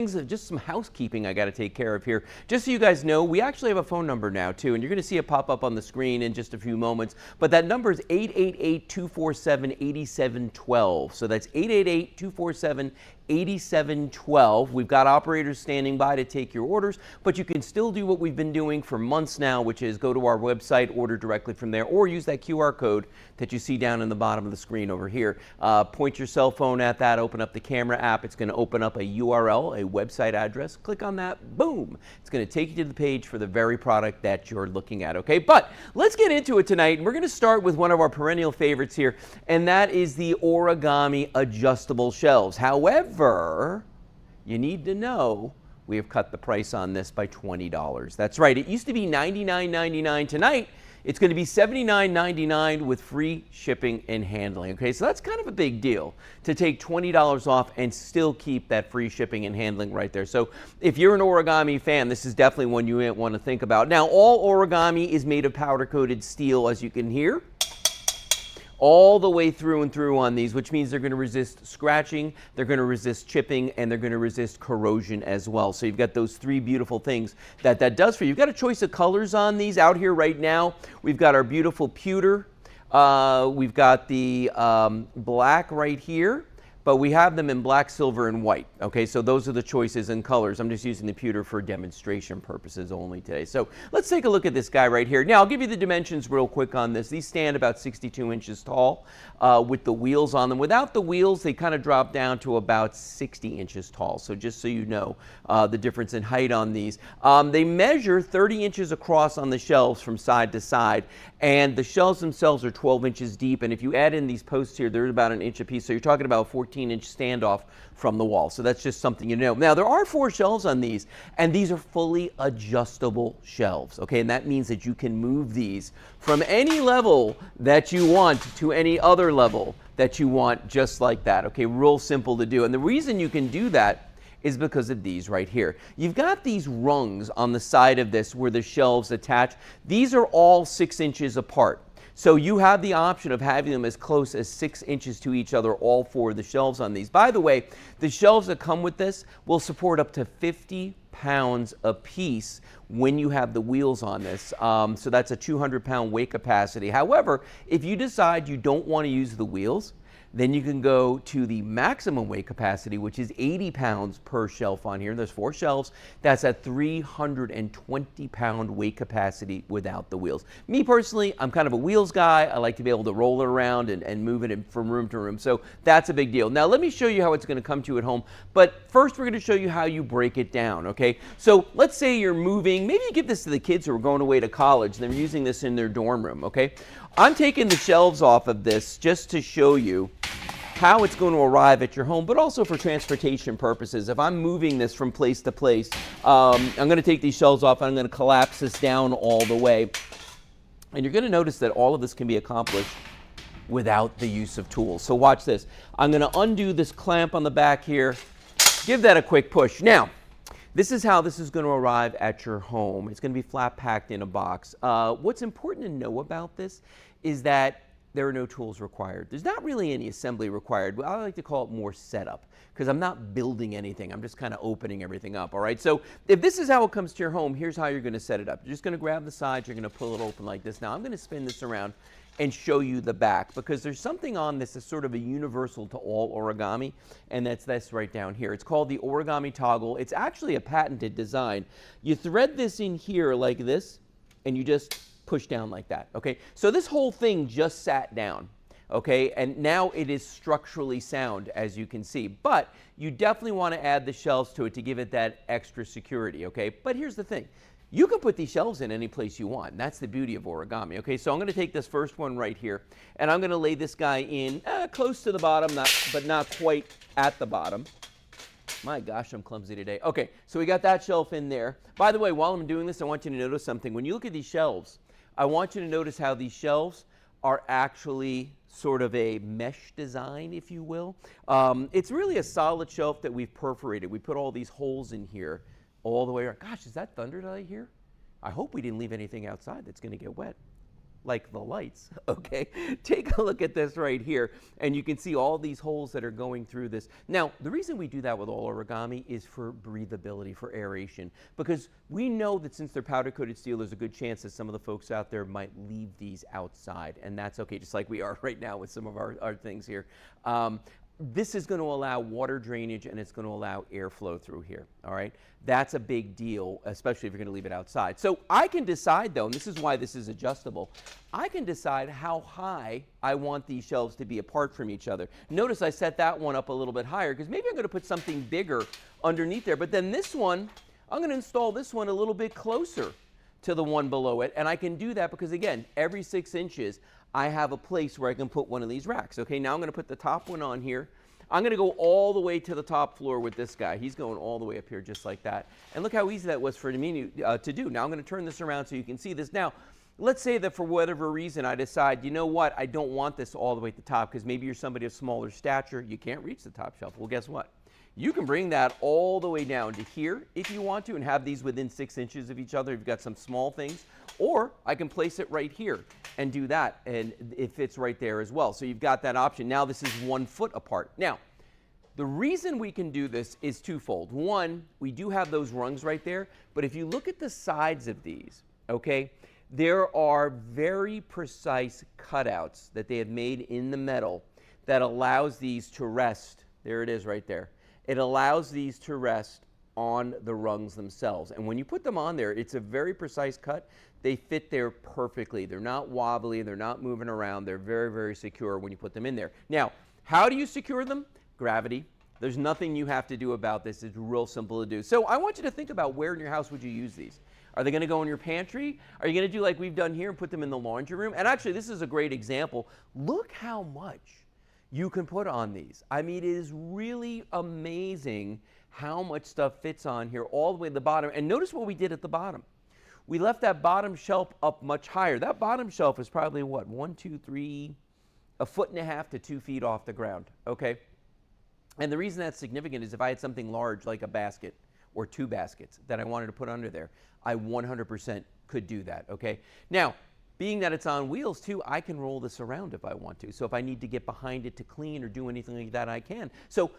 Just some housekeeping I got to take care of here. Just so you guys know, we actually have a phone number now too, and you're going to see it pop up on the screen in just a few moments. But that number is 888-247-8712. So that's 888-247-8712. We've got operators standing by to take your orders, but you can still do what we've been doing for months now, which is go to our website, order directly from there, or use that QR code that you see down in the bottom of the screen over here. Point your cell phone at that, open up the camera app. It's going to open up a URL, a website address. Click on that, boom. It's going to take you to the page for the very product that you're looking at, okay? But let's get into it tonight, and we're going to start with one of our perennial favorites here, and that is the origami adjustable shelves. However, you need to know we have cut the price on this by $20. That's right. It used to be $99.99. Tonight, it's going to be $79.99 with free shipping and handling. Okay, so that's kind of a big deal to take $20 off and still keep that free shipping and handling right there. So if you're an origami fan, this is definitely one you might want to think about. Now, all origami is made of powder-coated steel, as you can hear, all the way through and through on these, which means they're going to resist scratching, they're going to resist chipping, and they're going to resist corrosion as well. So you've got those three beautiful things that does for you. You've got a choice of colors on these out here right now. We've got our beautiful pewter. We've got the black right here, but we have them in black, silver, and white. Okay, so those are the choices and colors. I'm just using the pewter for demonstration purposes only today. So let's take a look at this guy right here. Now, I'll give you the dimensions real quick on this. These stand about 62 inches tall with the wheels on them. Without the wheels, they kind of drop down to about 60 inches tall. So just so you know the difference in height on these. They measure 30 inches across on the shelves from side to side, and the shelves themselves are 12 inches deep. And if you add in these posts here, they're about an inch apiece. So you're talking about a 14-inch standoff from the wall. So that's just something you know. Now, there are 4 shelves on these, and these are fully adjustable shelves, okay? And that means that you can move these from any level that you want to any other level that you want, just like that, okay? Real simple to do. And the reason you can do that is because of these right here. You've got these rungs on the side of this where the shelves attach. These are all 6 inches apart. So you have the option of having them as close as 6 inches to each other, all 4 of the shelves on these. By the way, the shelves that come with this will support up to 50 pounds a piece when you have the wheels on this. So that's a 200-pound weight capacity. However, if you decide you don't want to use the wheels, then you can go to the maximum weight capacity, which is 80 pounds per shelf on here. There's 4 shelves. That's a 320-pound weight capacity without the wheels. Me personally, I'm kind of a wheels guy. I like to be able to roll it around and move it from room to room. So that's a big deal. Now, let me show you how it's going to come to you at home. But first, we're going to show you how you break it down, okay? So let's say you're moving. Maybe you give this to the kids who are going away to college, and they're using this in their dorm room, okay? I'm taking the shelves off of this just to show you how it's going to arrive at your home, but also for transportation purposes. If I'm moving this from place to place, I'm going to take these shelves off and I'm going to collapse this down all the way. And you're going to notice that all of this can be accomplished without the use of tools. So watch this. I'm going to undo this clamp on the back here, give that a quick push. Now, this is how this is going to arrive at your home. It's going to be flat packed in a box. What's important to know about this is that there are no tools required. There's not really any assembly required. I like to call it more setup because I'm not building anything. I'm just kind of opening everything up, all right? So if this is how it comes to your home, here's how you're going to set it up. You're just going to grab the sides. You're going to pull it open like this. Now, I'm going to spin this around and show you the back because there's something on this that's sort of a universal to all origami, and that's this right down here. It's called the origami toggle. It's actually a patented design. You thread this in here like this, and you just push down like that, okay? So this whole thing just sat down, okay? And now it is structurally sound, as you can see. But you definitely want to add the shelves to it to give it that extra security, okay? But here's the thing. You can put these shelves in any place you want. That's the beauty of origami, okay? So I'm going to take this first one right here, and I'm going to lay this guy in close to the bottom, but not quite at the bottom. My gosh, I'm clumsy today. Okay, so we got that shelf in there. By the way, while I'm doing this, I want you to notice something. When you look at these shelves, I want you to notice how these shelves are actually sort of a mesh design, if you will. It's really a solid shelf that we've perforated. We put all these holes in here all the way around. Gosh, is that thunder that I hear? I hope we didn't leave anything outside that's going to get wet. like the lights, okay? Take a look at this right here, and you can see all these holes that are going through this. Now, the reason we do that with all origami is for breathability, for aeration, because we know that since they're powder-coated steel, there's a good chance that some of the folks out there might leave these outside, and that's okay, just like we are right now with some of our things here. This is going to allow water drainage, and it's going to allow airflow through here, all right? That's a big deal, especially if you're going to leave it outside. So I can decide, though, and this is why this is adjustable, I can decide how high I want these shelves to be apart from each other. Notice I set that one up a little bit higher, because maybe I'm going to put something bigger underneath there, but then this one, I'm going to install this one a little bit closer to the one below it, and I can do that because, again, every 6 inches, I have a place where I can put one of these racks. Okay, now I'm going to put the top one on here. I'm going to go all the way to the top floor with this guy. He's going all the way up here just like that. And look how easy that was for me to do. Now I'm going to turn this around so you can see this. Now, let's say that for whatever reason I decide, you know what, I don't want this all the way at the top because maybe you're somebody of smaller stature. You can't reach the top shelf. Well, guess what? You can bring that all the way down to here if you want to and have these within 6 inches of each other if you've got some small things. Or I can place it right here and do that, and it fits right there as well. So you've got that option. Now this is 1 foot apart. Now, the reason we can do this is twofold. One, we do have those rungs right there, but if you look at the sides of these, okay, there are very precise cutouts that they have made in the metal that allows these to rest. There it is right there. It allows these to rest on the rungs themselves. And when you put them on there, it's a very precise cut. They fit there perfectly. They're not wobbly. They're not moving around. They're very, very secure when you put them in there. Now, how do you secure them? Gravity. There's nothing you have to do about this. It's real simple to do. So I want you to think about where in your house would you use these. Are they going to go in your pantry? Are you going to do like we've done here and put them in the laundry room? And actually, this is a great example. Look how much you can put on these. I mean, it is really amazing how much stuff fits on here all the way to the bottom. And notice what we did at the bottom. We left that bottom shelf up much higher. That bottom shelf is probably what, 1, 2, 3, 1.5 to 2 feet off the ground, okay? And the reason that's significant is if I had something large like a basket or 2 baskets that I wanted to put under there, I 100% could do that, okay? Now, being that it's on wheels too, I can roll this around if I want to. So if I need to get behind it to clean or do anything like that, I can. So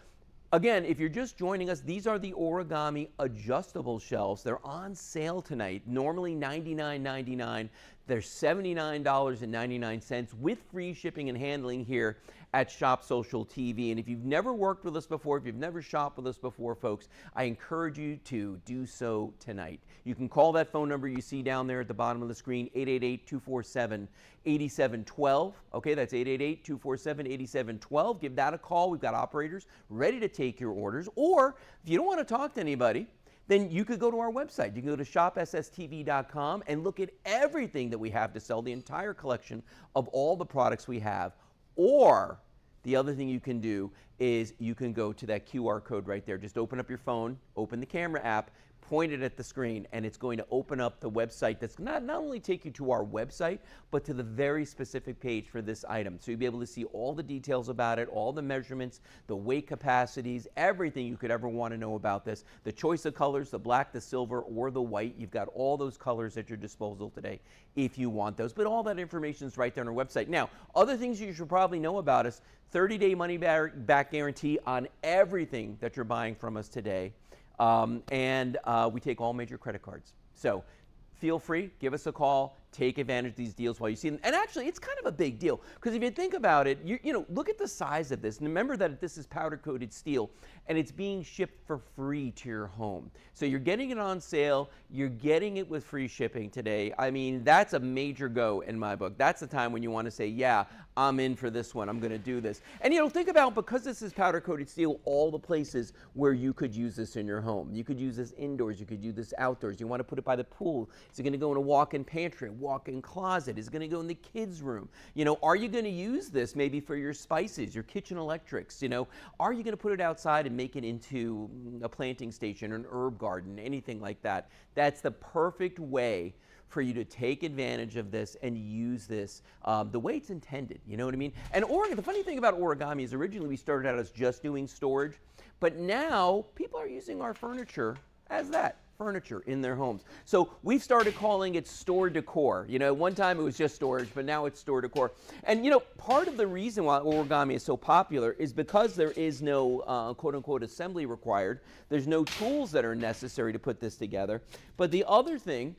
again, if you're just joining us, these are the origami adjustable shelves. They're on sale tonight, normally $99.99. They're $79.99 with free shipping and handling here at Shop Social TV. And if you've never worked with us before, if you've never shopped with us before, folks, I encourage you to do so tonight. You can call that phone number you see down there at the bottom of the screen, 888-247-8712. Okay, that's 888-247-8712. Give that a call. We've got operators ready to take your orders. Or if you don't want to talk to anybody, then you could go to our website. You can go to shopsstv.com and look at everything that we have to sell, the entire collection of all the products we have. Or the other thing you can do is you can go to that QR code right there. Just open up your phone, open the camera app, point it at the screen, and it's going to open up the website that's not only take you to our website, but to the very specific page for this item. So you'll be able to see all the details about it, all the measurements, the weight capacities, everything you could ever want to know about this. The choice of colors, the black, the silver, or the white. You've got all those colors at your disposal today if you want those. But all that information is right there on our website. Now, other things you should probably know about us, 30-day money-back guarantee on everything that you're buying from us today. We take all major credit cards. So feel free, give us a call, take advantage of these deals while you see them. And actually, it's kind of a big deal because if you think about it, you know, look at the size of this. And remember that this is powder-coated steel and it's being shipped for free to your home. So you're getting it on sale, you're getting it with free shipping today. I mean, that's a major go in my book. That's the time when you want to say, yeah, I'm in for this one. I'm going to do this. And, you know, think about, because this is powder-coated steel, all the places where you could use this in your home. You could use this indoors. You could use this outdoors. You want to put it by the pool. Is it going to go in a walk-in pantry, walk-in closet? Is it going to go in the kids' room? You know, are you going to use this maybe for your spices, your kitchen electrics? You know, are you going to put it outside and make it into a planting station or an herb garden, anything like that? That's the perfect way for you to take advantage of this and use this the way it's intended, you know what I mean? And the funny thing about origami is originally we started out as just doing storage, but now people are using our furniture as that. furniture in their homes. So we've started calling it store decor. You know, one time it was just storage, but now it's store decor. And you know, part of the reason why origami is so popular is because there is no quote unquote assembly required. There's no tools that are necessary to put this together. But the other thing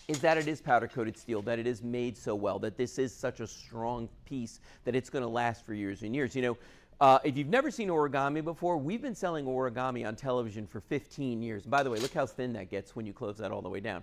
is that it is powder coated steel, that it is made so well, that this is such a strong piece that it's going to last for years and years. You know, if you've never seen origami before, we've been selling origami on television for 15 years. And by the way, look how thin that gets when you close that all the way down.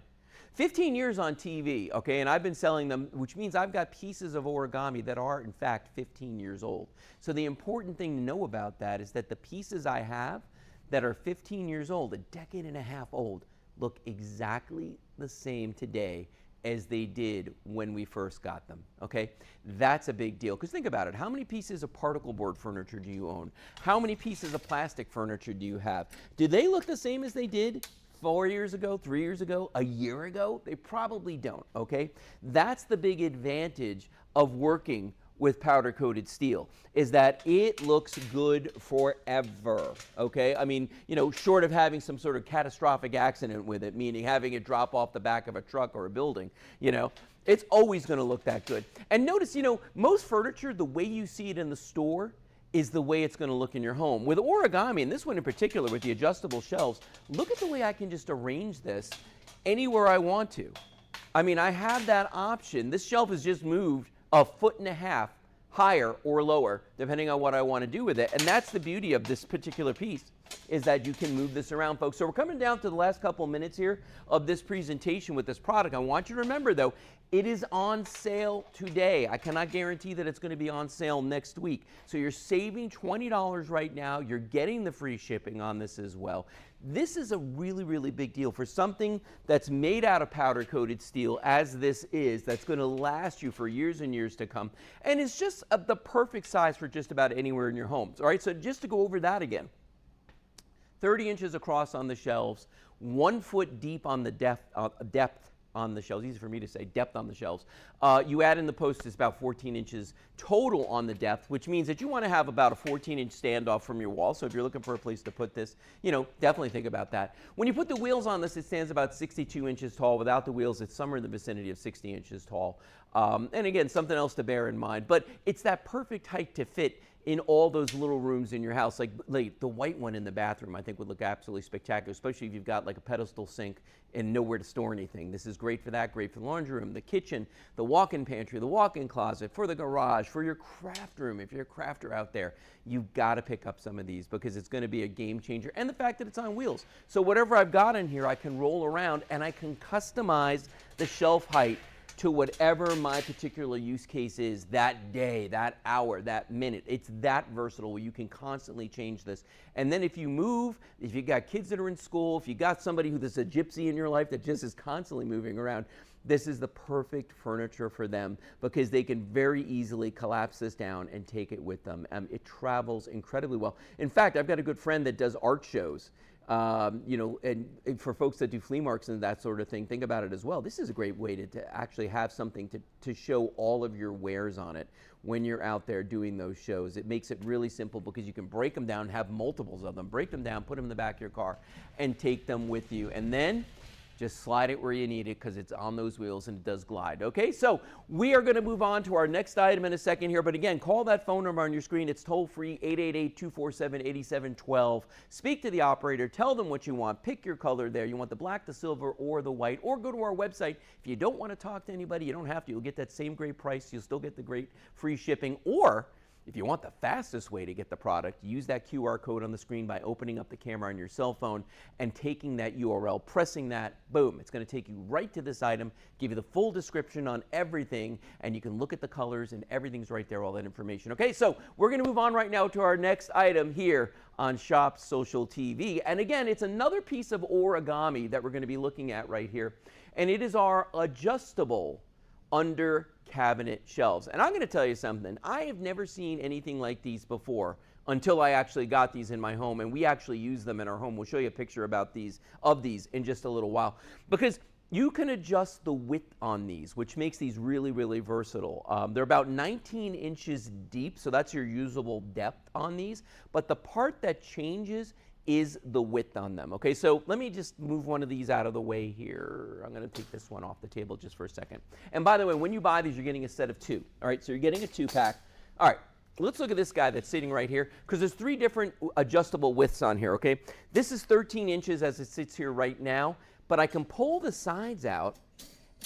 15 years on TV, okay, and I've been selling them, which means I've got pieces of origami that are, in fact, 15 years old. So the important thing to know about that is that the pieces I have that are 15 years old, a decade and a half old, look exactly the same today as they did when we first got them, okay? That's a big deal, because think about it. How many pieces of particle board furniture do you own? How many pieces of plastic furniture do you have? Do they look the same as they did 4 years ago, 3 years ago, a year ago? They probably don't, okay? That's the big advantage of working with powder coated steel, is that it looks good forever, okay? I mean, you know, short of having some sort of catastrophic accident with it, meaning having it drop off the back of a truck or a building, you know, it's always going to look that good. And notice, you know, most furniture, the way you see it in the store is the way it's going to look in your home. With origami, and this one in particular with the adjustable shelves, look at the way I can just arrange this anywhere I want to. I mean, I have that option. This shelf is just moved a foot and a half higher or lower, depending on what I want to do with it. And that's the beauty of this particular piece, is that you can move this around, folks. So we're coming down to the last couple minutes here of this presentation with this product. I want you to remember, though, it is on sale today. I cannot guarantee that it's going to be on sale next week. So you're saving $20 right now. You're getting the free shipping on this as well. This is a really, really big deal for something that's made out of powder coated steel, as this is, that's going to last you for years and years to come. And it's just the perfect size for just about anywhere in your homes. All right, so just to go over that again. 30 inches across on the shelves, 1 foot deep on the depth on the shelves. Easy for me to say, depth on the shelves. You add in the post, it's about 14 inches total on the depth, which means that you want to have about a 14-inch standoff from your wall. So if you're looking for a place to put this, you know, definitely think about that. When you put the wheels on this, it stands about 62 inches tall. Without the wheels, it's somewhere in the vicinity of 60 inches tall. And again, something else to bear in mind, but it's that perfect height to fit in all those little rooms in your house. Like the white one in the bathroom, I think would look absolutely spectacular, especially if you've got like a pedestal sink and nowhere to store anything. This is great for that, great for the laundry room, the kitchen, the walk-in pantry, the walk-in closet, for the garage, for your craft room. If you're a crafter out there, you've got to pick up some of these because it's going to be a game changer. And the fact that it's on wheels. So whatever I've got in here, I can roll around and I can customize the shelf height to whatever my particular use case is that day, that hour, that minute. It's that versatile where you can constantly change this. And then if you move, if you've got kids that are in school, if you've got somebody who's a gypsy in your life that just is constantly moving around, this is the perfect furniture for them because they can very easily collapse this down and take it with them. It travels incredibly well. In fact, I've got a good friend that does art shows. You know, and for folks that do flea marks and that sort of thing, think about it as well. This is a great way to actually have something to show all of your wares on it when you're out there doing those shows. It makes it really simple because you can break them down, have multiples of them, break them down, put them in the back of your car, and take them with you. And then just slide it where you need it because it's on those wheels and it does glide. Okay, so we are going to move on to our next item in a second here. But again, call that phone number on your screen. It's toll free, 888-247-8712. Speak to the operator. Tell them what you want. Pick your color there. You want the black, the silver, or the white. Or go to our website. If you don't want to talk to anybody, you don't have to. You'll get that same great price. You'll still get the great free shipping. Or if you want the fastest way to get the product, use that QR code on the screen by opening up the camera on your cell phone and taking that URL, pressing that, boom, it's going to take you right to this item, give you the full description on everything, and you can look at the colors and everything's right there, all that information. Okay, so we're going to move on right now to our next item here on Shop Social TV. And again, it's another piece of origami that we're going to be looking at right here, and it is our adjustable under cabinet shelves. And I'm going to tell you something. I have never seen anything like these before until I actually got these in my home, and we actually use them in our home. We'll show you a picture of these in just a little while, because you can adjust the width on these, which makes these really, really versatile. They're about 19 inches deep, so that's your usable depth on these. But the part that changes is the width on them. Okay, so let me just move one of these out of the way here. I'm going to take this one off the table just for a second. And by the way, when you buy these, you're getting a set of 2. All right, so you're getting a 2-pack. All right, let's look at this guy that's sitting right here, because there's 3 different adjustable widths on here. Okay, this is 13 inches as it sits here right now, but I can pull the sides out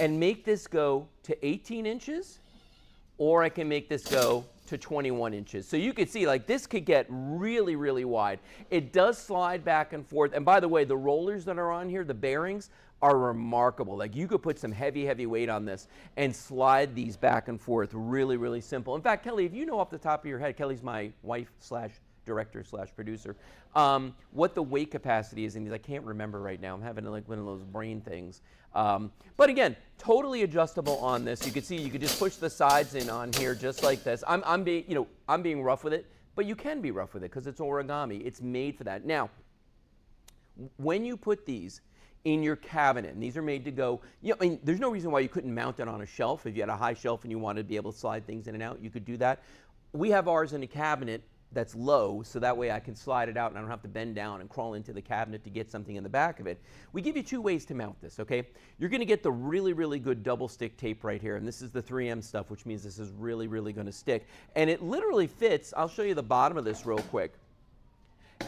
and make this go to 18 inches, or I can make this go to 21 inches. So you can see, like, this could get really, really wide. It does slide back and forth. And by the way, the rollers that are on here, the bearings, are remarkable. Like, you could put some heavy, heavy weight on this and slide these back and forth. Really, really simple. In fact, Kelly, if you know off the top of your head, Kelly's my wife / director / producer, what the weight capacity is in these. I can't remember right now. I'm having like one of those brain things. But again, totally adjustable on this. You can see you could just push the sides in on here just like this. I'm being rough with it, but you can be rough with it because it's origami. It's made for that. Now, when you put these in your cabinet, and these are made to go, I mean, there's no reason why you couldn't mount it on a shelf. If you had a high shelf and you wanted to be able to slide things in and out, you could do that. We have ours in a cabinet that's low, so that way I can slide it out and I don't have to bend down and crawl into the cabinet to get something in the back of it. We give you 2 ways to mount this, okay? You're going to get the really, really good double stick tape right here, and this is the 3M stuff, which means this is really, really going to stick. And it literally fits. I'll show you the bottom of this real quick.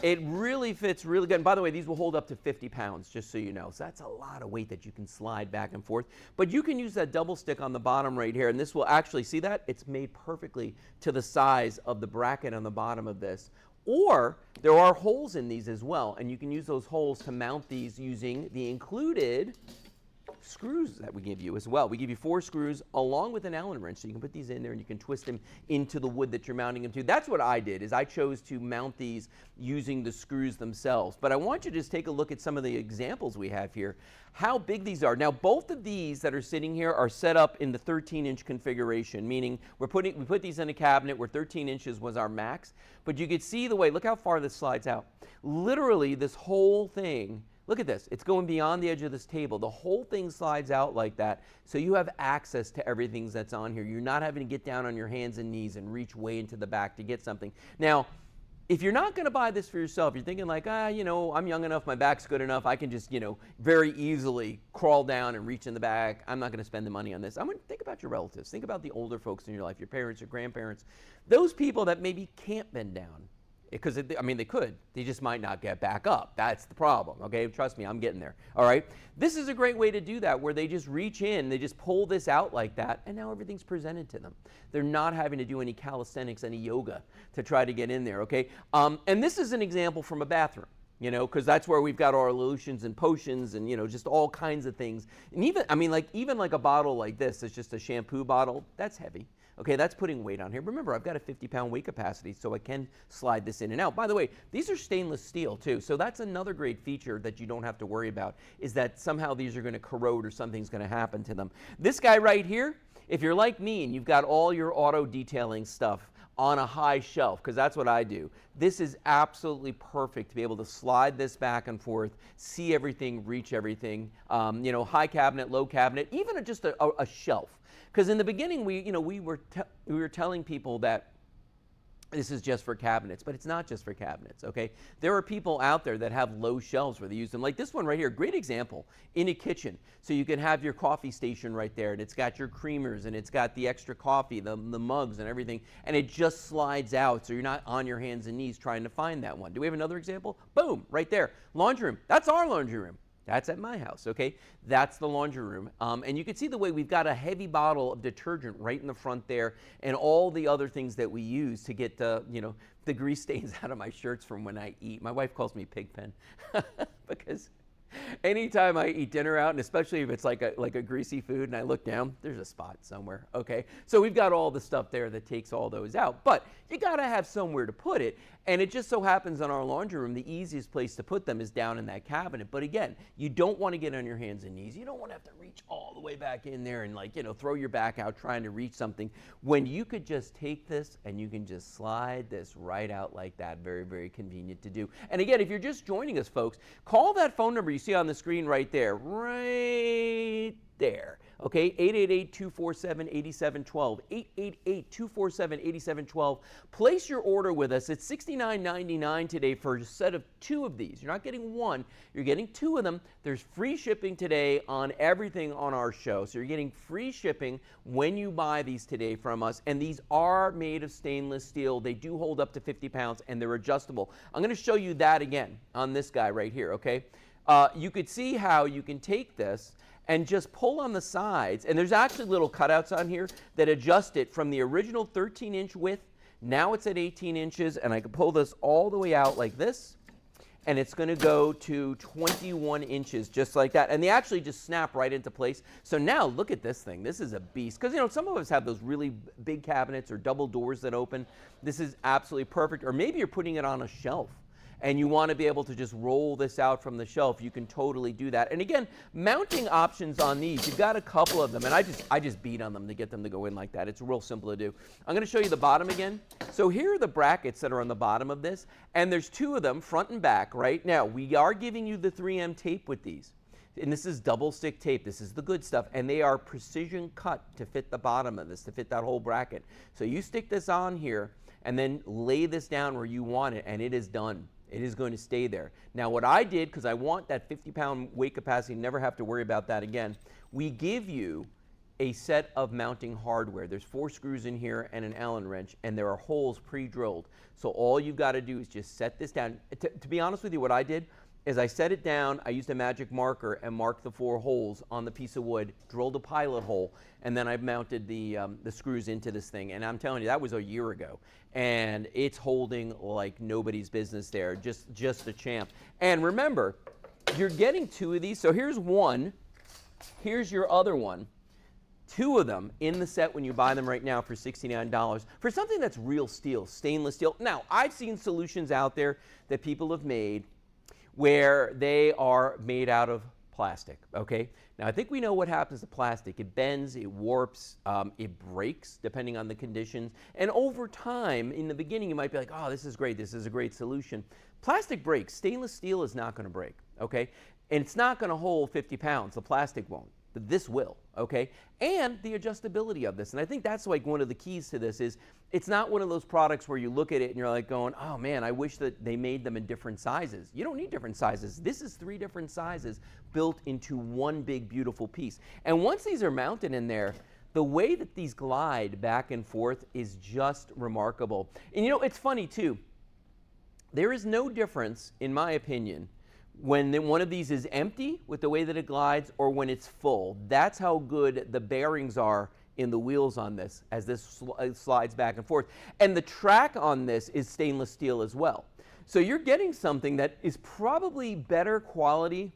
It really fits really good. And by the way, these will hold up to 50 pounds, just so you know. So that's a lot of weight that you can slide back and forth. But you can use that double stick on the bottom right here, and this will actually, see that? It's made perfectly to the size of the bracket on the bottom of this. Or there are holes in these as well, and you can use those holes to mount these using the included screws that we give you as well. We give you 4 screws along with an Allen wrench, so you can put these in there and you can twist them into the wood that you're mounting them to. That's what I did, is I chose to mount these using the screws themselves. But I want you to just take a look at some of the examples we have here, how big these are. Now, both of these that are sitting here are set up in the 13-inch configuration, meaning we put these in a cabinet where 13 inches was our max. But you could see the way, look how far this slides out. Literally, this whole thing, look at this. It's going beyond the edge of this table. The whole thing slides out like that, so you have access to everything that's on here. You're not having to get down on your hands and knees and reach way into the back to get something. Now, if you're not going to buy this for yourself, you're thinking like, I'm young enough, my back's good enough, I can just, very easily crawl down and reach in the back. I'm not going to spend the money on this. I'm going to think about your relatives. Think about the older folks in your life, your parents, your grandparents, those people that maybe can't bend down. Because, they could. They just might not get back up. That's the problem, okay? Trust me, I'm getting there, all right? This is a great way to do that, where they just reach in, they just pull this out like that, and now everything's presented to them. They're not having to do any calisthenics, any yoga to try to get in there, okay? And this is an example from a bathroom, because that's where we've got our lotions and potions and, just all kinds of things. And even like a bottle like this, it's just a shampoo bottle, that's heavy. Okay, that's putting weight on here. Remember, I've got a 50-pound weight capacity, so I can slide this in and out. By the way, these are stainless steel, too, so that's another great feature that you don't have to worry about, is that somehow these are going to corrode or something's going to happen to them. This guy right here, if you're like me and you've got all your auto detailing stuff on a high shelf, because that's what I do, this is absolutely perfect to be able to slide this back and forth, see everything, reach everything, high cabinet, low cabinet, even just a shelf. Because in the beginning, we were telling people that this is just for cabinets, but it's not just for cabinets, okay? There are people out there that have low shelves where they use them. Like this one right here, great example, in a kitchen. So you can have your coffee station right there, and it's got your creamers, and it's got the extra coffee, the mugs and everything, and it just slides out, so you're not on your hands and knees trying to find that one. Do we have another example? Boom, right there. Laundry room, that's our laundry room. That's at my house, okay? That's the laundry room. And you can see the way we've got a heavy bottle of detergent right in the front there, and all the other things that we use to get the grease stains out of my shirts from when I eat. My wife calls me Pigpen because anytime I eat dinner out, and especially if it's like a greasy food and I look down, there's a spot somewhere, okay? So we've got all the stuff there that takes all those out, but you gotta have somewhere to put it, and it just so happens in our laundry room, the easiest place to put them is down in that cabinet. But again, you don't wanna get on your hands and knees. You don't wanna have to reach all the way back in there and throw your back out trying to reach something, when you could just take this and you can just slide this right out like that. Very, very convenient to do. And again, if you're just joining us, folks, call that phone number you see on the the screen right there. Right there. Okay, 888-247-8712. 888-247-8712. Place your order with us. It's $69.99 today for a set of 2 of these. You're not getting 1, you're getting 2 of them. There's free shipping today on everything on our show. So you're getting free shipping when you buy these today from us. And these are made of stainless steel. They do hold up to 50 pounds and they're adjustable. I'm going to show you that again on this guy right here, okay? You could see how you can take this and just pull on the sides, and there's actually little cutouts on here that adjust it from the original 13-inch width. Now it's at 18 inches, and I can pull this all the way out like this, and it's going to go to 21 inches just like that, and they actually just snap right into place. So now look at this thing. This is a beast, because some of us have those really big cabinets or double doors that open. This is absolutely perfect. Or maybe you're putting it on a shelf and you want to be able to just roll this out from the shelf. You can totally do that. And again, mounting options on these, you've got a couple of them, and I just beat on them to get them to go in like that. It's real simple to do. I'm going to show you the bottom again. So here are the brackets that are on the bottom of this, and there's 2 of them, front and back. Right now, we are giving you the 3M tape with these. And this is double stick tape. This is the good stuff. And they are precision cut to fit the bottom of this, to fit that whole bracket. So you stick this on here and then lay this down where you want it, and it is done. It is going to stay there. Now what I did, because I want that 50-pound weight capacity, never have to worry about that again, we give you a set of mounting hardware. There's 4 screws in here and an Allen wrench, and there are holes pre-drilled. So all you've got to do is just set this down. To be honest with you, what I did is I set it down, I used a magic marker and marked the 4 holes on the piece of wood, drilled a pilot hole, and then I mounted the screws into this thing. And I'm telling you, that was a year ago. And it's holding like nobody's business there, just a champ. And remember, you're getting 2 of these. So here's one, here's your other one. 2 of them in the set when you buy them right now for $69 for something that's real steel, stainless steel. Now, I've seen solutions out there that people have made where they are made out of plastic, okay? Now, I think we know what happens to plastic. It bends, it warps, it breaks, depending on the conditions. And over time, in the beginning, you might be like, oh, this is great, this is a great solution. Plastic breaks. Stainless steel is not going to break, okay? And it's not going to hold 50 pounds. The plastic won't. But this will, okay? And the adjustability of this. And I think that's like one of the keys to this is it's not one of those products where you look at it and you're like going, oh man, I wish that they made them in different sizes. You don't need different sizes. This is 3 different sizes built into one big beautiful piece. And once these are mounted in there, the way that these glide back and forth is just remarkable. And it's funny too. There is no difference, in my opinion, when one of these is empty with the way that it glides or when it's full. That's how good the bearings are in the wheels on this as this slides back and forth. And the track on this is stainless steel as well. So you're getting something that is probably better quality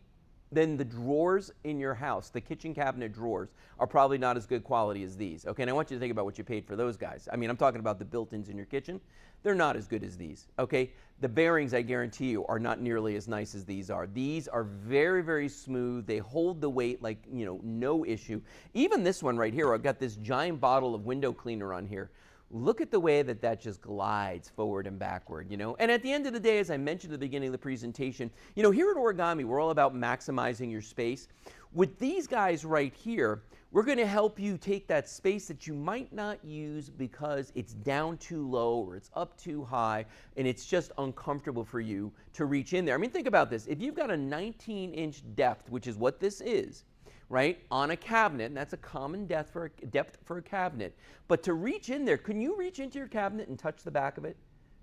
than the drawers in your house. The kitchen cabinet drawers are probably not as good quality as these. Okay, and I want you to think about what you paid for those guys. I mean, I'm talking about the built-ins in your kitchen. They're not as good as these, okay? The bearings, I guarantee you, are not nearly as nice as these are. These are very, very smooth. They hold the weight like, no issue. Even this one right here, I've got this giant bottle of window cleaner on here. Look at the way that that just glides forward and backward, And at the end of the day, as I mentioned at the beginning of the presentation, here at Origami, we're all about maximizing your space. With these guys right here, we're going to help you take that space that you might not use because it's down too low or it's up too high and it's just uncomfortable for you to reach in there. I mean, think about this. If you've got a 19-inch depth, which is what this is, right, on a cabinet, and that's a common depth for a cabinet, but to reach in there, can you reach into your cabinet and touch the back of it?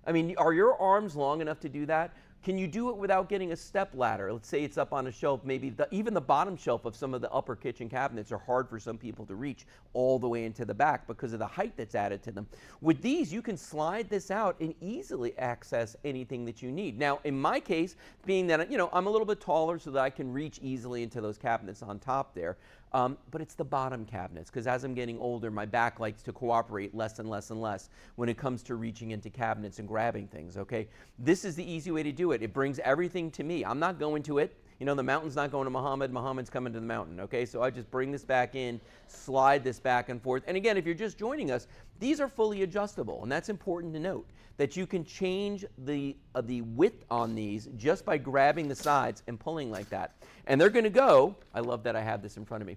I mean, are your arms long enough to do that? Can you do it without getting a step ladder? Let's say it's up on a shelf, maybe even the bottom shelf of some of the upper kitchen cabinets are hard for some people to reach all the way into the back because of the height that's added to them. With these, you can slide this out and easily access anything that you need. Now, in my case, being that, I'm a little bit taller so that I can reach easily into those cabinets on top there, but it's the bottom cabinets because as I'm getting older, my back likes to cooperate less and less and less when it comes to reaching into cabinets and grabbing things, okay? This is the easy way to do it. It brings everything to me. I'm not going to it. You know, the mountain's not going to Muhammad, Muhammad's coming to the mountain, okay? So I just bring this back in, slide this back and forth. And again, if you're just joining us, these are fully adjustable, and that's important to note, that you can change the width on these just by grabbing the sides and pulling like that. And they're gonna go, I love that I have this in front of me,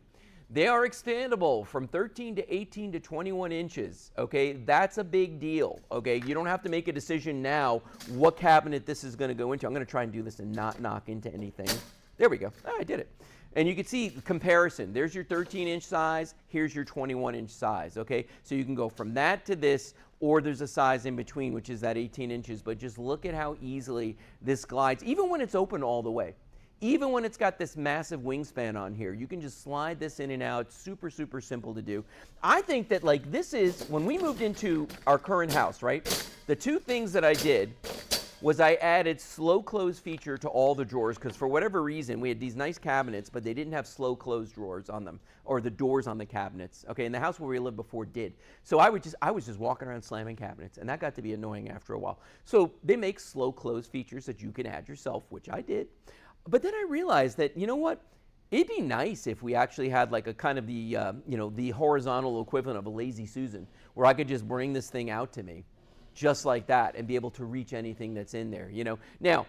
they are expandable from 13 to 18 to 21 inches, okay? That's a big deal, okay? You don't have to make a decision now what cabinet this is gonna go into. I'm gonna try and do this and not knock into anything. There we go, I did it. And you can see comparison. There's your 13-inch size, here's your 21-inch size, okay? So you can go from that to this, or there's a size in between, which is that 18 inches, but just look at how easily this glides, even when it's open all the way. Even when it's got this massive wingspan on here, you can just slide this in and out. Super, super simple to do. I think that like this is, when we moved into our current house, right? The two things that I did was I added slow close feature to all the drawers, because for whatever reason, we had these nice cabinets, but they didn't have slow close drawers on them, or the doors on the cabinets. Okay, and the house where we lived before did. So I was just walking around slamming cabinets, and that got to be annoying after a while. So they make slow close features that you can add yourself, which I did. But then I realized that, you know what? It'd be nice if we actually had like a kind of the, you know, the horizontal equivalent of a Lazy Susan, where I could just bring this thing out to me, just like that, and be able to reach anything that's in there, you know? Now,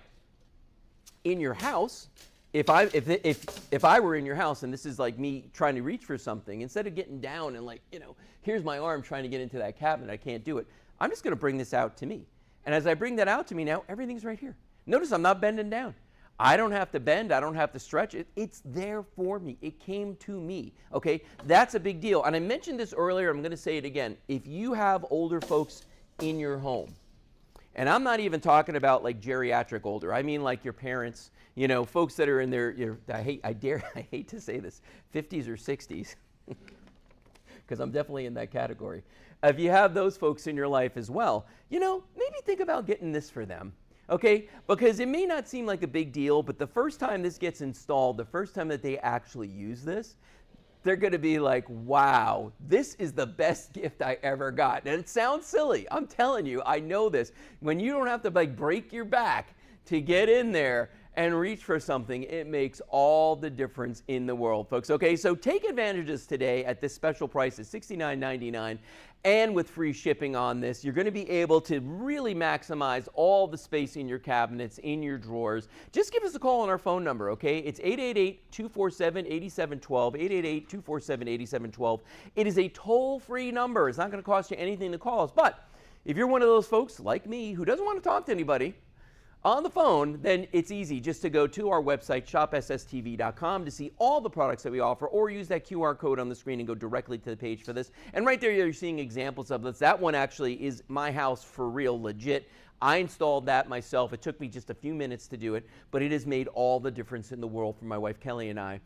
in your house, if I were in your house and this is like me trying to reach for something, instead of getting down and like, you know, here's my arm trying to get into that cabinet, I can't do it. I'm just gonna bring this out to me. And as I bring that out to me now, everything's right here. Notice I'm not bending down. I don't have to bend, I don't have to stretch it. It's there for me. It came to me, okay? That's a big deal. And I mentioned this earlier, I'm gonna say it again. If you have older folks in your home, and I'm not even talking about like geriatric older, I mean like your parents, you know, folks that are in their, I hate to say this, 50s or 60s, because I'm definitely in that category. If you have those folks in your life as well, you know, maybe think about getting this for them. Okay, because it may not seem like a big deal, but the first time this gets installed, the first time that they actually use this, they're gonna be like, wow, this is the best gift I ever got. And it sounds silly, I'm telling you, I know this. When you don't have to like break your back to get in there and reach for something, it makes all the difference in the world, folks. Okay, so take advantage of this today at this special price of $69.99, and with free shipping on this, you're gonna be able to really maximize all the space in your cabinets, in your drawers. Just give us a call on our phone number, okay? It's 888-247-8712, 888-247-8712. It is a toll-free number. It's not gonna cost you anything to call us, but if you're one of those folks like me who doesn't want to talk to anybody on the phone, then it's easy just to go to our website, shopsstv.com, to see all the products that we offer, or use that QR code on the screen and go directly to the page for this. And right there, you're seeing examples of this. That one actually is my house for real, legit. I installed that myself. It took me just a few minutes to do it, but it has made all the difference in the world for my wife Kelly and I,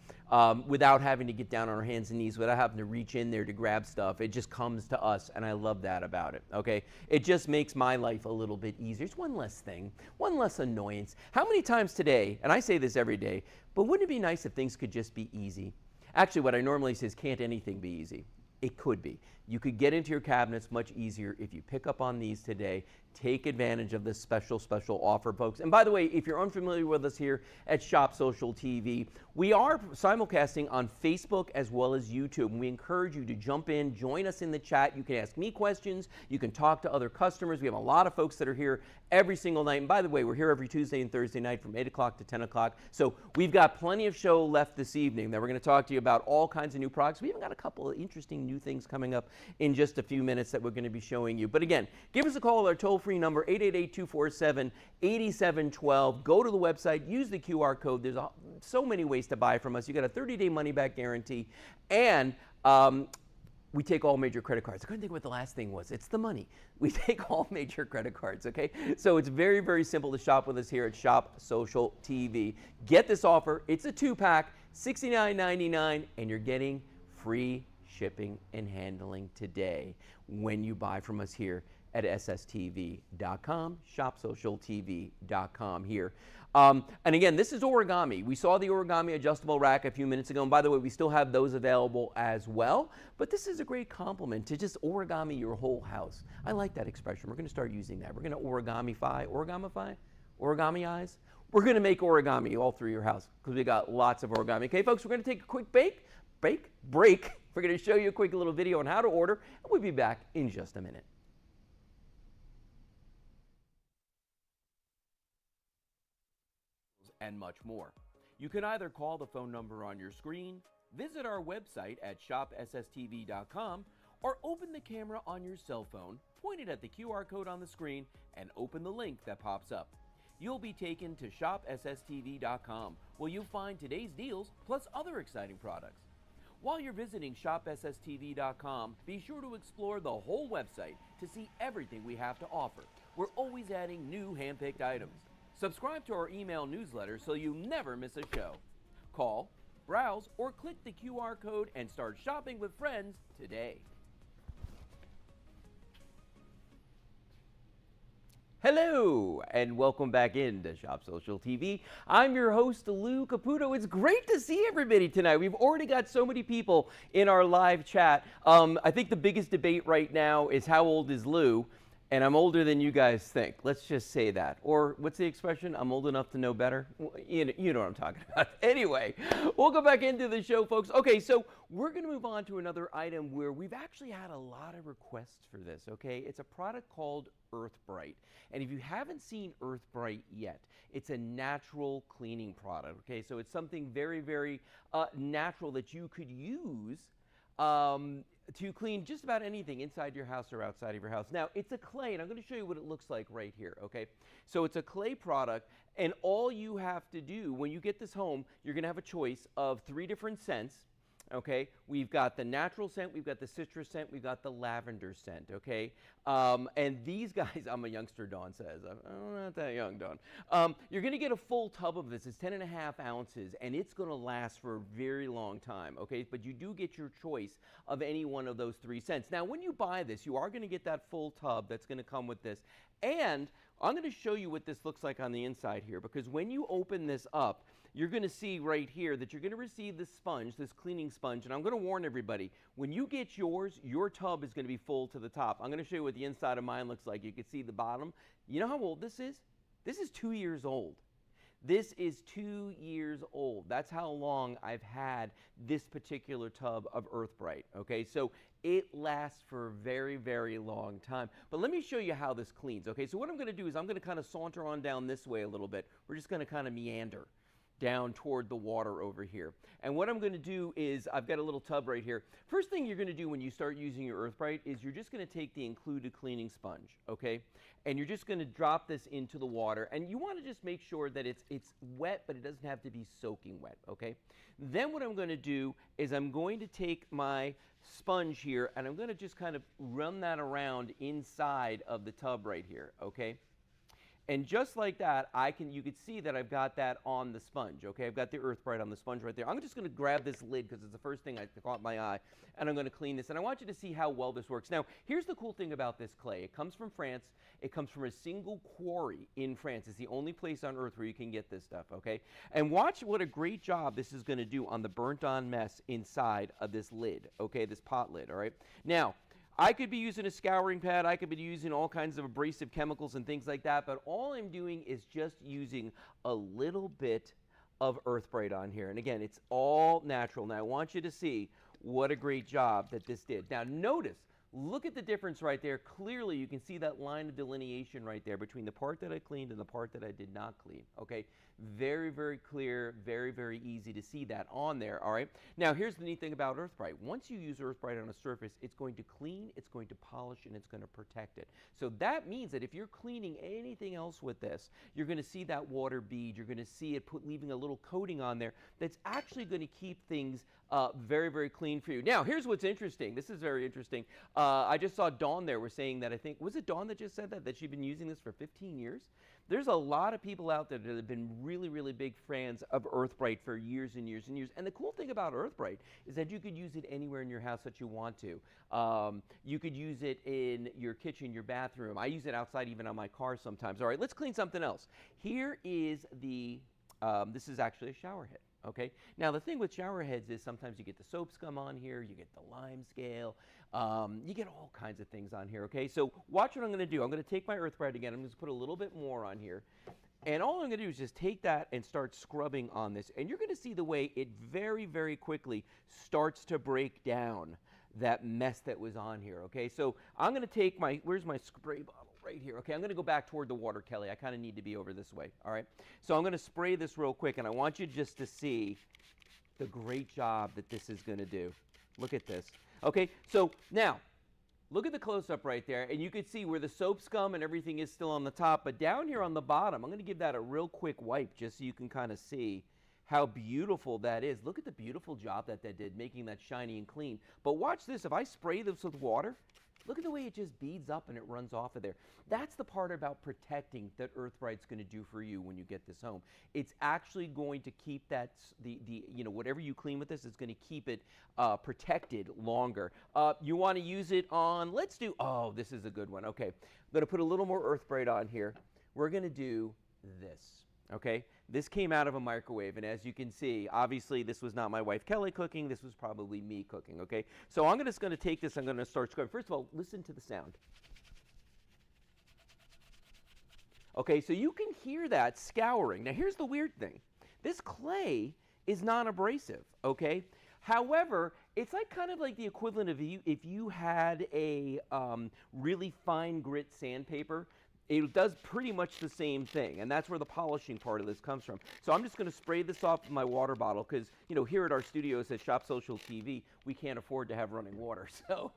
without having to get down on our hands and knees, without having to reach in there to grab stuff. It just comes to us, and I love that about it, okay? It just makes my life a little bit easier. It's one less thing, one less annoyance. How many times today, and I say this every day, but wouldn't it be nice if things could just be easy? Actually, what I normally say is, can't anything be easy? It could be. You could get into your cabinets much easier if you pick up on these today. Take advantage of this special offer, folks. And by the way, if you're unfamiliar with us here at Shop Social TV, we are simulcasting on Facebook as well as YouTube. And we encourage you to jump in, join us in the chat. You can ask me questions. You can talk to other customers. We have a lot of folks that are here every single night. And by the way, we're here every Tuesday and Thursday night from 8 o'clock to 10 o'clock. So we've got plenty of show left this evening that we're going to talk to you about all kinds of new products. We even got a couple of interesting new things coming up in just a few minutes that we're going to be showing you. But again, give us a call at our toll-free number, 888-247-8712. Go to the website, use the QR code. There's so many ways to buy from us. You got a 30-day money-back guarantee, and we take all major credit cards. I couldn't think what the last thing was. It's the money. We take all major credit cards, okay? So it's very, very simple to shop with us here at Shop Social TV. Get this offer. It's a 2-pack, $69.99, and you're getting free shipping and handling today when you buy from us here at sstv.com, shopsocialtv.com here. And again, this is origami. We saw the origami adjustable rack a few minutes ago, and by the way, we still have those available as well, but this is a great compliment to just origami your whole house. I like that expression. We're going to start using that. We're going to origamize we're going to make origami all through your house because we got lots of origami. Okay, folks, we're going to take a quick break. We're going to show you a quick little video on how to order, and we'll be back in just a minute. And much more. You can either call the phone number on your screen, visit our website at shopsstv.com, or open the camera on your cell phone, point it at the QR code on the screen, and open the link that pops up. You'll be taken to shopsstv.com, where you'll find today's deals plus other exciting products. While you're visiting shopsstv.com, be sure to explore the whole website to see everything we have to offer. We're always adding new hand-picked items. Subscribe to our email newsletter so you never miss a show. Call, browse, or click the QR code and start shopping with friends today. Hello, and welcome back into Shop Social TV. I'm your host, Lou Caputo. It's great to see everybody tonight. We've already got so many people in our live chat. I think the biggest debate right now is how old is Lou? And I'm older than you guys think. Let's just say that. Or what's the expression? I'm old enough to know better. You know what I'm talking about. Anyway, we'll go back into the show, folks. Okay, so we're going to move on to another item where we've actually had a lot of requests for this, okay? It's a product called EarthBrite. And if you haven't seen EarthBrite yet, it's a natural cleaning product, okay? So it's something very, very natural that you could use to clean just about anything inside your house or outside of your house. Now, it's a clay, and I'm going to show you what it looks like right here, okay? So it's a clay product, and all you have to do when you get this home, you're going to have a choice of 3 different scents, okay? We've got the natural scent, we've got the citrus scent, we've got the lavender scent, okay? And these guys, I'm a youngster, Dawn says. I'm not that young, Dawn. You're going to get a full tub of this. It's 10.5 ounces, and it's going to last for a very long time, okay? But you do get your choice of any one of those 3 scents. Now, when you buy this, you are going to get that full tub that's going to come with this. And I'm going to show you what this looks like on the inside here, because when you open this up, you're going to see right here that you're going to receive this sponge, this cleaning sponge, and I'm going to warn everybody, when you get yours, your tub is going to be full to the top. I'm going to show you what the inside of mine looks like. You can see the bottom. You know how old this is? This is 2 years old. This is 2 years old. That's how long I've had this particular tub of EarthBrite, okay? So it lasts for a very, very long time. But let me show you how this cleans, okay? So what I'm going to do is I'm going to kind of saunter on down this way a little bit. We're just going to kind of meander down toward the water over here. And what I'm going to do is, I've got a little tub right here. First thing you're going to do when you start using your EarthBrite is you're just going to take the included cleaning sponge, okay? And you're just going to drop this into the water. And you want to just make sure that it's wet, but it doesn't have to be soaking wet, okay? Then what I'm going to do is I'm going to take my sponge here, and I'm going to just kind of run that around inside of the tub right here, okay? And just like that, you can see that I've got that on the sponge, okay? I've got the EarthBrite on the sponge right there. I'm just going to grab this lid because it's the first thing that caught my eye, and I'm going to clean this. And I want you to see how well this works. Now, here's the cool thing about this clay. It comes from France. It comes from a single quarry in France. It's the only place on earth where you can get this stuff, okay? And watch what a great job this is going to do on the burnt-on mess inside of this lid, okay? This pot lid, all right? Now, I could be using a scouring pad, I could be using all kinds of abrasive chemicals and things like that, but all I'm doing is just using a little bit of EarthBrite on here. And again, it's all natural. Now I want you to see what a great job that this did. Now notice, look at the difference right there. Clearly you can see that line of delineation right there between the part that I cleaned and the part that I did not clean, okay? Very, very clear, very, very easy to see that on there, all right? Now, here's the neat thing about EarthBrite. Once you use EarthBrite on a surface, it's going to clean, it's going to polish, and it's going to protect it. So that means that if you're cleaning anything else with this, you're going to see that water bead, you're going to see it leaving a little coating on there that's actually going to keep things very, very clean for you. Now, here's what's interesting. This is very interesting. I just saw Dawn there was saying that, I think, was it Dawn that just said that she'd been using this for 15 years? There's a lot of people out there that have been really, really big fans of EarthBrite for years and years and years. And the cool thing about EarthBrite is that you could use it anywhere in your house that you want to. You could use it in your kitchen, your bathroom. I use it outside, even on my car sometimes. All right, let's clean something else. Here is this is actually a shower head. Okay. Now the thing with shower heads is sometimes you get the soap scum on here, you get the lime scale, you get all kinds of things on here. Okay. So watch what I'm going to do. I'm going to take my EarthBrite again. I'm going to put a little bit more on here, And all I'm going to do is just take that and start scrubbing on this. And you're going to see the way it very, very quickly starts to break down that mess that was on here, okay? So I'm going to take my, where's my spray bottle? Right here. Okay, I'm going to go back toward the water, Kelly. I kind of need to be over this way, all right? So I'm going to spray this real quick, and I want you just to see the great job that this is going to do. Look at this. Okay, so now, look at the close-up right there, and you can see where the soap scum and everything is still on the top, but down here on the bottom, I'm going to give that a real quick wipe just so you can kind of see how beautiful that is. Look at the beautiful job that did, making that shiny and clean. But watch this. If I spray this with water, look at the way it just beads up and it runs off of there. That's the part about protecting that Earthbrite's going to do for you when you get this home. It's actually going to keep that, you know, whatever you clean with this, it's going to keep it protected longer. You want to use it on, let's do, oh, this is a good one. Okay, I'm going to put a little more Earthbrite on here. We're going to do this. Okay, this came out of a microwave, and as you can see, obviously this was not my wife Kelly cooking, this was probably me cooking, okay? So I'm just going to take this, I'm going to start scrubbing. First of all, listen to the sound. Okay, so you can hear that scouring. Now here's the weird thing. This clay is non-abrasive, okay? However, it's like kind of like the equivalent of if you had a really fine grit sandpaper. It does pretty much the same thing, and that's where the polishing part of this comes from. So I'm just going to spray this off with my water bottle because, you know, here at our studios at Shop Social TV, we can't afford to have running water, so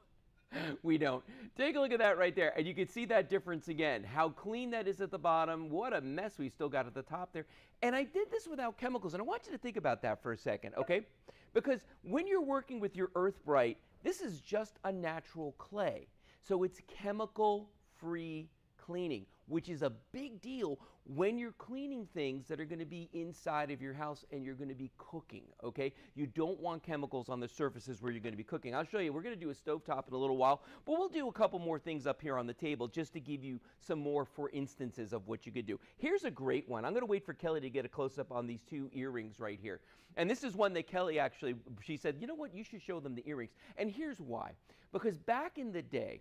we don't. Take a look at that right there, and you can see that difference again, how clean that is at the bottom, what a mess we still got at the top there. And I did this without chemicals, and I want you to think about that for a second, okay? Because when you're working with your Earthbrite, this is just a natural clay, so it's chemical-free cleaning, which is a big deal when you're cleaning things that are going to be inside of your house and you're going to be cooking, okay? You don't want chemicals on the surfaces where you're going to be cooking. I'll show you, we're going to do a stovetop in a little while, but we'll do a couple more things up here on the table just to give you some more for instances of what you could do. Here's a great one. I'm going to wait for Kelly to get a close-up on these two earrings right here. And this is one that Kelly actually, she said, you know what, you should show them the earrings. And here's why. Because back in the day,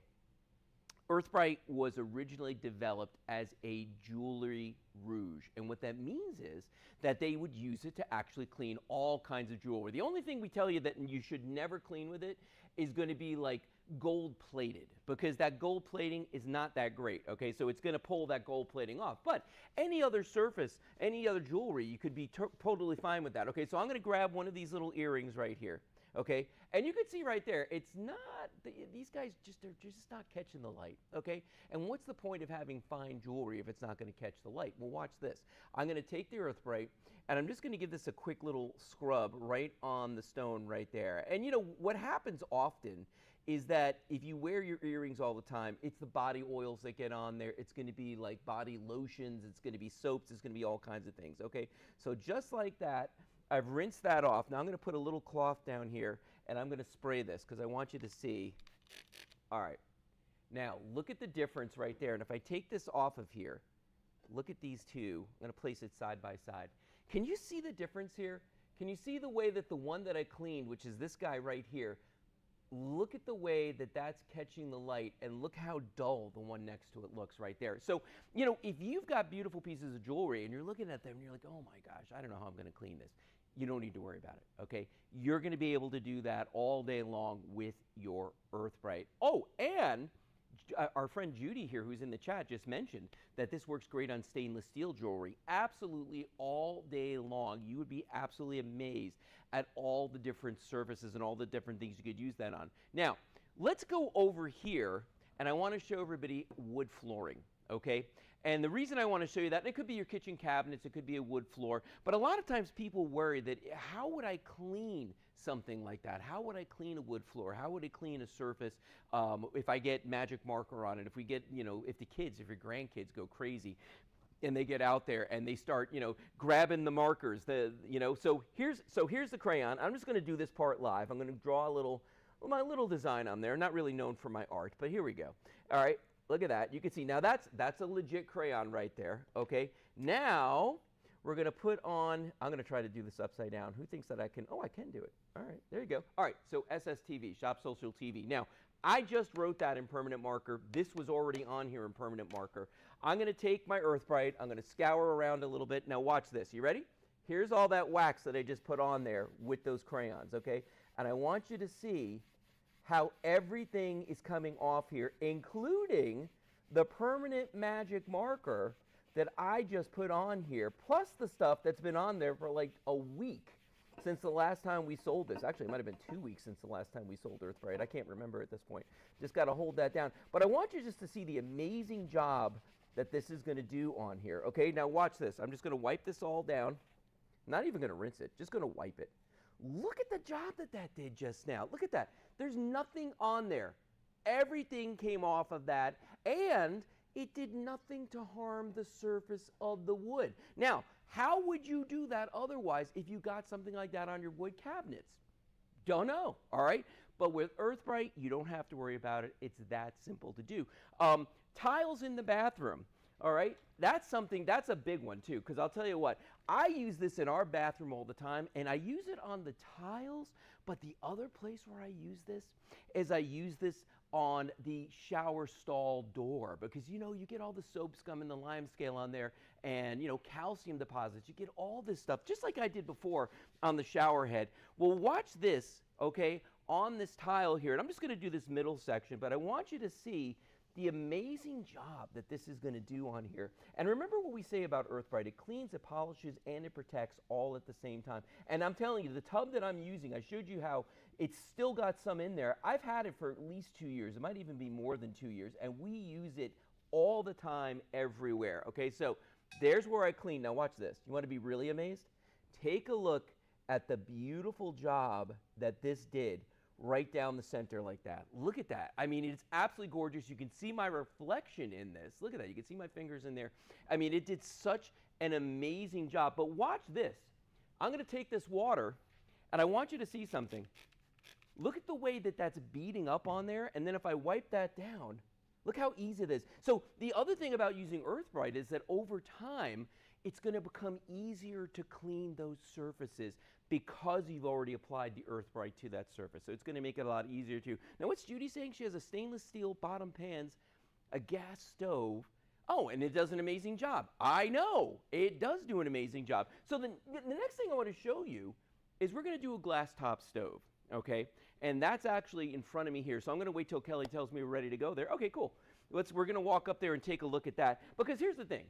Earthbrite was originally developed as a jewelry rouge, and what that means is that they would use it to actually clean all kinds of jewelry. The only thing we tell you that you should never clean with it is going to be like gold plated, because that gold plating is not that great, okay? So it's going to pull that gold plating off. But any other surface, any other jewelry, you could be totally fine with that. Okay, so I'm going to grab one of these little earrings right here. Okay, and you can see right there, it's not, these guys they're just not catching the light, okay? And what's the point of having fine jewelry if it's not going to catch the light? Well, watch this. I'm going to take the Earthbrite, and I'm just going to give this a quick little scrub right on the stone right there. And you know, what happens often is that if you wear your earrings all the time, it's the body oils that get on there. It's going to be like body lotions, it's going to be soaps, it's going to be all kinds of things, okay? So just like that, I've rinsed that off. Now I'm going to put a little cloth down here, and I'm going to spray this because I want you to see. All right. Now look at the difference right there. And if I take this off of here, look at these two. I'm going to place it side by side. Can you see the difference here? Can you see the way that the one that I cleaned, which is this guy right here, look at the way that that's catching the light, and look how dull the one next to it looks right there. So, you know, if you've got beautiful pieces of jewelry and you're looking at them and you're like, oh my gosh, I don't know how I'm going to clean this. You don't need to worry about it, okay? You're going to be able to do that all day long with your Earthbrite. Oh, and our friend Judy here, who's in the chat, just mentioned that this works great on stainless steel jewelry. Absolutely all day long. You would be absolutely amazed at all the different surfaces and all the different things you could use that on. Now, let's go over here, and I want to show everybody wood flooring. Okay, and the reason I want to show you that, and it could be your kitchen cabinets, it could be a wood floor, but a lot of times people worry that how would I clean something like that? How would I clean a wood floor? How would I clean a surface if I get magic marker on it? If we get, you know, if your grandkids go crazy and they get out there and they start, you know, grabbing the markers, so here's the crayon. I'm just going to do this part live. I'm going to draw my little design on there. Not really known for my art, but here we go. All right. Look at that. You can see now that's a legit crayon right there. Okay. Now we're going to put on, I'm going to try to do this upside down. Who thinks that I can? Oh, I can do it. All right. There you go. All right. So SSTV, Shop Social TV. Now, I just wrote that in permanent marker. This was already on here in permanent marker. I'm going to take my Earthbrite. I'm going to scour around a little bit. Now watch this. You ready? Here's all that wax that I just put on there with those crayons, okay? And I want you to see how everything is coming off here, including the permanent magic marker that I just put on here, plus the stuff that's been on there for like a week since the last time we sold this. Actually, it might have been 2 weeks since the last time we sold Earthbrite. I can't remember at this point. Just got to hold that down. But I want you just to see the amazing job that this is going to do on here. Okay, now watch this. I'm just going to wipe this all down. Not even going to rinse it, just going to wipe it. Look at the job that that did just now. Look at that. There's nothing on there. Everything came off of that, and it did nothing to harm the surface of the wood. Now, how would you do that otherwise if you got something like that on your wood cabinets? Don't know, all right? But with Earthbrite, you don't have to worry about it. It's that simple to do. Tiles in the bathroom. All right, that's a big one too, because I'll tell you what, I use this in our bathroom all the time, and I use it on the tiles, but the other place where I use this is I use this on the shower stall door, because you get all the soap scum and the lime scale on there, and calcium deposits, you get all this stuff, just like I did before on the shower head. Well, watch this, okay, on this tile here, and I'm just going to do this middle section, but I want you to see the amazing job that this is going to do on here. And remember what we say about Earthbrite, it cleans, it polishes, and it protects all at the same time. And I'm telling you, the tub that I'm using, I showed you how it's still got some in there. I've had it for at least 2 years. It might even be more than 2 years. And we use it all the time, everywhere. Okay, so there's where I clean. Now watch this. You want to be really amazed? Take a look at the beautiful job that this did right down the center like that. Look at that. I mean, it's absolutely gorgeous. You can see my reflection in this. Look at that. You can see my fingers in there. I mean, it did such an amazing job. But watch this. I'm going to take this water, and I want you to see something. Look at the way that that's beating up on there, and then if I wipe that down, look how easy it is. So the other thing about using Earthbrite is that over time, it's going to become easier to clean those surfaces because you've already applied the Earthbrite to that surface. So it's going to make it a lot easier too. Now what's Judy saying? She has a stainless steel bottom pans, a gas stove. Oh, and it does an amazing job. I know, it does do an amazing job. So the next thing I want to show you is we're going to do a glass top stove. Okay, and that's actually in front of me here. So I'm going to wait till Kelly tells me we're ready to go there. Okay, cool. We're going to walk up there and take a look at that. Because here's the thing.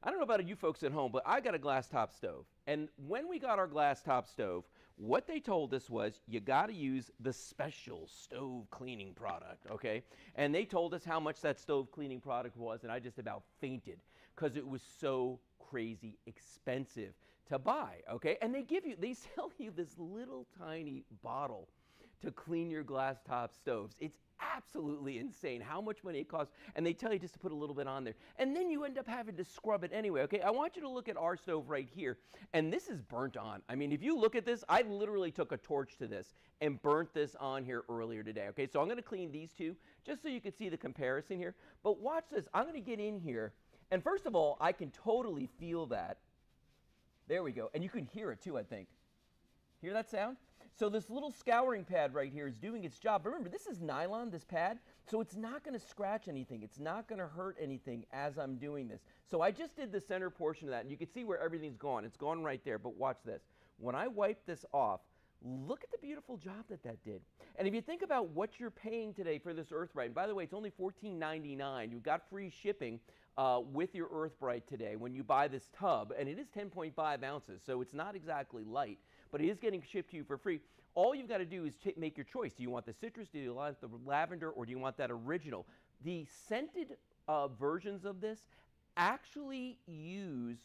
I don't know about you folks at home, but I got a glass top stove. And when we got our glass top stove, what they told us was you got to use the special stove cleaning product, okay? And they told us how much that stove cleaning product was, and I just about fainted because it was so crazy expensive to buy, okay? And they sell you this little tiny bottle to clean your glass top stoves. It's absolutely insane how much money it costs, and they tell you just to put a little bit on there. And then you end up having to scrub it anyway, okay? I want you to look at our stove right here, and this is burnt on. I mean, if you look at this, I literally took a torch to this and burnt this on here earlier today, okay? So I'm gonna clean these two just so you can see the comparison here. But watch this, I'm gonna get in here, and first of all, I can totally feel that. There we go, and you can hear it too, I think. Hear that sound? So this little scouring pad right here is doing its job. Remember, this is nylon, this pad, so it's not going to scratch anything. It's not going to hurt anything as I'm doing this. So I just did the center portion of that, and you can see where everything's gone. It's gone right there, but watch this. When I wipe this off, look at the beautiful job that that did. And if you think about what you're paying today for this Earthbrite, and by the way, it's only $14.99. You've got free shipping with your Earthbrite today when you buy this tub, and it is 10.5 ounces, so it's not exactly light, but it is getting shipped to you for free. All you've got to do is make your choice. Do you want the citrus, do you want the lavender, or do you want that original? The scented versions of this actually use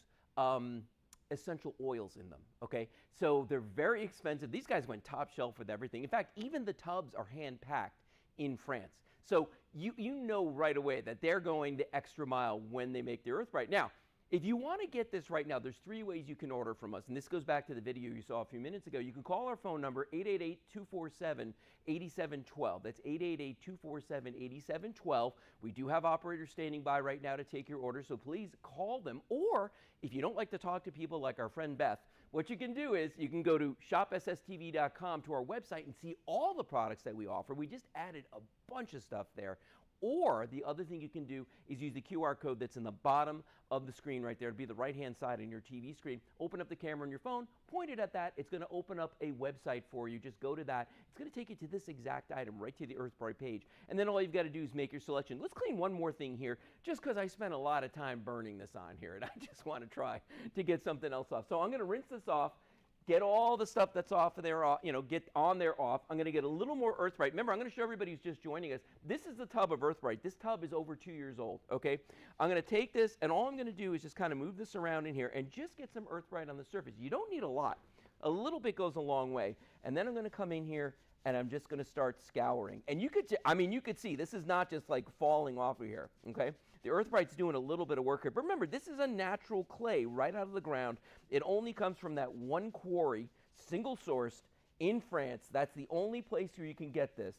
essential oils in them, okay? So they're very expensive. These guys went top shelf with everything. In fact, even the tubs are hand-packed in France. So you know right away that they're going the extra mile when they make the Earthbrite. Now, if you want to get this right now, there's 3 ways you can order from us. And this goes back to the video you saw a few minutes ago. You can call our phone number, 888-247-8712. That's 888-247-8712. We do have operators standing by right now to take your order, so please call them. Or if you don't like to talk to people like our friend Beth, what you can do is you can go to shopsstv.com to our website and see all the products that we offer. We just added a bunch of stuff there. Or the other thing you can do is use the QR code that's in the bottom of the screen right there. It'll be the right-hand side on your TV screen. Open up the camera on your phone, point it at that. It's going to open up a website for you. Just go to that. It's going to take you to this exact item, right to the EarthBright page. And then all you've got to do is make your selection. Let's clean one more thing here, just because I spent a lot of time burning this on here, and I just want to try to get something else off. So I'm going to rinse this off. Get all the stuff that's off of there, get on there off. I'm going to get a little more EarthBright. Remember, I'm going to show everybody who's just joining us. This is the tub of EarthBright. This tub is over 2 years old, okay? I'm going to take this, and all I'm going to do is just kind of move this around in here and just get some EarthBright on the surface. You don't need a lot. A little bit goes a long way. And then I'm going to come in here, and I'm just going to start scouring. And you could see this is not just like falling off of here, okay? The EarthBright's doing a little bit of work here. But remember, this is a natural clay right out of the ground. It only comes from that one quarry, single-sourced, in France. That's the only place where you can get this.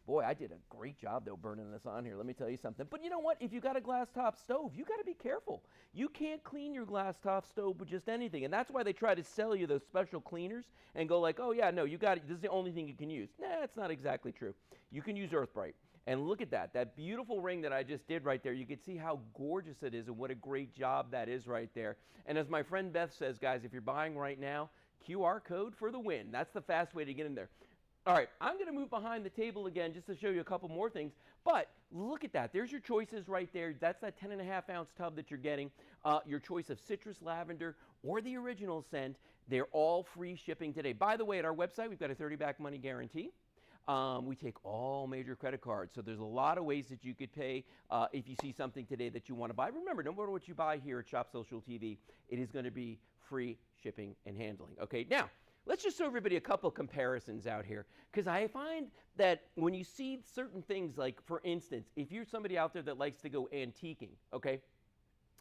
Boy, I did a great job, though, burning this on here. Let me tell you something. But you know what? If you got a glass top stove, you got to be careful. You can't clean your glass top stove with just anything. And that's why they try to sell you those special cleaners and go like, oh, yeah, no, you got it. This is the only thing you can use. Nah, it's not exactly true. You can use EarthBright. And look at that. That beautiful ring that I just did right there. You can see how gorgeous it is and what a great job that is right there. And as my friend Beth says, guys, if you're buying right now, QR code for the win. That's the fast way to get in there. All right, I'm going to move behind the table again just to show you a couple more things. But look at that. There's your choices right there. That's that 10.5-ounce tub that you're getting. Your choice of citrus lavender or the original scent. They're all free shipping today. By the way, at our website, we've got a 30-back money guarantee. We take all major credit cards. So there's a lot of ways that you could pay if you see something today that you want to buy. Remember, no matter what you buy here at Shop Social TV, it is going to be free shipping and handling. Okay, now, let's just show everybody a couple comparisons out here, because I find that when you see certain things, like, for instance, if you're somebody out there that likes to go antiquing, okay,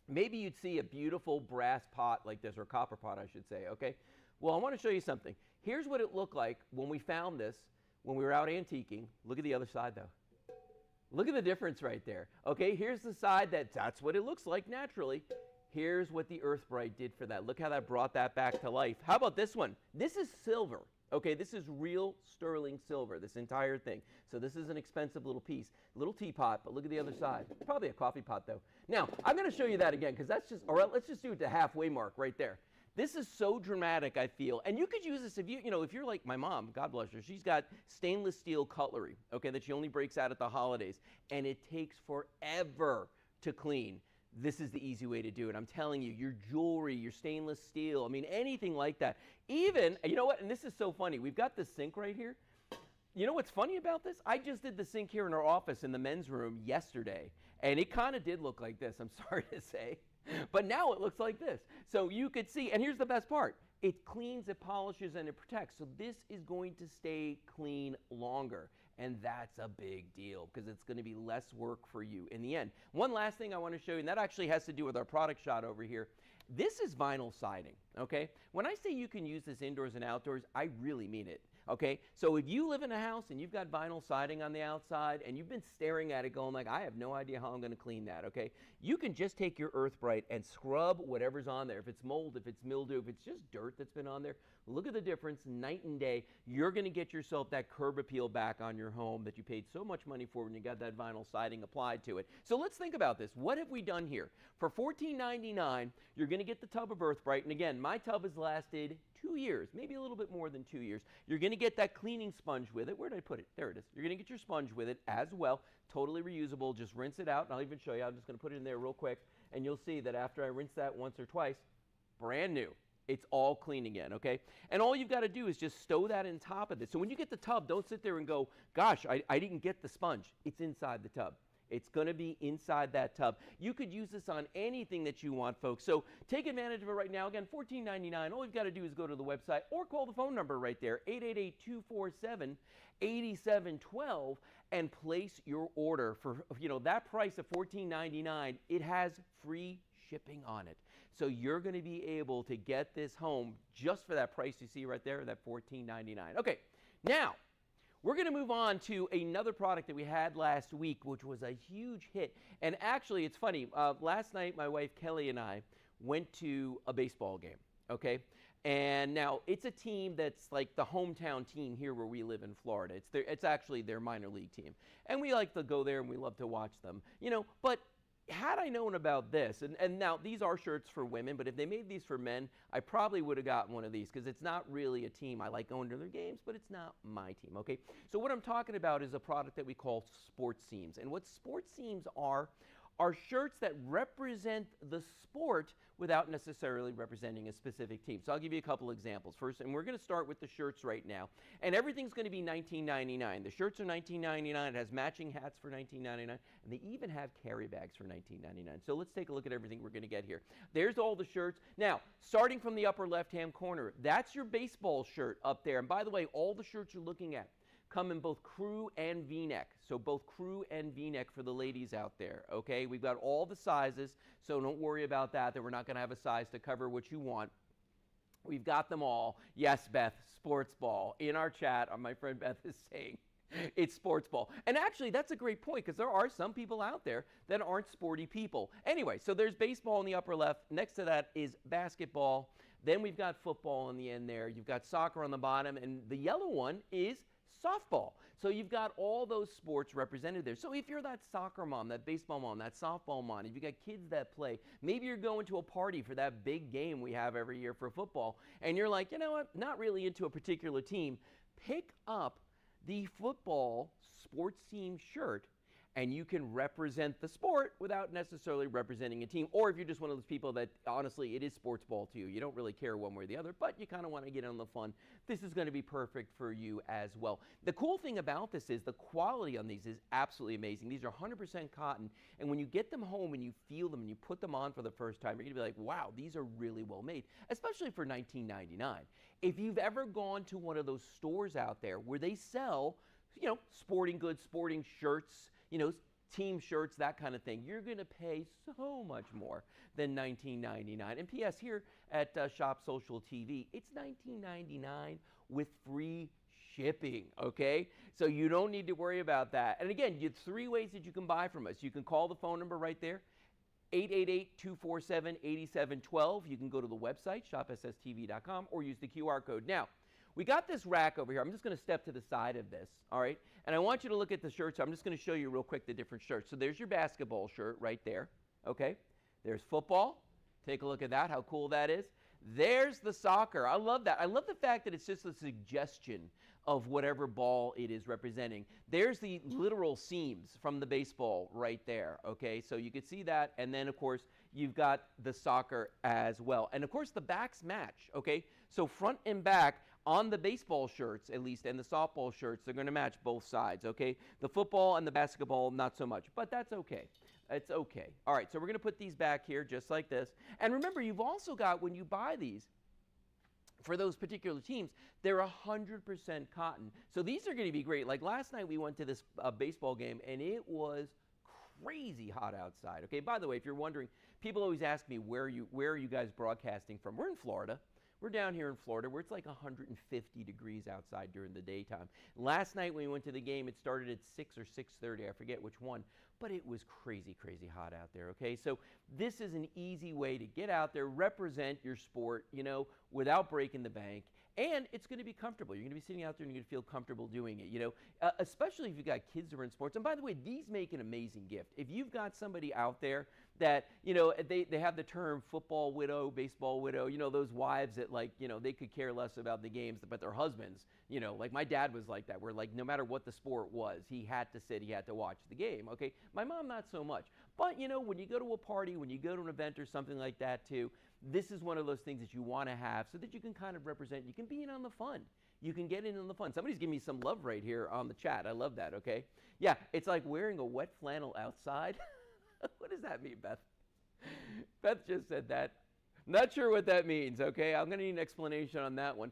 maybe you'd see a beautiful brass pot like this, or copper pot, I should say, okay? Well, I want to show you something. Here's what it looked like when we found this, when we were out antiquing. Look at the other side, though. Look at the difference right there. Okay, here's the side that's what it looks like naturally. Here's what the EarthBright did for that. Look how that brought that back to life. How about this one? This is silver. Okay, this is real sterling silver, this entire thing. So this is an expensive little piece. Little teapot, but look at the other side. Probably a coffee pot, though. Now, I'm going to show you that again, because that's just, or let's just do it to halfway mark right there. This is so dramatic, I feel. And you could use this if if you're like my mom, God bless her, she's got stainless steel cutlery, okay, that she only breaks out at the holidays. And it takes forever to clean. This is the easy way to do it. I'm telling you, your jewelry, your stainless steel, I mean, anything like that. Even, you know what, and this is so funny. We've got this sink right here. You know what's funny about this? I just did the sink here in our office in the men's room yesterday, and it kind of did look like this, I'm sorry to say. But now it looks like this. So you could see, and here's the best part. It cleans, it polishes, and it protects. So this is going to stay clean longer. And that's a big deal, because it's going to be less work for you in the end. One last thing I want to show you, and that actually has to do with our product shot over here. This is vinyl siding, okay? When I say you can use this indoors and outdoors, I really mean it, okay? So if you live in a house and you've got vinyl siding on the outside and you've been staring at it going like, I have no idea how I'm going to clean that, okay? You can just take your EarthBright and scrub whatever's on there. If it's mold, if it's mildew, if it's just dirt that's been on there, look at the difference night and day. You're going to get yourself that curb appeal back on your home that you paid so much money for when you got that vinyl siding applied to it. So let's think about this. What have we done here? For $14.99, you're going to get the tub of EarthBright. And again, my tub has lasted 2 years, maybe a little bit more than 2 years. You're going to get that cleaning sponge with it. Where did I put it? There it is. You're going to get your sponge with it as well. Totally reusable. Just rinse it out. And I'll even show you. I'm just going to put it in there real quick. And you'll see that after I rinse that once or twice, brand new. It's all clean again, okay? And all you've got to do is just stow that in top of this. So when you get the tub, don't sit there and go, gosh, I didn't get the sponge. It's inside the tub. It's going to be inside that tub. You could use this on anything that you want, folks. So take advantage of it right now. Again, $14.99. All you've got to do is go to the website or call the phone number right there, 888-247-8712, and place your order for, that price of $14.99. It has free shipping on it. So you're going to be able to get this home just for that price you see right there, that $14.99. Okay, now we're going to move on to another product that we had last week, which was a huge hit. And actually, it's funny. Last night, my wife Kelly and I went to a baseball game. Okay, And now it's a team that's like the hometown team here where we live in Florida. It's actually their minor league team. And we like to go there and we love to watch them, but had I known about this, and now these are shirts for women, but if they made these for men, I probably would have gotten one of these because it's not really a team. I like going to their games, but it's not my team, okay? So what I'm talking about is a product that we call sports seams. And what sports seams are shirts that represent the sport without necessarily representing a specific team. So I'll give you a couple examples. First, and we're going to start with the shirts right now. And everything's going to be $19.99. The shirts are $19.99. It has matching hats for $19.99. And they even have carry bags for $19.99. So let's take a look at everything we're going to get here. There's all the shirts. Now, starting from the upper left-hand corner, that's your baseball shirt up there. And by the way, all the shirts you're looking at come in both crew and V-neck. So both crew and V-neck for the ladies out there, okay? We've got all the sizes, so don't worry about that we're not gonna have a size to cover what you want. We've got them all. Yes, Beth, sports ball. In our chat, my friend Beth is saying, it's sports ball. And actually, that's a great point because there are some people out there that aren't sporty people. Anyway, so there's baseball in the upper left. Next to that is basketball. Then we've got football in the end there. You've got soccer on the bottom, and the yellow one is softball. So you've got all those sports represented there. So if you're that soccer mom, that baseball mom, that softball mom, if you got kids that play, maybe you're going to a party for that big game we have every year for football, and you're like, you know what, not really into a particular team, pick up the football sports team shirt and you can represent the sport without necessarily representing a team. Or if you're just one of those people that, honestly, it is sports ball to you. You don't really care one way or the other, but you kind of want to get on the fun. This is going to be perfect for you as well. The cool thing about this is the quality on these is absolutely amazing. These are 100% cotton, and when you get them home and you feel them and you put them on for the first time, you're going to be like, wow, these are really well made, especially for $19.99. If you've ever gone to one of those stores out there where they sell, sporting goods, sporting shirts, team shirts, that kind of thing, you're going to pay so much more than $19.99. And P.S. here at Shop Social TV, it's $19.99 with free shipping, okay? So you don't need to worry about that. And again, you have 3 ways that you can buy from us. You can call the phone number right there, 888-247-8712. You can go to the website, shopsstv.com, or use the QR code. Now, we got this rack over here. I'm just going to step to the side of this, all right? And I want you to look at the shirts. I'm just going to show you real quick the different shirts. So there's your basketball shirt right there, okay? There's football. Take a look at that, how cool that is. There's the soccer. I love that. I love the fact that it's just a suggestion of whatever ball it is representing. There's the literal seams from the baseball right there, okay? So you can see that, and then, of course, you've got the soccer as well. And, of course, the backs match, okay? So front and back on the baseball shirts, at least, and the softball shirts, they're going to match both sides, okay? The football and the basketball, not so much, but that's okay. It's okay. All right, so we're going to put these back here just like this. And remember, you've also got, when you buy these, for those particular teams, they're 100% cotton. So these are going to be great. Like last night we went to this baseball game, and it was crazy hot outside. Okay, by the way, if you're wondering, people always ask me, where are you guys broadcasting from? We're in Florida. We're down here in Florida where it's like 150 degrees outside during the daytime. Last night when we went to the game, it started at 6 or 6:30. I forget which one, but it was crazy, crazy hot out there, okay? So this is an easy way to get out there, represent your sport, without breaking the bank, and it's going to be comfortable. You're going to be sitting out there and you're going to feel comfortable doing it, especially if you've got kids who are in sports. And by the way, these make an amazing gift. If you've got somebody out there that, they have the term football widow, baseball widow, those wives that they could care less about the games, but their husbands, like my dad was like that, where no matter what the sport was, he had to sit, he had to watch the game, okay? My mom, not so much. But, when you go to a party, when you go to an event or something like that too, this is one of those things that you want to have so that you can kind of represent, you can be in on the fun. You can get in on the fun. Somebody's giving me some love right here on the chat. I love that, okay? Yeah, it's like wearing a wet flannel outside. What does that mean, Beth? Beth just said that. Not sure what that means, okay? I'm going to need an explanation on that one.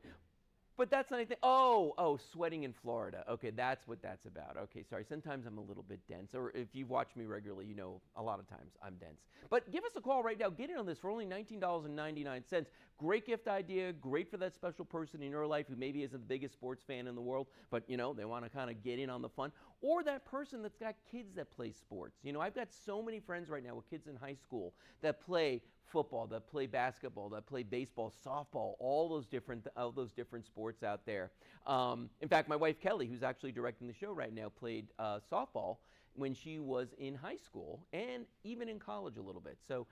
But that's not anything. Oh, sweating in Florida. Okay, that's what that's about. Okay, sorry. Sometimes I'm a little bit dense. Or if you've watched me regularly, a lot of times I'm dense. But give us a call right now. Get in on this for only $19.99. Great gift idea. Great for that special person in your life who maybe isn't the biggest sports fan in the world, but, they want to kind of get in on the fun. Or that person that's got kids that play sports. I've got so many friends right now with kids in high school that play football, that play basketball, that play baseball, softball, all those different sports out there. In fact, my wife Kelly, who's actually directing the show right now, played softball when she was in high school and even in college a little bit. So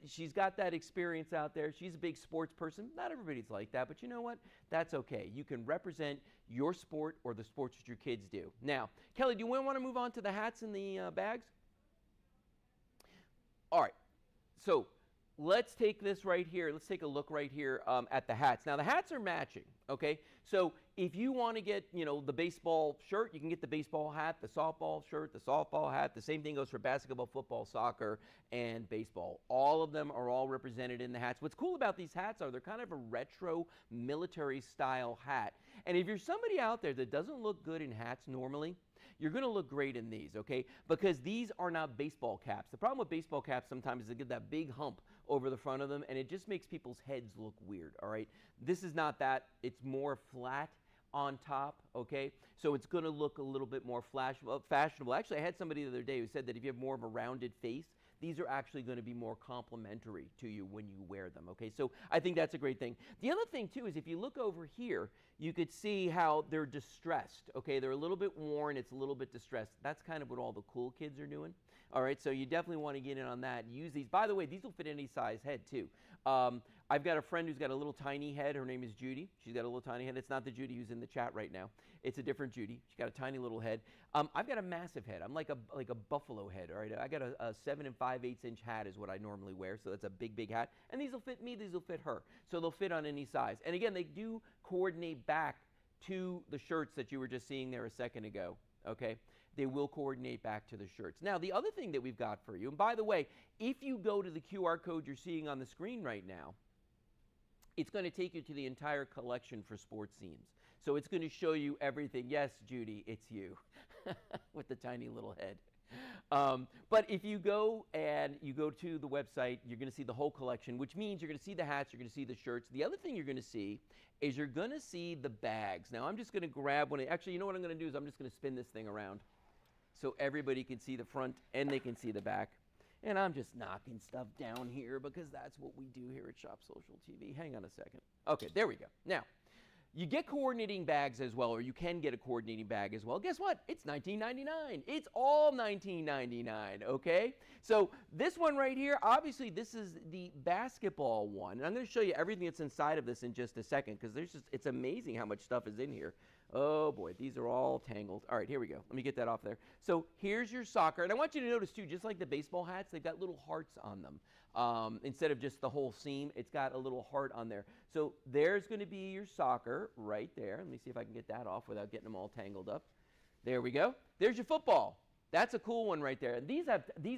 she's got that experience out there. She's a big sports person. Not everybody's like that, but you know what? That's okay. You can represent your sport or the sports that your kids do. Now, Kelly, do you want to move on to the hats and the bags? All right. So let's take this right here. Let's take a look right here at the hats. Now, the hats are matching, okay? So if you want to get, the baseball shirt, you can get the baseball hat, the softball shirt, the softball hat. The same thing goes for basketball, football, soccer, and baseball. All of them are all represented in the hats. What's cool about these hats are they're kind of a retro military style hat. And if you're somebody out there that doesn't look good in hats normally, you're going to look great in these, okay? Because these are not baseball caps. The problem with baseball caps sometimes is they get that big hump over the front of them, and it just makes people's heads look weird, all right? This is not that. It's more flat on top, okay? So it's going to look a little bit more fashionable. Actually, I had somebody the other day who said that if you have more of a rounded face, these are actually going to be more complimentary to you when you wear them, okay? So I think that's a great thing. The other thing, too, is if you look over here, you could see how they're distressed, okay? They're a little bit worn. It's a little bit distressed. That's kind of what all the cool kids are doing, all right? So you definitely want to get in on that. Use these. By the way, these will fit any size head, too. I've got a friend who's got a little tiny head. Her name is Judy. She's got a little tiny head. It's not the Judy who's in the chat right now. It's a different Judy. She's got a tiny little head. I've got a massive head. I'm like a buffalo head, all right? I got a 7 5/8 hat is what I normally wear, so that's a big, big hat. And these will fit me, these will fit her. So they'll fit on any size. And again, they do coordinate back to the shirts that you were just seeing there a second ago, okay? They will coordinate back to the shirts. Now, the other thing that we've got for you, and by the way, if you go to the QR code you're seeing on the screen right now, it's going to take you to the entire collection for sports seams. So it's going to show you everything. Yes, Judy, it's you with the tiny little head. But if you go and you go to the website, you're going to see the whole collection, which means you're going to see the hats, you're going to see the shirts. The other thing you're going to see is you're going to see the bags. Now, I'm just going to grab one. Actually, you know what I'm going to do is I'm just going to spin this thing around so everybody can see the front and they can see the back. And I'm just knocking stuff down here because that's what we do here at Shop Social TV. Hang on a second. Okay, there we go. Now, you get coordinating bags as well, or you can get a coordinating bag as well. Guess what? It's $19.99. It's all $19.99, okay? So this one right here, obviously this is the basketball one. And I'm going to show you everything that's inside of this in just a second because it's amazing how much stuff is in here. Oh boy, these are all tangled. All right, here we go. Let me get that off there. So here's your soccer. And I want you to notice too, just like the baseball hats, they've got little hearts on them. Instead of just the whole seam, it's got a little heart on there. So there's going to be your soccer right there. Let me see if I can get that off without getting them all tangled up. There we go. There's your football. That's a cool one right there. These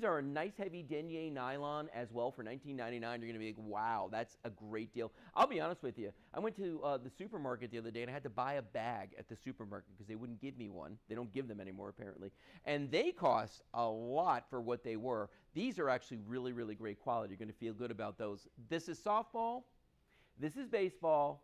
are a nice heavy denier nylon as well for $19.99. You're going to be like, wow, that's a great deal. I'll be honest with you. I went to the supermarket the other day and I had to buy a bag at the supermarket because they wouldn't give me one. They don't give them anymore apparently. And they cost a lot for what they were. These are actually really, really great quality. You're going to feel good about those. This is softball. This is baseball.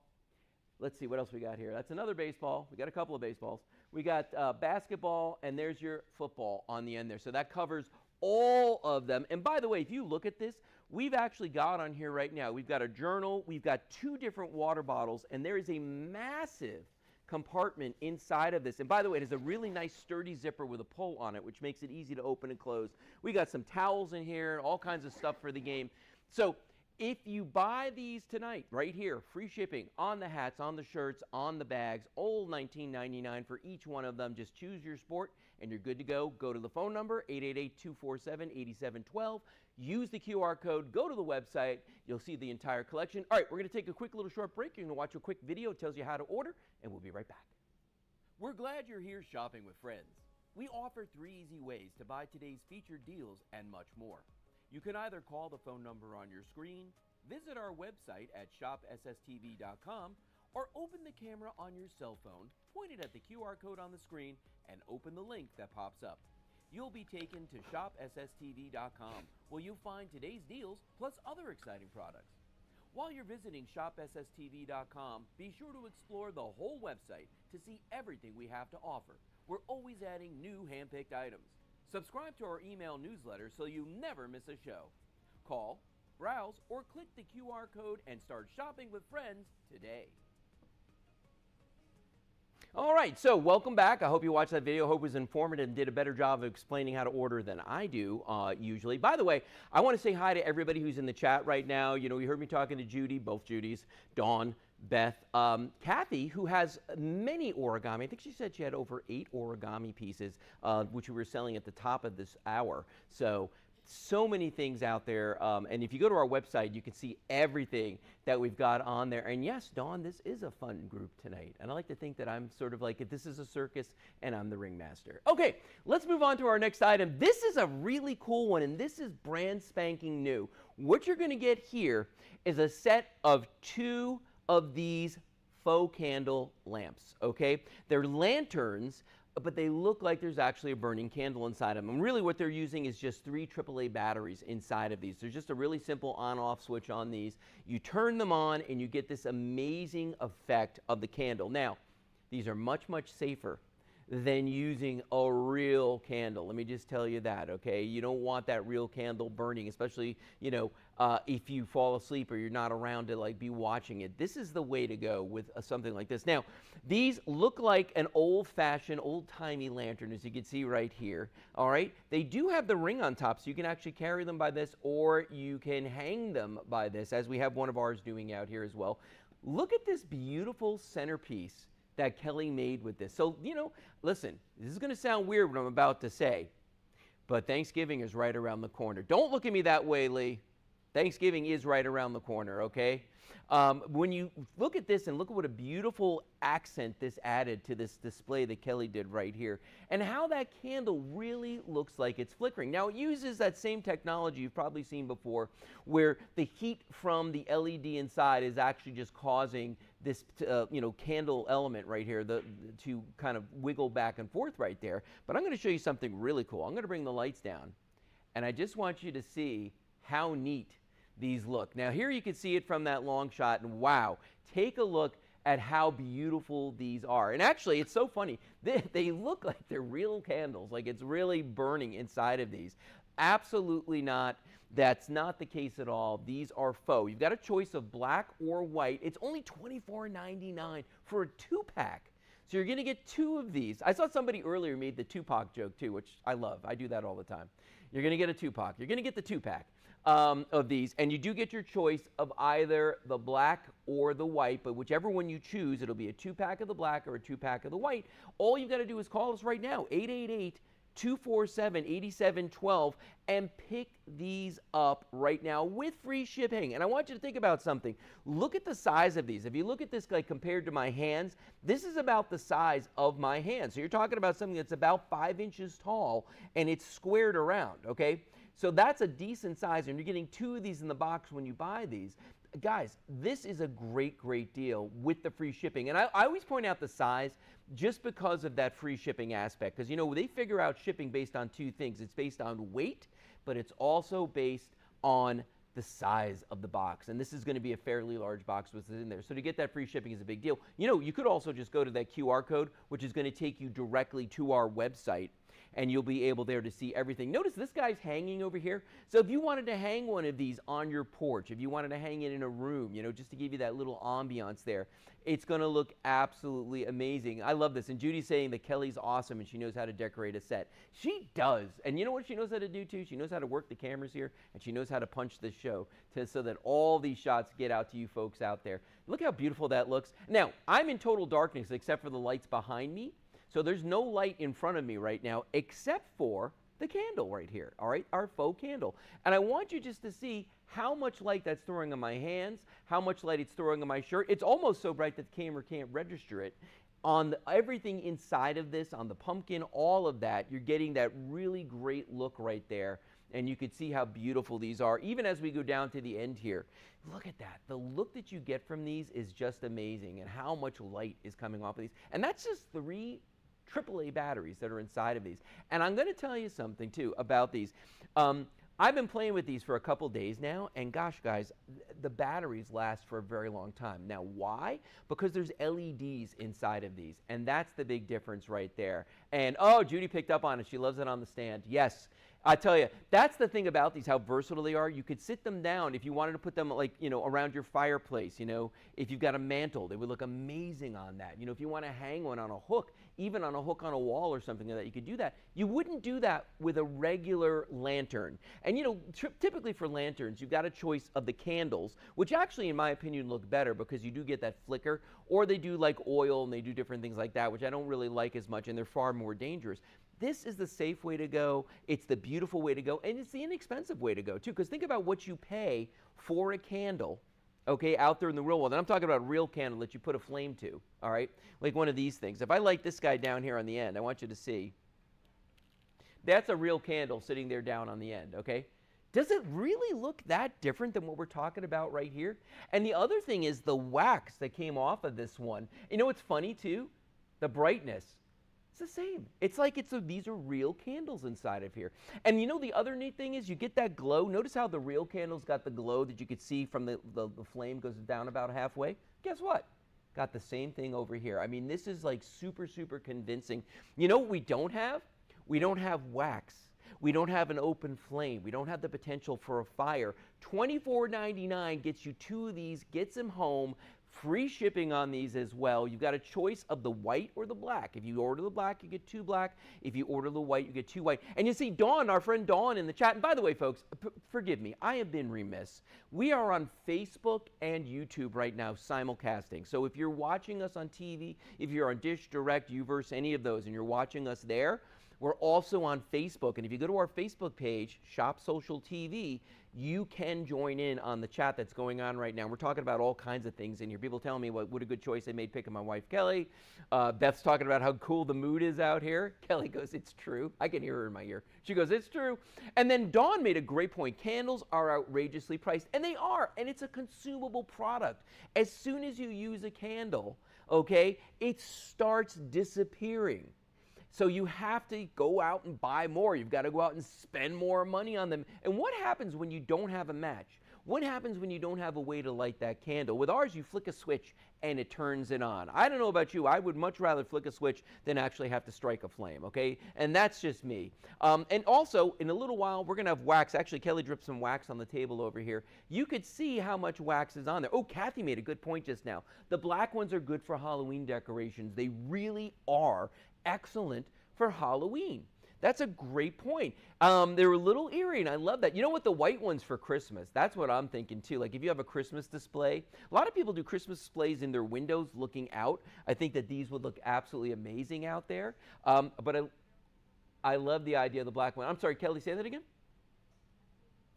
Let's see what else we got here. That's another baseball. We got a couple of baseballs. We got basketball, and there's your football on the end there. So that covers all of them. And by the way, if you look at this, we've actually got on here right now, we've got a journal, we've got 2 different water bottles, and there is a massive compartment inside of this. And by the way, it has a really nice sturdy zipper with a pull on it, which makes it easy to open and close. We got some towels in here, all kinds of stuff for the game. So if you buy these tonight, right here, free shipping on the hats, on the shirts, on the bags, all $19.99 for each one of them. Just choose your sport and you're good to go. Go to the phone number, 888-247-8712. Use the QR code. Go to the website. You'll see the entire collection. All right, we're going to take a quick little short break. You're going to watch a quick video. It tells you how to order, and we'll be right back. We're glad you're here shopping with friends. We offer 3 easy ways to buy today's featured deals and much more. You can either call the phone number on your screen, visit our website at shopsstv.com, or open the camera on your cell phone, point it at the QR code on the screen, and open the link that pops up. You'll be taken to shopsstv.com, where you'll find today's deals plus other exciting products. While you're visiting shopsstv.com, be sure to explore the whole website to see everything we have to offer. We're always adding new hand-picked items. Subscribe to our email newsletter so you never miss a show. Call browse, or click the QR code and start shopping with friends today. All right, so welcome back. I hope you watched that video. I hope it was informative and did a better job of explaining how to order than I do usually. By the way, I want to say hi to everybody who's in the chat right now. You know, you heard me talking to Judy, both Judys, Dawn, Beth, Kathy, who has many origami. I think she said she had over 8 origami pieces, which we were selling at the top of this hour. So many things out there, and if you go to our website, you can see everything that we've got on there. And yes, Dawn, this is a fun group tonight, and I like to think that I'm sort of like, if this is a circus and I'm the ringmaster. Okay, let's move on to our next item. This is a really cool one, and this is brand spanking new. What you're going to get here is a set of 2 of these faux candle lamps, okay? They're lanterns, but they look like there's actually a burning candle inside of them. And really what they're using is just 3 AAA batteries inside of these. There's just a really simple on-off switch on these. You turn them on and you get this amazing effect of the candle. Now, these are much, much safer than using a real candle. Let me just tell you that, okay? You don't want that real candle burning, especially, you know, if you fall asleep or you're not around to like be watching it. This is the way to go with something like this. Now, these look like an old-fashioned, old-timey lantern, as you can see right here, all right? They do have the ring on top, so you can actually carry them by this, or you can hang them by this, as we have one of ours doing out here as well. Look at this beautiful centerpiece that Kelly made with this. So, you know, listen, this is going to sound weird what I'm about to say, but Thanksgiving is right around the corner. Don't look at me that way, Lee. Thanksgiving is right around the corner, okay? When you look at this and look at what a beautiful accent this added to this display that Kelly did right here, and how that candle really looks like it's flickering. Now, it uses that same technology you've probably seen before, where the heat from the LED inside is actually just causing this, you know, candle element right here to kind of wiggle back and forth right there. But I'm going to show you something really cool. I'm going to bring the lights down, and I just want you to see how neat these look. Now here you can see it from that long shot, and wow, take a look at how beautiful these are. And actually, it's so funny, they look like they're real candles, like it's really burning inside of these. Absolutely not. That's not the case at all. These are faux. You've got a choice of black or white. It's only $24.99 for a 2-pack. So you're going to get 2 of these. I saw somebody earlier made the Tupac joke too, which I love. I do that all the time. You're going to get a Tupac. You're going to get the 2-pack of these, and you do get your choice of either the black or the white, but whichever one you choose, it'll be a 2-pack of the black or a 2-pack of the white. All you've got to do is call us right now, 888-247-8712, and pick these up right now with free shipping. And I want you to think about something. Look at the size of these. If you look at this like compared to my hands, this is about the size of my hand. So you're talking about something that's about 5 inches tall, and it's squared around, okay? So that's a decent size, and you're getting 2 of these in the box when you buy these. Guys, this is a great, great deal with the free shipping. And I always point out the size just because of that free shipping aspect. Because, you know, they figure out shipping based on 2 things. It's based on weight, but it's also based on the size of the box. And this is going to be a fairly large box with it in there. So to get that free shipping is a big deal. You know, you could also just go to that QR code, which is going to take you directly to our website, and you'll be able there to see everything. Notice this guy's hanging over here. So if you wanted to hang one of these on your porch, if you wanted to hang it in a room, you know, just to give you that little ambiance there, it's going to look absolutely amazing. I love this. And Judy's saying that Kelly's awesome and she knows how to decorate a set. She does. And you know what she knows how to do too? She knows how to work the cameras here, and she knows how to punch this show so that all these shots get out to you folks out there. Look how beautiful that looks. Now, I'm in total darkness except for the lights behind me. So there's no light in front of me right now except for the candle right here, all right, our faux candle. And I want you just to see how much light that's throwing on my hands, how much light it's throwing on my shirt. It's almost so bright that the camera can't register it. On everything inside of this, on the pumpkin, all of that, you're getting that really great look right there. And you can see how beautiful these are, even as we go down to the end here. Look at that. The look that you get from these is just amazing, and how much light is coming off of these. And that's just 3 AAA batteries that are inside of these. And I'm going to tell you something too about these. I've been playing with these for a couple days now, and gosh, guys, the batteries last for a very long time. Now, why? Because there's LEDs inside of these, and that's the big difference right there. And oh, Judy picked up on it. She loves it on the stand. Yes, I tell you, that's the thing about these, how versatile they are. You could sit them down if you wanted to put them like, around your fireplace, if you've got a mantle, they would look amazing on that. If you want to hang one on a hook, even on a hook on a wall or something like that, you could do that. You wouldn't do that with a regular lantern. And typically for lanterns, you've got a choice of the candles, which actually, in my opinion, look better because you do get that flicker, or they do like oil and they do different things like that, which I don't really like as much, and they're far more dangerous. This is the safe way to go. It's the beautiful way to go, and it's the inexpensive way to go too, because think about what you pay for a candle, okay, out there in the real world. And I'm talking about a real candle that you put a flame to, all right? Like one of these things. If I light this guy down here on the end, I want you to see. That's a real candle sitting there down on the end, okay? Does it really look that different than what we're talking about right here? And the other thing is the wax that came off of this one. What's funny too? The brightness. It's the same. It's like these are real candles inside of here. And the other neat thing is you get that glow. Notice how the real candles got the glow that you could see from the flame goes down about halfway. Guess what? Got the same thing over here. I mean, this is like super, super convincing. You know what we don't have? We don't have wax. We don't have an open flame. We don't have the potential for a fire. $24.99 gets you 2 of these, gets them home. Free shipping on these as well. You've got a choice of the white or the black. If you order the black, you get 2 black. If you order the white, you get 2 white. And you see Dawn, our friend Dawn in the chat. And by the way, folks, forgive me. I have been remiss. We are on Facebook and YouTube right now simulcasting. So if you're watching us on TV, if you're on Dish, Direct, Uverse, any of those, and you're watching us there, we're also on Facebook, and if you go to our Facebook page, Shop Social TV, you can join in on the chat that's going on right now. We're talking about all kinds of things in here. People telling me what a good choice they made picking my wife, Kelly. Beth's talking about how cool the mood is out here. Kelly goes, it's true. I can hear her in my ear. She goes, it's true. And then Dawn made a great point. Candles are outrageously priced, and they are, and it's a consumable product. As soon as you use a candle, okay, it starts disappearing. So you have to go out and buy more. You've got to go out and spend more money on them. And what happens when you don't have a match? What happens when you don't have a way to light that candle? With ours, you flick a switch and it turns it on. I don't know about you. I would much rather flick a switch than actually have to strike a flame, okay? And that's just me. And also, in a little while, we're going to have wax. Actually, Kelly dripped some wax on the table over here. You could see how much wax is on there. Oh, Kathy made a good point just now. The black ones are good for Halloween decorations. They really are excellent for Halloween. That's a great point. They're a little eerie, and I love that. You know what? The white ones for Christmas. That's what I'm thinking, too. Like if you have a Christmas display. A lot of people do Christmas displays in their windows looking out. I think that these would look absolutely amazing out there. But I love the idea of the black one. I'm sorry, Kelly, say that again?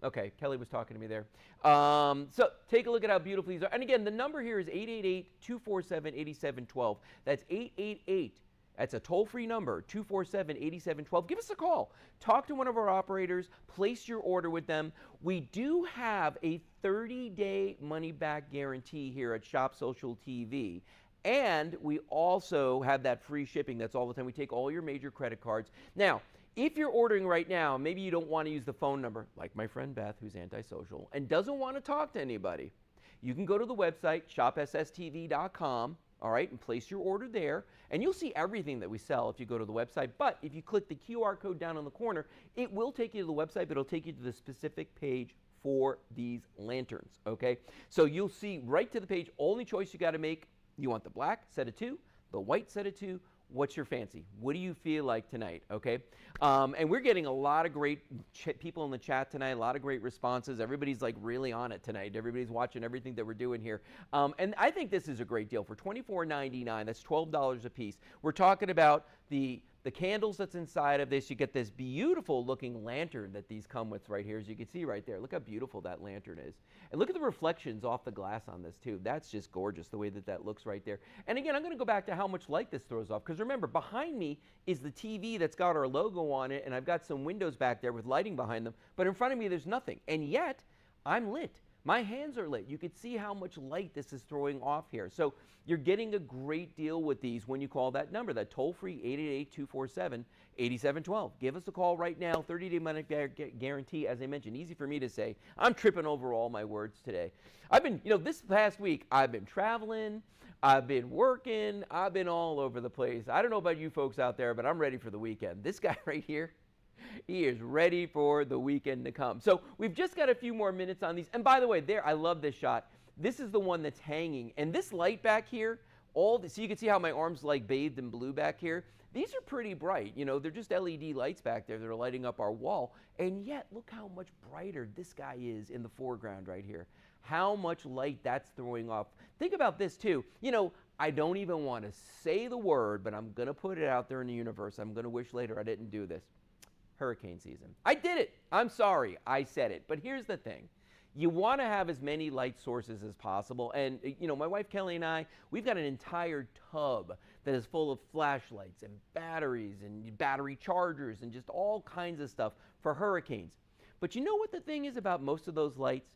Okay, Kelly was talking to me there. So take a look at how beautiful these are. And again, the number here is 888-247-8712. That's 888. That's a toll-free number, 247-8712. Give us a call. Talk to one of our operators. Place your order with them. We do have a 30-day money-back guarantee here at Shop Social TV. And we also have that free shipping. That's all the time. We take all your major credit cards. Now, if you're ordering right now, maybe you don't want to use the phone number, like my friend Beth, who's antisocial, and doesn't want to talk to anybody. You can go to the website, shopsstv.com. All right, and place your order there, and you'll see everything that we sell if you go to the website. But if you click the QR code down in the corner, it will take you to the website, but it'll take you to the specific page for these lanterns, okay? So you'll see right to the page, only choice you got to make, you want the black set of 2, the white set of 2. What's your fancy? What do you feel like tonight, okay? And we're getting a lot of great people in the chat tonight, a lot of great responses. Everybody's like really on it tonight. Everybody's watching everything that we're doing here. And I think this is a great deal. For $24.99, that's $12 a piece. We're talking about the candles that's inside of this. You get this beautiful looking lantern that these come with right here, as you can see right there. Look how beautiful that lantern is. And look at the reflections off the glass on this too. That's just gorgeous the way that that looks right there. And again, I'm going to go back to how much light this throws off, because remember, behind me is the TV that's got our logo on it, and I've got some windows back there with lighting behind them, but in front of me there's nothing. And yet, I'm lit. My hands are lit. You can see how much light this is throwing off here. So you're getting a great deal with these when you call that number, that toll-free 888-247-8712. Give us a call right now. 30-day money guarantee, as I mentioned. Easy for me to say. I'm tripping over all my words today. I've been, this past week, I've been traveling, I've been working, I've been all over the place. I don't know about you folks out there, but I'm ready for the weekend. This guy right here, He is ready for the weekend to come. So we've just got a few more minutes on these. And by the way, there, I love this shot. This is the one that's hanging. And this light back here, so you can see how my arm's like bathed in blue back here. These are pretty bright. You know, they're just LED lights back there that are lighting up our wall. And yet, look how much brighter this guy is in the foreground right here. How much light that's throwing off. Think about this too. You know, I don't even want to say the word, but I'm going to put it out there in the universe. I'm going to wish later I didn't do this. Hurricane season. I did it. I'm sorry. I said it. But here's the thing. You want to have as many light sources as possible. And, you know, my wife Kelly and I, we've got an entire tub that is full of flashlights and batteries and battery chargers and just all kinds of stuff for hurricanes. But you know what the thing is about most of those lights?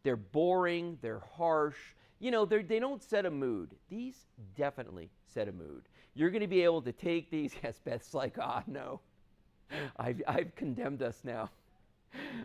They're boring, they're harsh, you know, they don't set a mood. These definitely set a mood. You're going to be able to take these, yes, Beth's like, ah, no, I've condemned us now.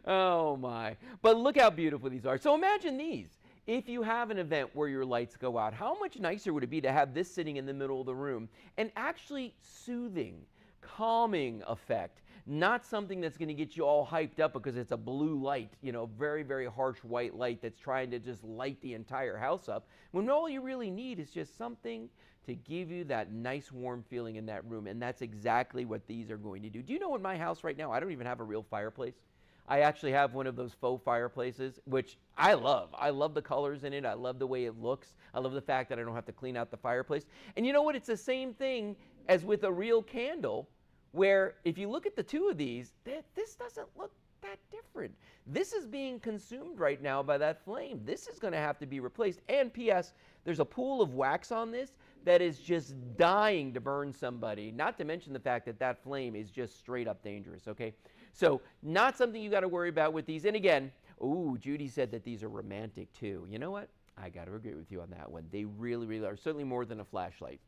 Oh my, but look how beautiful these are. So imagine these. If you have an event where your lights go out, how much nicer would it be to have this sitting in the middle of the room and actually soothing, calming effect, not something that's going to get you all hyped up because it's a blue light, you know, very, very harsh white light that's trying to just light the entire house up, when all you really need is just something to give you that nice warm feeling in that room. And that's exactly what these are going to do. Do you know in my house right now, I don't even have a real fireplace. I actually have one of those faux fireplaces, which I love. I love the colors in it. I love the way it looks. I love the fact that I don't have to clean out the fireplace. And you know what? It's the same thing as with a real candle, where if you look at the two of these, this doesn't look that different. This is being consumed right now by that flame. This is going to have to be replaced. And P.S., there's a pool of wax on this that is just dying to burn somebody, not to mention the fact that that flame is just straight up dangerous, okay? So not something you got to worry about with these. And again, ooh, Judy said that these are romantic too. You know what? I got to agree with you on that one. They really, really are. Certainly more than a flashlight.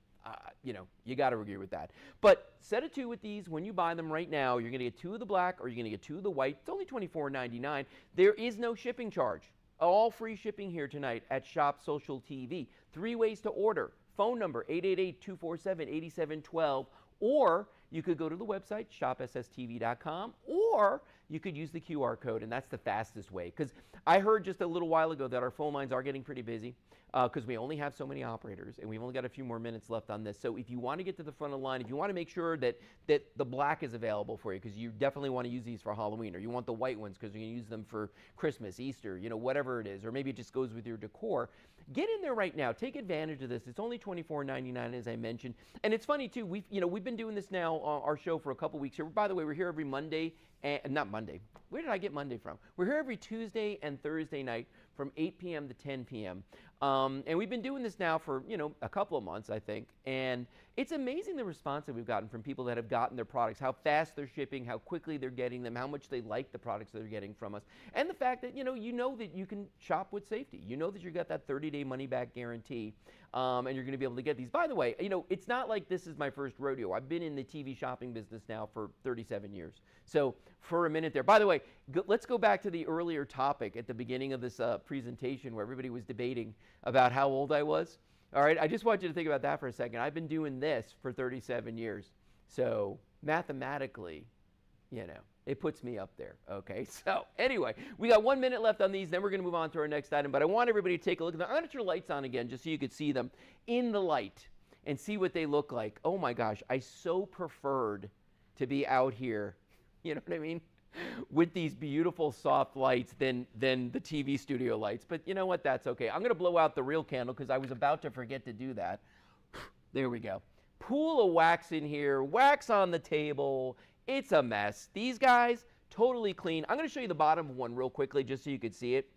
You know, you got to agree with that. But set of two with these. When you buy them right now, you're going to get two of the black or you're going to get two of the white. It's only $24.99. There is no shipping charge. All free shipping here tonight at Shop Social TV. 3 ways to order. Phone number 888-247-8712. Or you could go to the website, shopsstv.com, or you could use the QR code, and that's the fastest way. Because I heard just a little while ago that our phone lines are getting pretty busy because we only have so many operators, and we've only got a few more minutes left on this. So if you want to get to the front of the line, if you want to make sure that the black is available for you, because you definitely want to use these for Halloween, or you want the white ones because you're going to use them for Christmas, Easter, you know, whatever it is, or maybe it just goes with your decor, get in there right now. Take advantage of this. It's only $24.99, as I mentioned. And it's funny, too. We've been doing this now, our show, for a couple weeks here. By the way, we're here every Monday, and not Monday. Where did I get Monday from? We're here every Tuesday and Thursday night from 8 p.m. to 10 p.m. And we've been doing this now for, you know, a couple of months, I think. And it's amazing the response that we've gotten from people that have gotten their products, how fast they're shipping, how quickly they're getting them, how much they like the products that they're getting from us. And the fact that, you know that you can shop with safety. You know that you got that 30-day money-back guarantee, and you're going to be able to get these. By the way, you know, it's not like this is my first rodeo. I've been in the TV shopping business now for 37 years. So for a minute there. By the way, let's go back to the earlier topic at the beginning of this presentation where everybody was debating about how old I was. All right, I just want you to think about that for a second. I've been doing this for 37 years. So mathematically, you know, it puts me up there, okay? So anyway, we got 1 minute left on these, then we're going to move on to our next item. But I want everybody to take a look at them. I'm going to turn the lights on again just so you could see them in the light and see what they look like. Oh my gosh, I so preferred to be out here, you know what I mean, with these beautiful soft lights than the TV studio lights. But you know what? That's okay. I'm going to blow out the real candle because I was about to forget to do that. There we go. Pool of wax in here, wax on the table. It's a mess. These guys, totally clean. I'm going to show you the bottom one real quickly just so you could see it.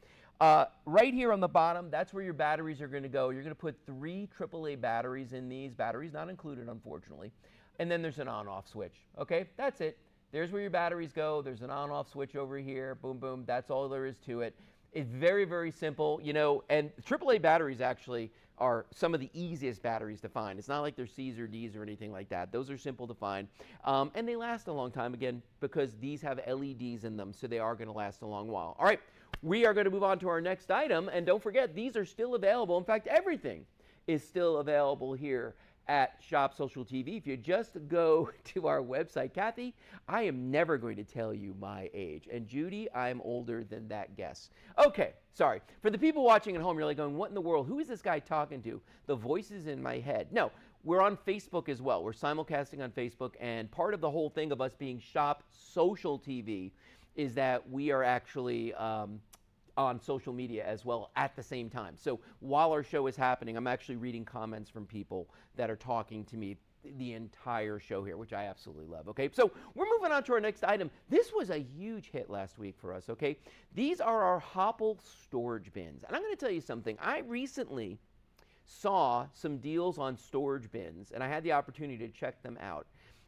Right here on the bottom, that's where your batteries are going to go. You're going to put 3 AAA batteries in these. Batteries not included, unfortunately. And then there's an on-off switch. Okay, that's it. There's where your batteries go. There's an on-off switch over here. Boom, boom. That's all there is to it. It's very, very simple, you know, and AAA batteries actually are some of the easiest batteries to find. It's not like they're C's or D's or anything like that. Those are simple to find. And they last a long time, again, because these have LEDs in them, so they are going to last a long while. All right, we are going to move on to our next item, and don't forget, these are still available. In fact, everything is still available here at Shop Social TV. If you just go to our website, Kathy, I am never going to tell you my age. And Judy, I'm older than that guess. Okay, sorry. For the people watching at home, you're like going, what in the world? Who is this guy talking to? The voices in my head. No, we're on Facebook as well. We're simulcasting on Facebook, and part of the whole thing of us being Shop Social TV is that we are actually on social media as well at the same time. So while our show is happening, I'm actually reading comments from people that are talking to me the entire show here, which I absolutely love. Okay, so we're moving on to our next item. This was a huge hit last week for us. Okay, these are our Hopple storage bins, and I'm going to tell you something. I recently saw some deals on storage bins, and I had the opportunity to check them out.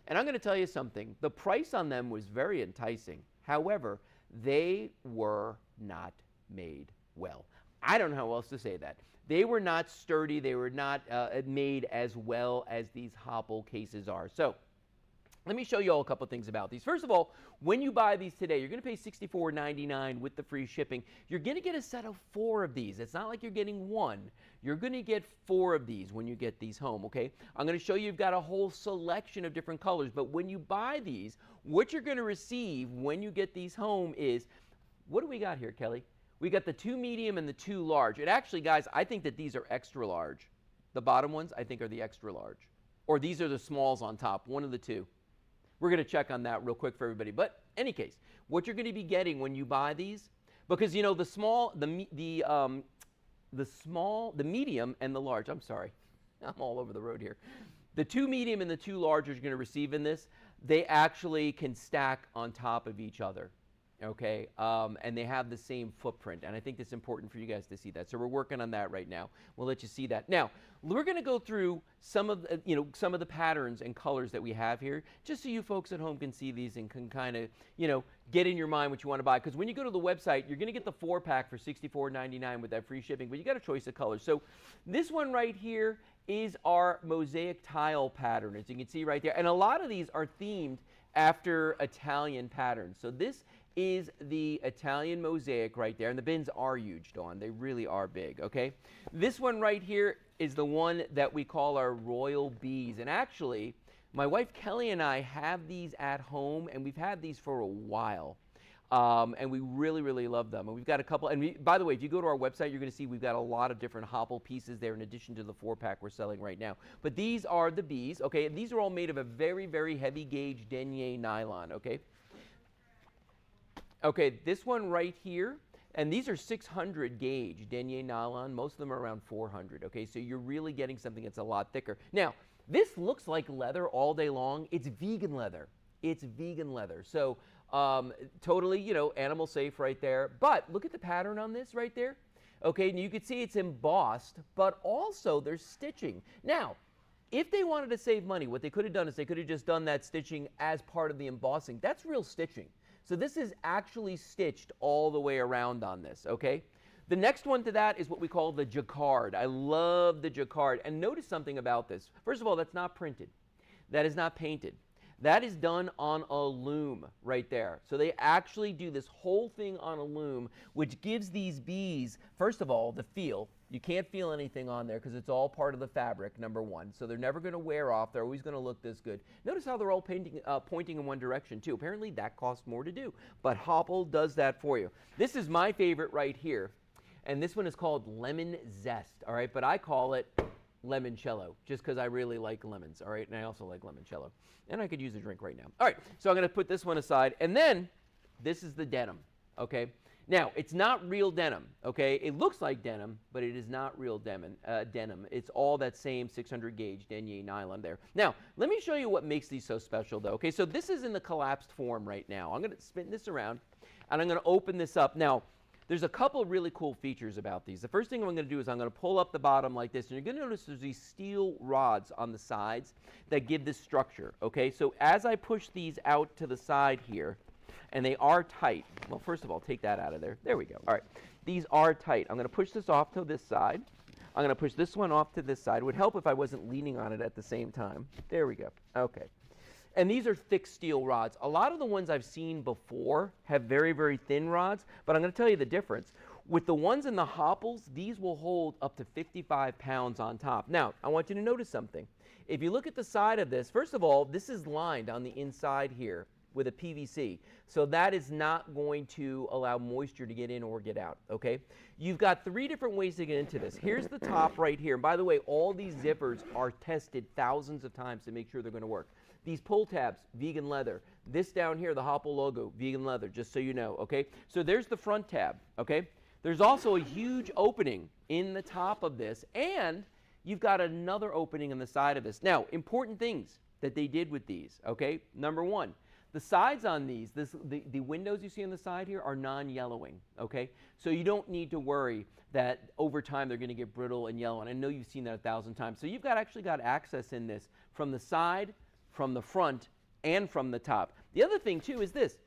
And I'm going to tell you something. The price on them was very enticing. However, they were not made well. I don't know how else to say that. They were not sturdy. They were not made as well as these Hopple cases are. So let me show you all a couple things about these. First of all, when you buy these today, you're going to pay $64.99 with the free shipping. You're going to get a set of 4 of these. It's not like you're getting 1. You're going to get 4 of these when you get these home, okay? I'm going to show you you've got a whole selection of different colors, but when you buy these, what you're going to receive when you get these home is, what do we got here, Kelly? We got the 2 medium and the 2 large. And actually, guys, I think that these are extra large. The bottom ones, I think, are the extra large. Or these are the smalls on top, one of the two. We're going to check on that real quick for everybody. But any case, what you're going to be getting when you buy these, because you know the medium and the large. I'm sorry, I'm all over the road here. The 2 medium and the 2 large you're going to receive in this, they actually can stack on top of each other. Okay, and they have the same footprint, and I think it's important for you guys to see that. So we're working on that right now. We'll let you see that. Now we're going to go through some of the patterns and colors that we have here, just so you folks at home can see these and can kind of get in your mind what you want to buy. Because when you go to the website, you're going to get the 4-pack for $64.99 with that free shipping, but you got a choice of colors. So this one right here is our mosaic tile pattern, as you can see right there, and a lot of these are themed after Italian patterns. So this is the Italian mosaic right there, and the bins are huge, Dawn. They really are big, okay? This one right here is the one that we call our Royal Bees, and actually, my wife Kelly and I have these at home, and we've had these for a while, and we really, really love them. And we've got a couple, and by the way, if you go to our website, you're going to see we've got a lot of different Hopple pieces there in addition to the 4-pack we're selling right now. But these are the bees, okay? And these are all made of a very, very heavy gauge denier nylon, okay? Okay, this one right here, and these are 600 gauge denier nylon. Most of them are around 400, okay? So you're really getting something that's a lot thicker. Now, this looks like leather all day long. It's vegan leather. It's vegan leather. So totally, animal safe right there. But look at the pattern on this right there. Okay, and you can see it's embossed, but also there's stitching. Now, if they wanted to save money, what they could have done is they could have just done that stitching as part of the embossing. That's real stitching. So this is actually stitched all the way around on this, okay? The next one to that is what we call the jacquard. I love the jacquard. And notice something about this. First of all, that's not printed. That is not painted. That is done on a loom right there. So they actually do this whole thing on a loom, which gives these bees, first of all, the feel. You can't feel anything on there because it's all part of the fabric, number one. So they're never going to wear off. They're always going to look this good. Notice how they're all pointing in one direction, too. Apparently, that costs more to do. But Hopple does that for you. This is my favorite right here. And this one is called Lemon Zest, all right? But I call it limoncello, just because I really like lemons, all right? And I also like limoncello. And I could use a drink right now. All right, so I'm going to put this one aside. And then this is the denim, okay? Now, it's not real denim, okay? It looks like denim, but it is not real denim. It's all that same 600 gauge denier nylon there. Now, let me show you what makes these so special, though, okay? So this is in the collapsed form right now. I'm going to spin this around, and I'm going to open this up. Now, there's a couple of really cool features about these. The first thing I'm going to do is I'm going to pull up the bottom like this, and you're going to notice there's these steel rods on the sides that give this structure, okay? So as I push these out to the side here, and they are tight. Well, first of all, take that out of there. There we go. All right. These are tight. I'm going to push this off to this side. I'm going to push this one off to this side. It would help if I wasn't leaning on it at the same time. There we go. Okay. And these are thick steel rods. A lot of the ones I've seen before have very, very thin rods, but I'm going to tell you the difference. With the ones in the Hopples, these will hold up to 55 pounds on top. Now, I want you to notice something. if you look at the side of this, first of all, this is lined on the inside here with a PVC. So that is not going to allow moisture to get in or get out, okay? You've got 3 different ways to get into this. Here's the top right here. And by the way, all these zippers are tested thousands of times to make sure they're going to work. These pull tabs, vegan leather. This down here, the Hopple logo, vegan leather, just so you know, okay? So there's the front tab, okay? There's also a huge opening in the top of this, and you've got another opening on the side of this. Now, important things that they did with these, okay? Number 1, the sides on these, the windows you see on the side here are non-yellowing, okay? So you don't need to worry that over time they're going to get brittle and yellow, and I know you've seen that 1,000 times. So you've actually got access in this from the side, from the front, and from the top. The other thing too is this.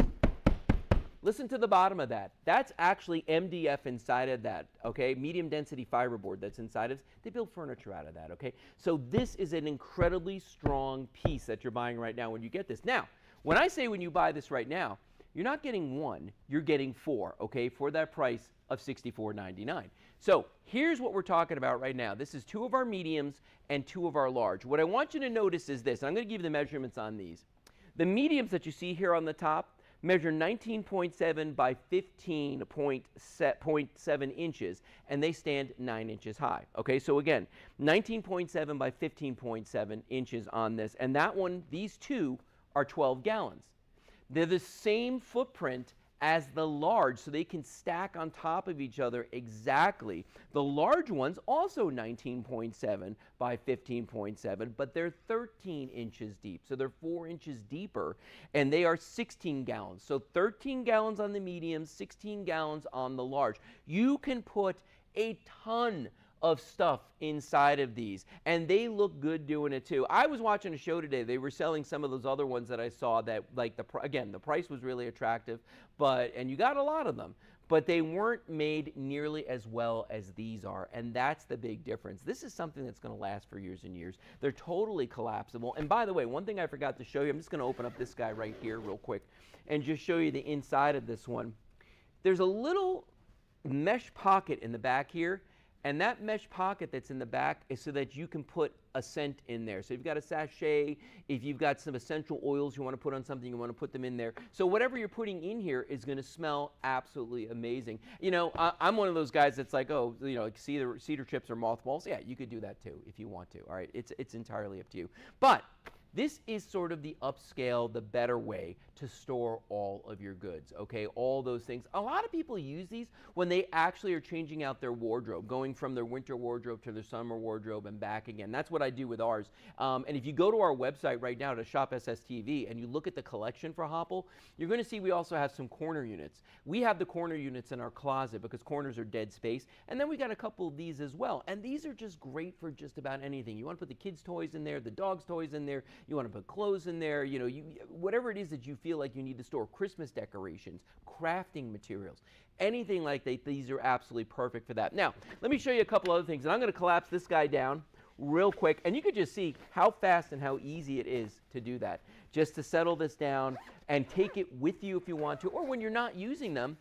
Listen to the bottom of that. That's actually MDF inside of that, okay? Medium density fiberboard that's inside of it. They build furniture out of that, okay? So this is an incredibly strong piece that you're buying right now when you get this. Now, when I say when you buy this right now, you're not getting 1, you're getting 4, okay, for that price of $64.99. So here's what we're talking about right now. This is 2 of our mediums and 2 of our large. What I want you to notice is this. I'm going to give you the measurements on these. The mediums that you see here on the top measure 19.7 by 15.7 inches, and they stand 9 inches high. Okay, so again, 19.7 by 15.7 inches on this, and that one, these 2 are 12 gallons. They're the same footprint as the large, so they can stack on top of each other exactly. The large ones also 19.7 by 15.7, but they're 13 inches deep, so they're 4 inches deeper, and they are 16 gallons. So 13 gallons on the medium, 16 gallons on the large. You can put a ton of stuff inside of these, and they look good doing it too. I was watching a show today. They were selling some of those other ones that I saw that, like, again, the price was really attractive, and you got a lot of them, but they weren't made nearly as well as these are, and that's the big difference. This is something that's going to last for years and years. They're totally collapsible. And by the way, one thing I forgot to show you, I'm just going to open up this guy right here real quick and just show you the inside of this one. There's a little mesh pocket in the back here, and that mesh pocket that's in the back is so that you can put a scent in there. So if you've got a sachet, if you've got some essential oils you want to put on something, you want to put them in there. So whatever you're putting in here is going to smell absolutely amazing. You know, I'm one of those guys that's like, oh, you know, like cedar chips or mothballs. Yeah, you could do that too if you want to. All right, it's entirely up to you. But this is sort of the upscale, the better way to store all of your goods, okay? All those things. A lot of people use these when they actually are changing out their wardrobe, going from their winter wardrobe to their summer wardrobe and back again. That's what I do with ours. And if you go to our website right now to Shop SSTV and you look at the collection for Hopple, you're going to see we also have some corner units. We have the corner units in our closet because corners are dead space. And then we got a couple of these as well. And these are just great for just about anything. You want to put the kids' toys in there, the dogs' toys in there. You want to put clothes in there, you know, whatever it is that you feel like you need to store, Christmas decorations, crafting materials, anything like that, these are absolutely perfect for that. Now, let me show you a couple other things, and I'm going to collapse this guy down real quick, and you can just see how fast and how easy it is to do that. Just to settle this down and take it with you if you want to, or when you're not using them,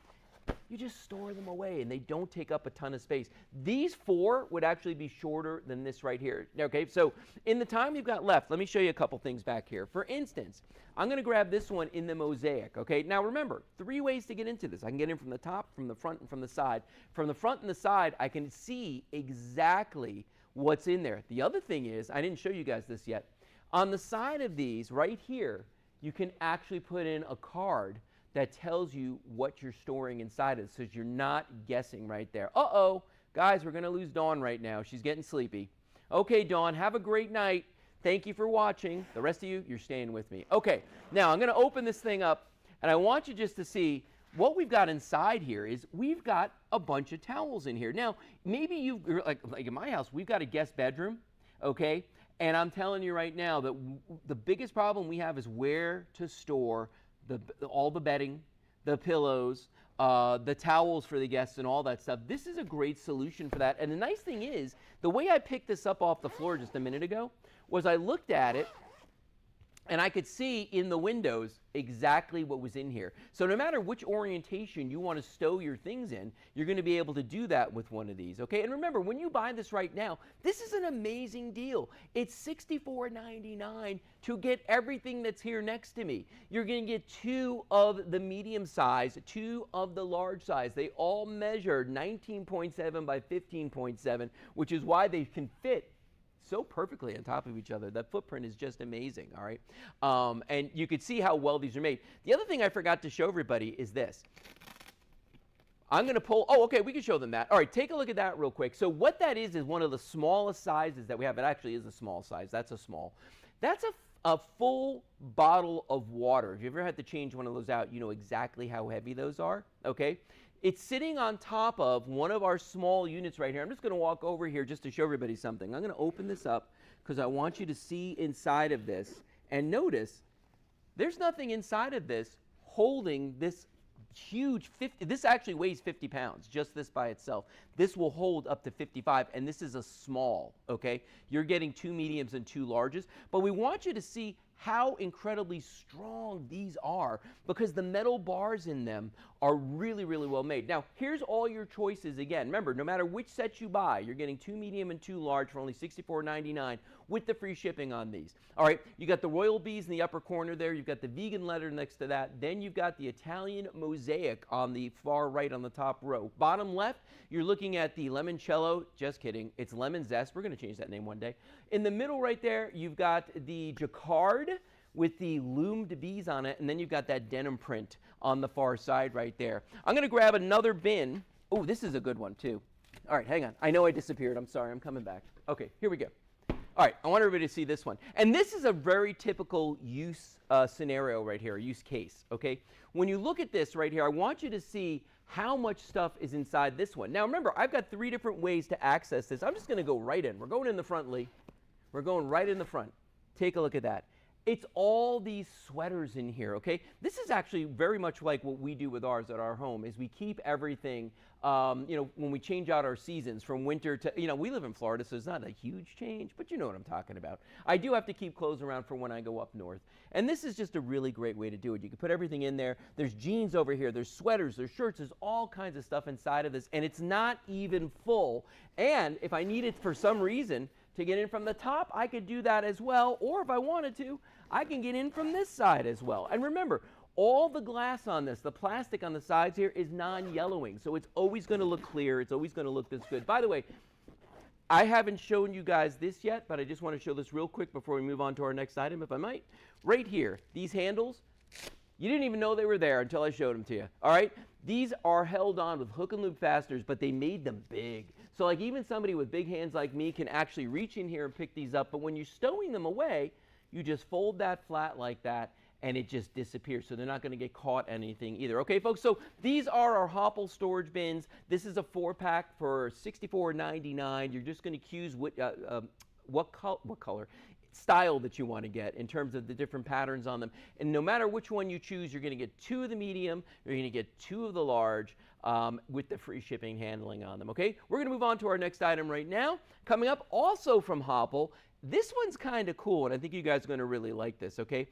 you just store them away and they don't take up a ton of space. These 4 would actually be shorter than this right here. Okay, so in the time you've got left, let me show you a couple things back here. For instance, I'm going to grab this one in the mosaic. Okay, now remember, 3 ways to get into this. I can get in from the top, from the front, and from the side. From the front and the side, I can see exactly what's in there. The other thing is, I didn't show you guys this yet. On the side of these, right here, you can actually put in a card that tells you what you're storing inside it, so you're not guessing right there. Uh-oh, guys, we're going to lose Dawn right now. She's getting sleepy. Okay, Dawn, have a great night. Thank you for watching. The rest of you, you're staying with me. Okay, now I'm going to open this thing up, and I want you just to see what we've got inside here is we've got a bunch of towels in here. Now, maybe you've, like in my house, we've got a guest bedroom, okay? And I'm telling you right now that the biggest problem we have is where to store all the bedding, the pillows, the towels for the guests and all that stuff. This is a great solution for that. And the nice thing is, the way I picked this up off the floor just a minute ago was I looked at it And I could see in the windows exactly what was in here. So no matter which orientation you want to stow your things in, you're going to be able to do that with one of these, okay? And remember, when you buy this right now, this is an amazing deal. It's $64.99 to get everything that's here next to me. You're going to get 2 of the medium size, 2 of the large size. They all measure 19.7 by 15.7, which is why they can fit so perfectly on top of each other. That footprint is just amazing, all right? And you could see how well these are made. The other thing I forgot to show everybody is this. I'm going to pull, oh, okay, we can show them that. All right, take a look at that real quick. So what that is one of the smallest sizes that we have. It actually is a small size. That's a small. That's a full bottle of water. If you ever had to change one of those out, you know exactly how heavy those are, okay? It's sitting on top of one of our small units right here. I'm just going to walk over here just to show everybody something. I'm going to open this up because I want you to see inside of this. And notice, there's nothing inside of this holding this huge 50, this actually weighs 50 pounds, just this by itself. This will hold up to 55, and this is a small, okay? You're getting 2 mediums and 2 larges, but we want you to see how incredibly strong these are because the metal bars in them are really, really well made. Now, here's all your choices again. Remember, no matter which set you buy, you're getting 2 medium and 2 large for only $64.99 with the free shipping on these. All right, you got the royal bees in the upper corner there. You've got the vegan letter next to that. Then you've got the Italian mosaic on the far right on the top row. Bottom left, you're looking at the limoncello. Just kidding. It's lemon zest. We're going to change that name one day. In the middle right there, you've got the jacquard with the loomed bees on it, and then you've got that denim print on the far side right there. I'm going to grab another bin. Oh, this is a good one too. All right, hang on. I know I disappeared. I'm sorry. I'm coming back. Okay, here we go. All right, I want everybody to see this one. And this is a very typical use scenario right here, a use case, okay? When you look at this right here, I want you to see how much stuff is inside this one. Now remember, I've got 3 different ways to access this. I'm just going to go right in. We're going in the front, Lee. We're going right in the front. Take a look at that. It's all these sweaters in here, okay? This is actually very much like what we do with ours at our home is we keep everything, you know, when we change out our seasons from winter to, you know, we live in Florida, so it's not a huge change, but you know what I'm talking about. I do have to keep clothes around for when I go up north. And this is just a really great way to do it. You can put everything in there. There's jeans over here. There's sweaters. There's shirts. There's all kinds of stuff inside of this, and it's not even full. And if I need it for some reason to get in from the top, I could do that as well. Or if I wanted to, I can get in from this side as well. And remember, all the glass on this, the plastic on the sides here is non-yellowing. So it's always going to look clear. It's always going to look this good. By the way, I haven't shown you guys this yet, but I just want to show this real quick before we move on to our next item, if I might. Right here, these handles, you didn't even know they were there until I showed them to you. All right? These are held on with hook and loop fasteners, but they made them big. So like even somebody with big hands like me can actually reach in here and pick these up. But when you're stowing them away, you just fold that flat like that, and it just disappears. So they're not going to get caught anything either. Okay, folks, so these are our Hopple storage bins. This is a 4-pack for $64.99. You're just going to choose what color? Style that you want to get in terms of the different patterns on them. And no matter which one you choose, you're going to get 2 of the medium, you're going to get 2 of the large with the free shipping handling on them, okay? We're going to move on to our next item right now. Coming up also from Hopple, this one's kind of cool, and I think you guys are going to really like this, okay?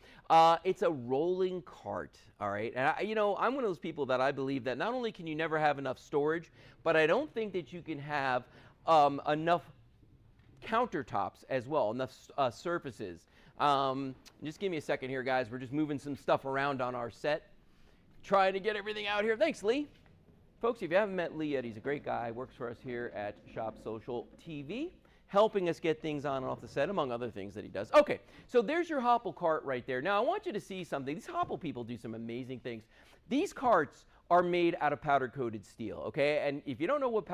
It's a rolling cart, all right? And you know, I'm one of those people that I believe that not only can you never have enough storage, but I don't think that you can have enough countertops as well, enough surfaces. Just give me a second here, guys. We're just moving some stuff around on our set, trying to get everything out here. Thanks, Lee. Folks, if you haven't met Lee yet, he's a great guy. Works for us here at Shop Social TV, helping us get things on and off the set, among other things that he does. Okay, so there's your Hopple cart right there. Now, I want you to see something. These Hopple people do some amazing things. These carts are made out of powder coated steel, okay? And if you don't know what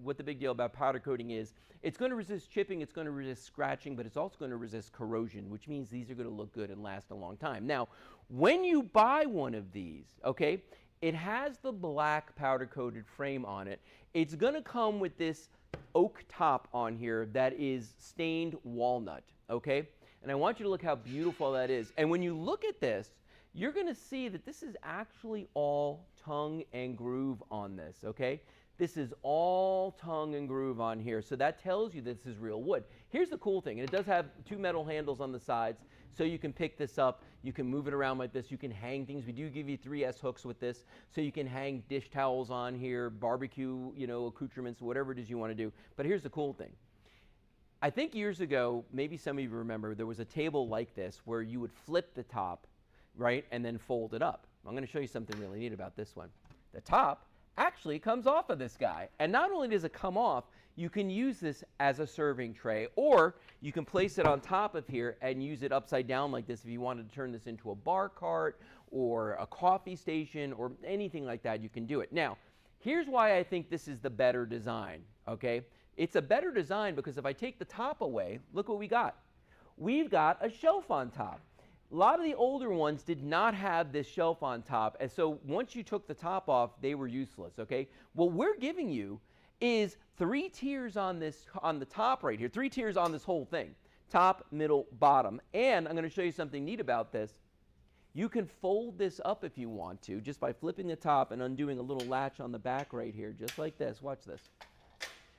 what the big deal about powder coating is, it's going to resist chipping, it's going to resist scratching, but it's also going to resist corrosion, which means these are going to look good and last a long time. Now, when you buy one of these, okay, it has the black powder coated frame on it. It's going to come with this oak top on here that is stained walnut, okay? And I want you to look how beautiful that is. And when you look at this, you're going to see that this is actually all tongue and groove on this, okay? This is all tongue and groove on here, so that tells you this is real wood. Here's the cool thing, and it does have 2 metal handles on the sides, so you can pick this up, you can move it around like this, you can hang things. We do give you 3 S-hooks with this, so you can hang dish towels on here, barbecue, accoutrements, whatever it is you want to do. But here's the cool thing. I think years ago, maybe some of you remember, there was a table like this where you would flip the top, right, and then fold it up. I'm going to show you something really neat about this one. The top actually comes off of this guy. And not only does it come off, you can use this as a serving tray, or you can place it on top of here and use it upside down like this if you wanted to turn this into a bar cart or a coffee station or anything like that. You can do it. Now, here's why I think this is the better design, okay? It's a better design because if I take the top away, look what we got. We've got a shelf on top. A lot of the older ones did not have this shelf on top, and so once you took the top off, they were useless, okay? What we're giving you is 3 tiers on this, on the top right here, 3 tiers on this whole thing. Top, middle, bottom. And I'm going to show you something neat about this. You can fold this up if you want to, just by flipping the top and undoing a little latch on the back right here, just like this. Watch this.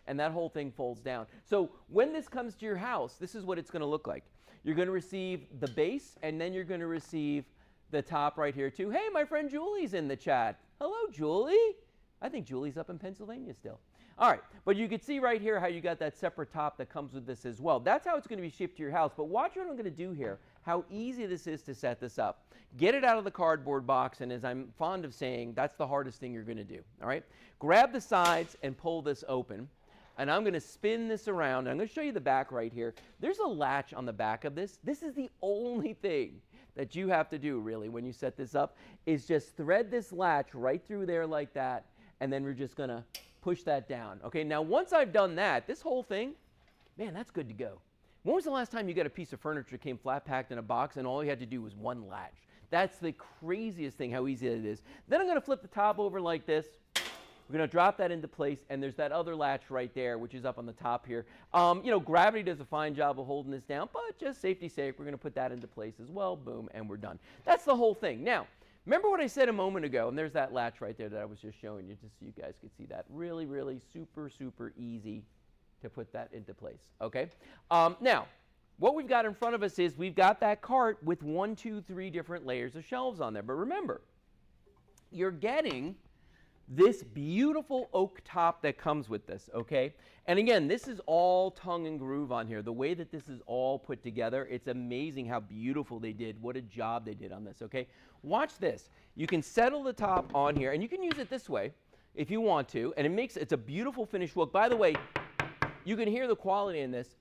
And that whole thing folds down. So when this comes to your house, this is what it's going to look like. You're going to receive the base, and then you're going to receive the top right here too. Hey, my friend Julie's in the chat. Hello, Julie. I think Julie's up in Pennsylvania still. All right, but you can see right here how you got that separate top that comes with this as well. That's how it's going to be shipped to your house. But watch what I'm going to do here, how easy this is to set this up. Get it out of the cardboard box, and as I'm fond of saying, that's the hardest thing you're going to do. All right, grab the sides and pull this open. And I'm going to spin this around. I'm going to show you the back right here. There's a latch on the back of this. This is the only thing that you have to do, really, when you set this up, is just thread this latch right through there like that, and then we're just going to push that down. Okay, now once I've done that, this whole thing, man, that's good to go. When was the last time you got a piece of furniture that came flat packed in a box and all you had to do was one latch? That's the craziest thing, how easy it is. Then I'm going to flip the top over like this. We're going to drop that into place, and there's that other latch right there, which is up on the top here. Gravity does a fine job of holding this down, but just safety's sake, we're going to put that into place as well. Boom, and we're done. That's the whole thing. Now, remember what I said a moment ago, and there's that latch right there that I was just showing you, just so you guys could see that. Really, really super, super easy to put that into place, okay? Now, what we've got in front of us is we've got that cart with 1, 2, 3 different layers of shelves on there. But remember, you're getting this beautiful oak top that comes with this, okay? And again, this is all tongue and groove on here. The way that this is all put together, it's amazing how beautiful they did. What a job they did on this, okay? Watch this. You can settle the top on here, and you can use it this way if you want to, and it's a beautiful finished look. By the way, you can hear the quality in this.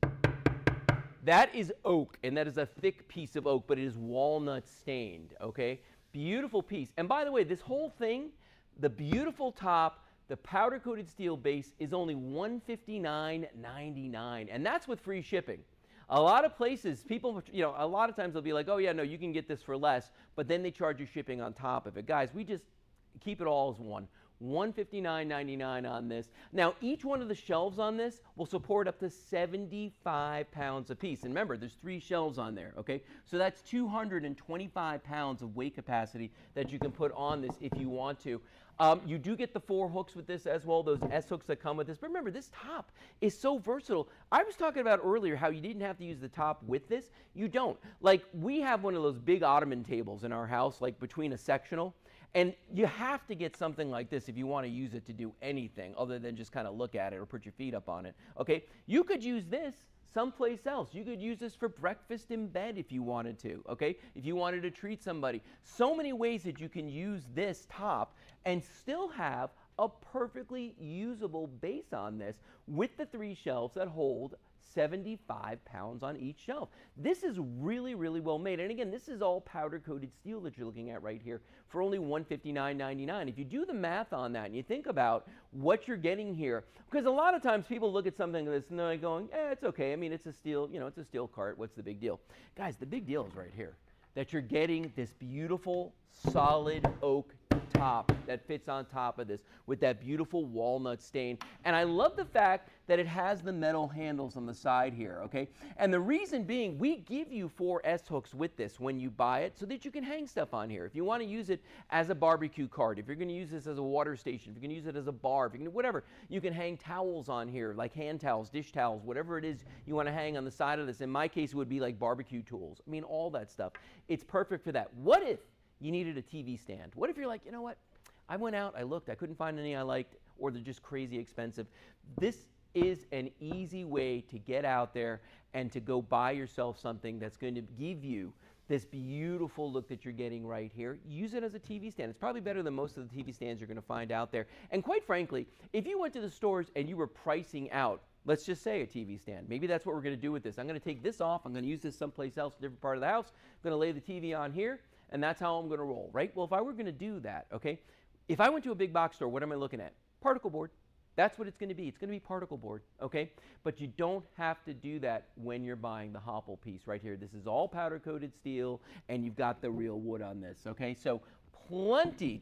That is oak, and that is a thick piece of oak, but it is walnut stained, okay? Beautiful piece. And by the way, this whole thing, the beautiful top, the powder coated steel base is only $159.99, and that's with free shipping. A lot of places, people, a lot of times they'll be like, oh yeah, no, you can get this for less, but then they charge you shipping on top of it. Guys, we just keep it all as one. $159.99 on this. Now, each one of the shelves on this will support up to 75 pounds a piece. And remember, there's 3 shelves on there, okay? So that's 225 pounds of weight capacity that you can put on this if you want to. You do get the 4 hooks with this as well, those S hooks that come with this. But remember, this top is so versatile. I was talking about earlier how you didn't have to use the top with this. You don't. Like, we have one of those big ottoman tables in our house, like between a sectional. And you have to get something like this if you want to use it to do anything other than just kind of look at it or put your feet up on it, okay? You could use this someplace else. You could use this for breakfast in bed if you wanted to, okay? If you wanted to treat somebody. So many ways that you can use this top and still have a perfectly usable base on this with the 3 shelves that hold 75 pounds on each shelf. This is really, really well made. And again, this is all powder coated steel that you're looking at right here for only $159.99. If you do the math on that and you think about what you're getting here, because a lot of times people look at something like this and they're going, it's okay. I mean, it's a steel, it's a steel cart. What's the big deal? Guys, the big deal is right here, that you're getting this beautiful, solid oak top that fits on top of this with that beautiful walnut stain. And I love the fact that it has the metal handles on the side here, okay? And the reason being, we give you 4 S-hooks with this when you buy it so that you can hang stuff on here. If you want to use it as a barbecue cart, if you're going to use this as a water station, if you're going to use it as a bar, if you can, whatever, you can hang towels on here, like hand towels, dish towels, whatever it is you want to hang on the side of this. In my case, it would be like barbecue tools. I mean, all that stuff. It's perfect for that. What if you needed a TV stand? What if you're like, you know what? I went out, I looked, I couldn't find any I liked, or they're just crazy expensive. This is an easy way to get out there and to go buy yourself something that's going to give you this beautiful look that you're getting right here. Use it as a TV stand. It's probably better than most of the TV stands you're going to find out there. And quite frankly, if you went to the stores and you were pricing out, let's just say a TV stand, maybe that's what we're going to do with this. I'm going to take this off, I'm going to use this someplace else, a different part of the house, I'm going to lay the TV on here, and that's how I'm going to roll, right? Well, if I were going to do that, okay, if I went to a big box store, what am I looking at? Particle board. That's what it's going to be. It's going to be particle board, okay? But you don't have to do that when you're buying the Hopple piece right here. This is all powder-coated steel, and you've got the real wood on this, okay? So plenty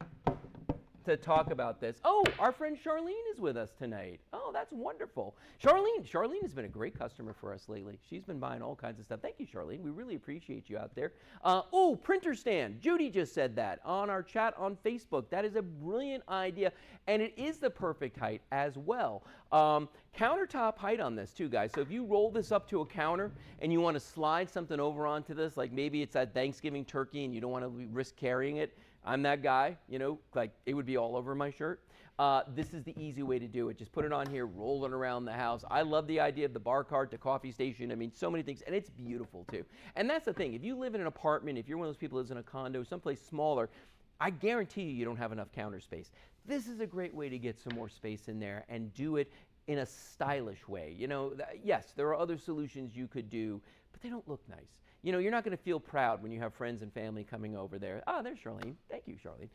to talk about this. Oh, our friend Charlene is with us tonight. Oh, that's wonderful. Charlene has been a great customer for us lately. She's been buying all kinds of stuff. Thank you, Charlene. We really appreciate you out there. Oh, printer stand. Judy just said that on our chat on Facebook. That is a brilliant idea, and it is the perfect height as well. Countertop height on this too, guys. So if you roll this up to a counter and you want to slide something over onto this, like maybe it's that Thanksgiving turkey and you don't want to risk carrying it, I'm that guy, you know, like it would be all over my shirt. This is the easy way to do it. Just put it on here, roll it around the house. I love the idea of the bar cart, the coffee station. I mean, so many things, and it's beautiful too. And that's the thing. If you live in an apartment, if you're one of those people who lives in a condo, someplace smaller, I guarantee you don't have enough counter space. This is a great way to get some more space in there and do it in a stylish way. You know, yes, there are other solutions you could do, but they don't look nice. You know, you're not going to feel proud when you have friends and family coming over there. Ah, there's Charlene. Thank you, Charlene.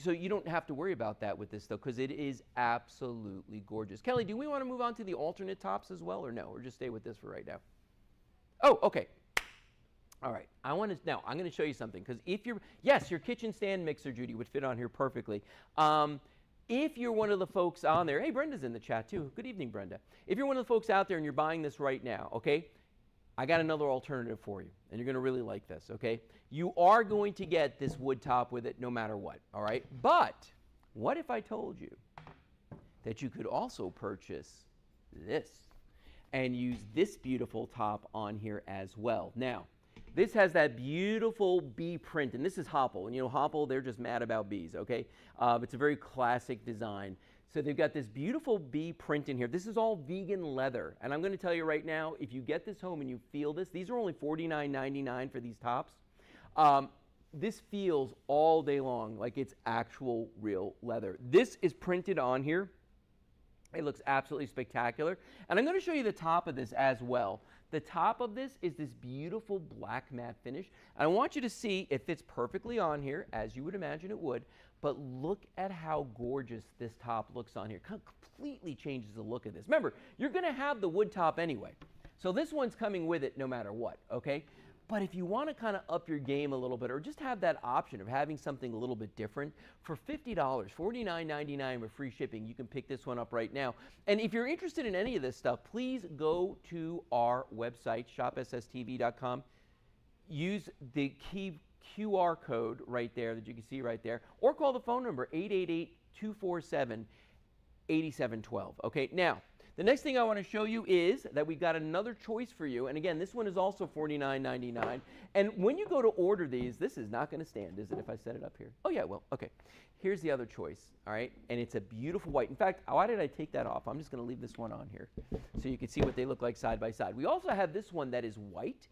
So you don't have to worry about that with this, though, because it is absolutely gorgeous. Kelly, do we want to move on to the alternate tops as well, or no? Or just stay with this for right now? Oh, okay. All right. Now, I'm going to show you something, because if you're, yes, your kitchen stand mixer, Judy, would fit on here perfectly. If you're one of the folks on there, hey, Brenda's in the chat too. Good evening, Brenda. If you're one of the folks out there and you're buying this right now, okay, I got another alternative for you, and you're going to really like this, okay? You are going to get this wood top with it no matter what, all right? But what if I told you that you could also purchase this and use this beautiful top on here as well? Now, this has that beautiful bee print, and this is Hopple. And you know, Hopple, they're just mad about bees, okay? It's a very classic design. So they've got this beautiful bee print in here. This is all vegan leather. And I'm going to tell you right now, if you get this home and you feel this, these are only $49.99 for these tops. This feels all day long like it's actual real leather. This is printed on here. It looks absolutely spectacular. And I'm going to show you the top of this as well. The top of this is this beautiful black matte finish. And I want you to see it fits perfectly on here, as you would imagine it would. But look at how gorgeous this top looks on here. Completely changes the look of this. Remember, you're going to have the wood top anyway. So this one's coming with it no matter what, okay? But if you want to kind of up your game a little bit, or just have that option of having something a little bit different, for $50, $49.99 with free shipping, you can pick this one up right now. And if you're interested in any of this stuff, please go to our website, shopsstv.com. Use the QR code right there that you can see right there, or call the phone number 888-247-8712. Okay, now, the next thing I want to show you is that we've got another choice for you. And again, this one is also $49.99. And when you go to order these, this is not going to stand, is it, if I set it up here? Oh, yeah, well, okay. Here's the other choice, all right? And it's a beautiful white. In fact, why did I take that off? I'm just going to leave this one on here so you can see what they look like side by side. We also have this one that is white.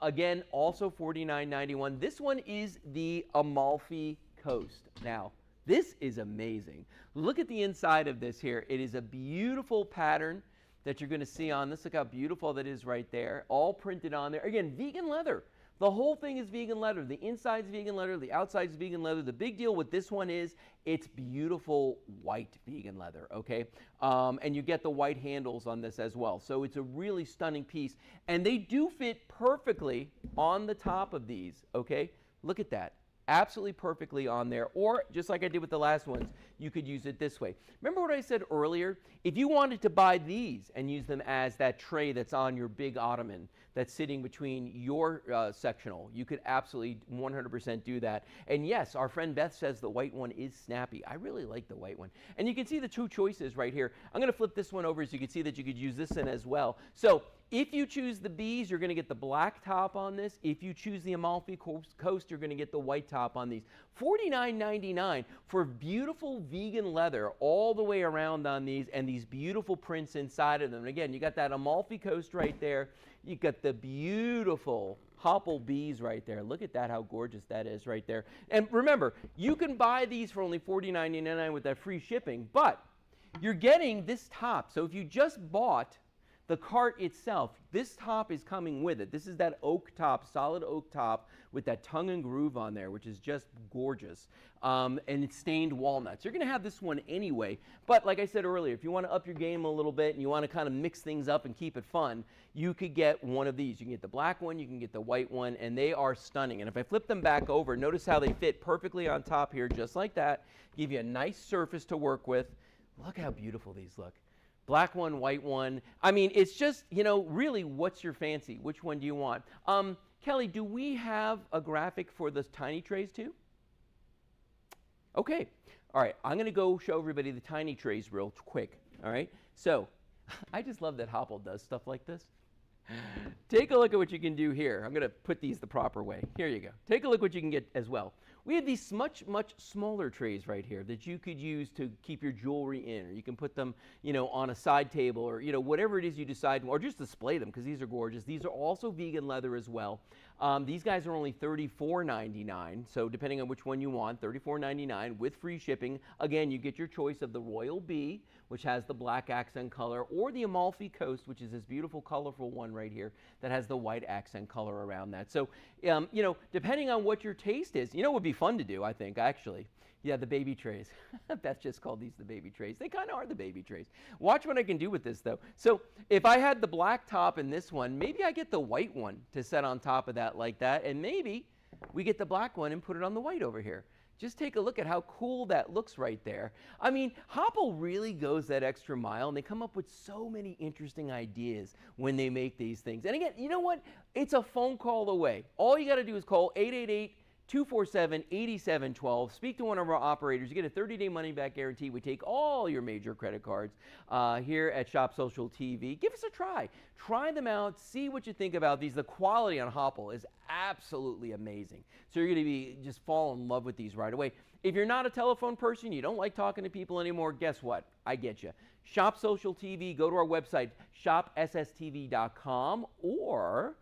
Again, also $49.91. This one is the Amalfi Coast. Now, this is amazing. Look at the inside of this here. It is a beautiful pattern that you're going to see on this. Look how beautiful that is right there. All printed on there. Again, vegan leather. The whole thing is vegan leather. The inside's vegan leather. The outside's vegan leather. The big deal with this one is it's beautiful white vegan leather, okay? And you get the white handles on this as well. So it's a really stunning piece. And they do fit perfectly on the top of these, okay? Look at that. absolutely perfectly on there. Or just like I did with the last ones, you could use it this way. Remember what I said earlier? If you wanted to buy these and use them as that tray that's on your big ottoman that's sitting between your sectional, you could absolutely 100% do that. And yes, our friend Beth says the white one is snappy. I really like the white one. And you can see the two choices right here. I'm going to flip this one over so you can see that you could use this in as well. So if you choose the B's, you're going to get the black top on this. If you choose the Amalfi Coast, you're going to get the white top on these. $49.99 for beautiful vegan leather all the way around on these, and these beautiful prints inside of them. And again, you got that Amalfi Coast right there. You got the beautiful Hopple B's right there. Look at that, how gorgeous that is right there. And remember, you can buy these for only $49.99 with that free shipping, but you're getting this top. So if you just bought the cart itself, this top is coming with it. This is that oak top, solid oak top with that tongue and groove on there, which is just gorgeous. And it's stained walnuts. You're going to have this one anyway. But like I said earlier, if you want to up your game a little bit and you want to kind of mix things up and keep it fun, you could get one of these. You can get the black one, you can get the white one, and they are stunning. And if I flip them back over, notice how they fit perfectly on top here, just like that. Give you a nice surface to work with. Look how beautiful these look. Black one, white one. I mean, it's just, you know, really, what's your fancy? Which one do you want? Kelly, do we have a graphic for the tiny trays too? Okay. All right. I'm going to go show everybody the tiny trays real quick. All right. So I just love that Hopple does stuff like this. Take a look at what you can do here. I'm going to put these the proper way. Here you go. Take a look what you can get as well. We have these much smaller trays right here that you could use to keep your jewelry in, or you can put them, you know, on a side table, or, you know, whatever it is you decide, or just display them because these are gorgeous. These are also vegan leather as well. These guys are only $34.99, so depending on which one you want, $34.99 with free shipping. Again, you get your choice of the Royal Bee, which has the black accent color, or the Amalfi Coast, which is this beautiful, colorful one right here that has the white accent color around that. So, you know, depending on what your taste is, you know, it would be fun to do, I think, actually. Yeah, the baby trays. Beth just called these the baby trays. They kind of are the baby trays. Watch what I can do with this, though. So if I had the black top in this one, maybe I get the white one to set on top of that like that, and maybe we get the black one and put it on the white over here. Just take a look at how cool that looks right there. I mean, Hopple really goes that extra mile, and they come up with so many interesting ideas when they make these things. And again, you know what? It's a phone call away. All you got to do is call 888-247-8712. Speak to one of our operators. You get a 30-day money-back guarantee. We take all your major credit cards here at Shop Social TV. Give us a try. Try them out. See what you think about these. The quality on Hopple is absolutely amazing. So you're going to be just fall in love with these right away. If you're not a telephone person, you don't like talking to people anymore, guess what? I get you. Shop Social TV. Go to our website, shopsstv.com, or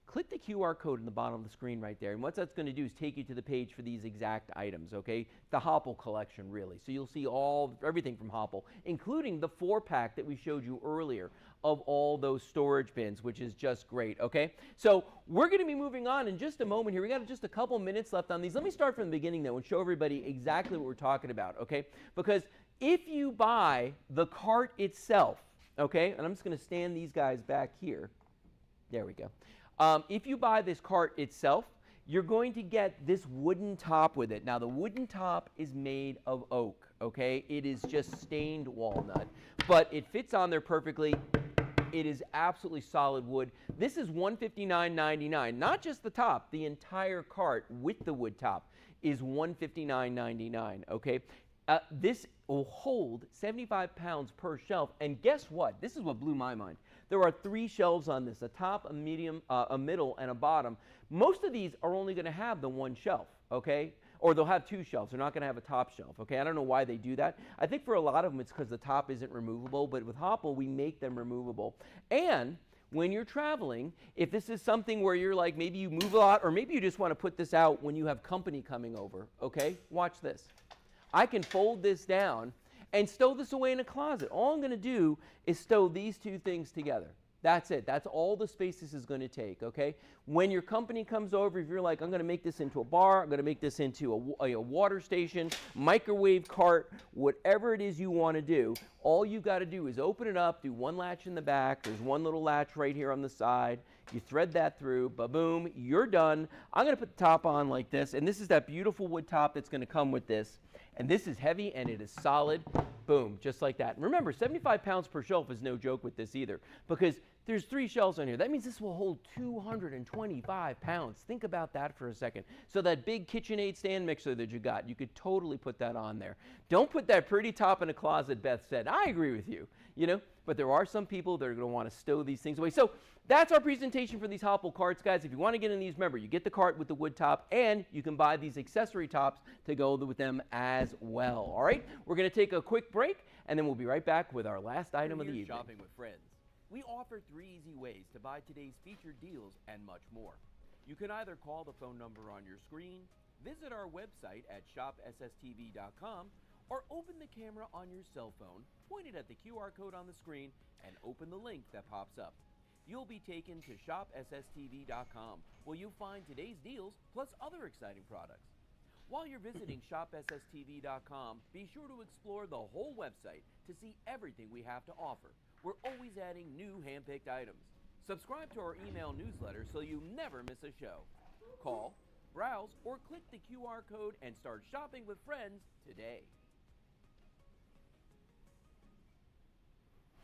click the QR code in the bottom of the screen right there. And what that's going to do is take you to the page for these exact items, okay? The Hopple collection, really. So you'll see everything from Hopple, including the 4-pack that we showed you earlier of all those storage bins, which is just great, okay? So we're going to be moving on in just a moment here. We got just a couple minutes left on these. Let me start from the beginning, though, and show everybody exactly what we're talking about, okay? Because if you buy the cart itself, okay, and I'm just going to stand these guys back here. There we go. If you buy this cart itself, you're going to get this wooden top with it. Now, the wooden top is made of oak, okay? It is just stained walnut, but it fits on there perfectly. It is absolutely solid wood. This is $159.99. Not just the top, the entire cart with the wood top is $159.99, okay? This will hold 75 pounds per shelf, and guess what? This is what blew my mind. There are 3 shelves on this, a top, a medium, a middle, and a bottom. Most of these are only going to have the 1 shelf, okay? Or they'll have 2 shelves. They're not going to have a top shelf, okay? I don't know why they do that. I think for a lot of them it's because the top isn't removable, but with Hopple we make them removable. And when you're traveling, if this is something where you're like, maybe you move a lot, or maybe you just want to put this out when you have company coming over, okay? Watch this. I can fold this down and stow this away in a closet. All I'm going to do is stow these 2 things together. That's it. That's all the space this is going to take, okay? When your company comes over, if you're like, I'm going to make this into a bar, I'm going to make this into a water station, microwave cart, whatever it is you want to do, all you got to do is open it up, do 1 latch in the back, there's 1 little latch right here on the side, You thread that through, ba-boom, you're done. I'm going to put the top on like this, and this is that beautiful wood top that's going to come with this. And this is heavy and it is solid. Boom, just like that. And remember, 75 pounds per shelf is no joke with this either, because there's 3 shelves on here. That means this will hold 225 pounds. Think about that for a second. So that big KitchenAid stand mixer that you got, you could totally put that on there. Don't put that pretty top in a closet, Beth said. I agree with you, but there are some people that are going to want to stow these things away. So that's our presentation for these Hopple carts, guys. If you want to get in these, remember, you get the cart with the wood top, and you can buy these accessory tops to go with them as well. All right, we're going to take a quick break, and then we'll be right back with our last item of the evening. Shopping with Friends. We offer 3 easy ways to buy today's featured deals and much more. You can either call the phone number on your screen, visit our website at shopsstv.com, or open the camera on your cell phone, point it at the QR code on the screen, and open the link that pops up. You'll be taken to shopsstv.com, where you'll find today's deals plus other exciting products. While you're visiting shopsstv.com, be sure to explore the whole website to see everything we have to offer. We're always adding new hand-picked items. Subscribe to our email newsletter so you never miss a show. Call, browse, or click the QR code and start shopping with Friends today.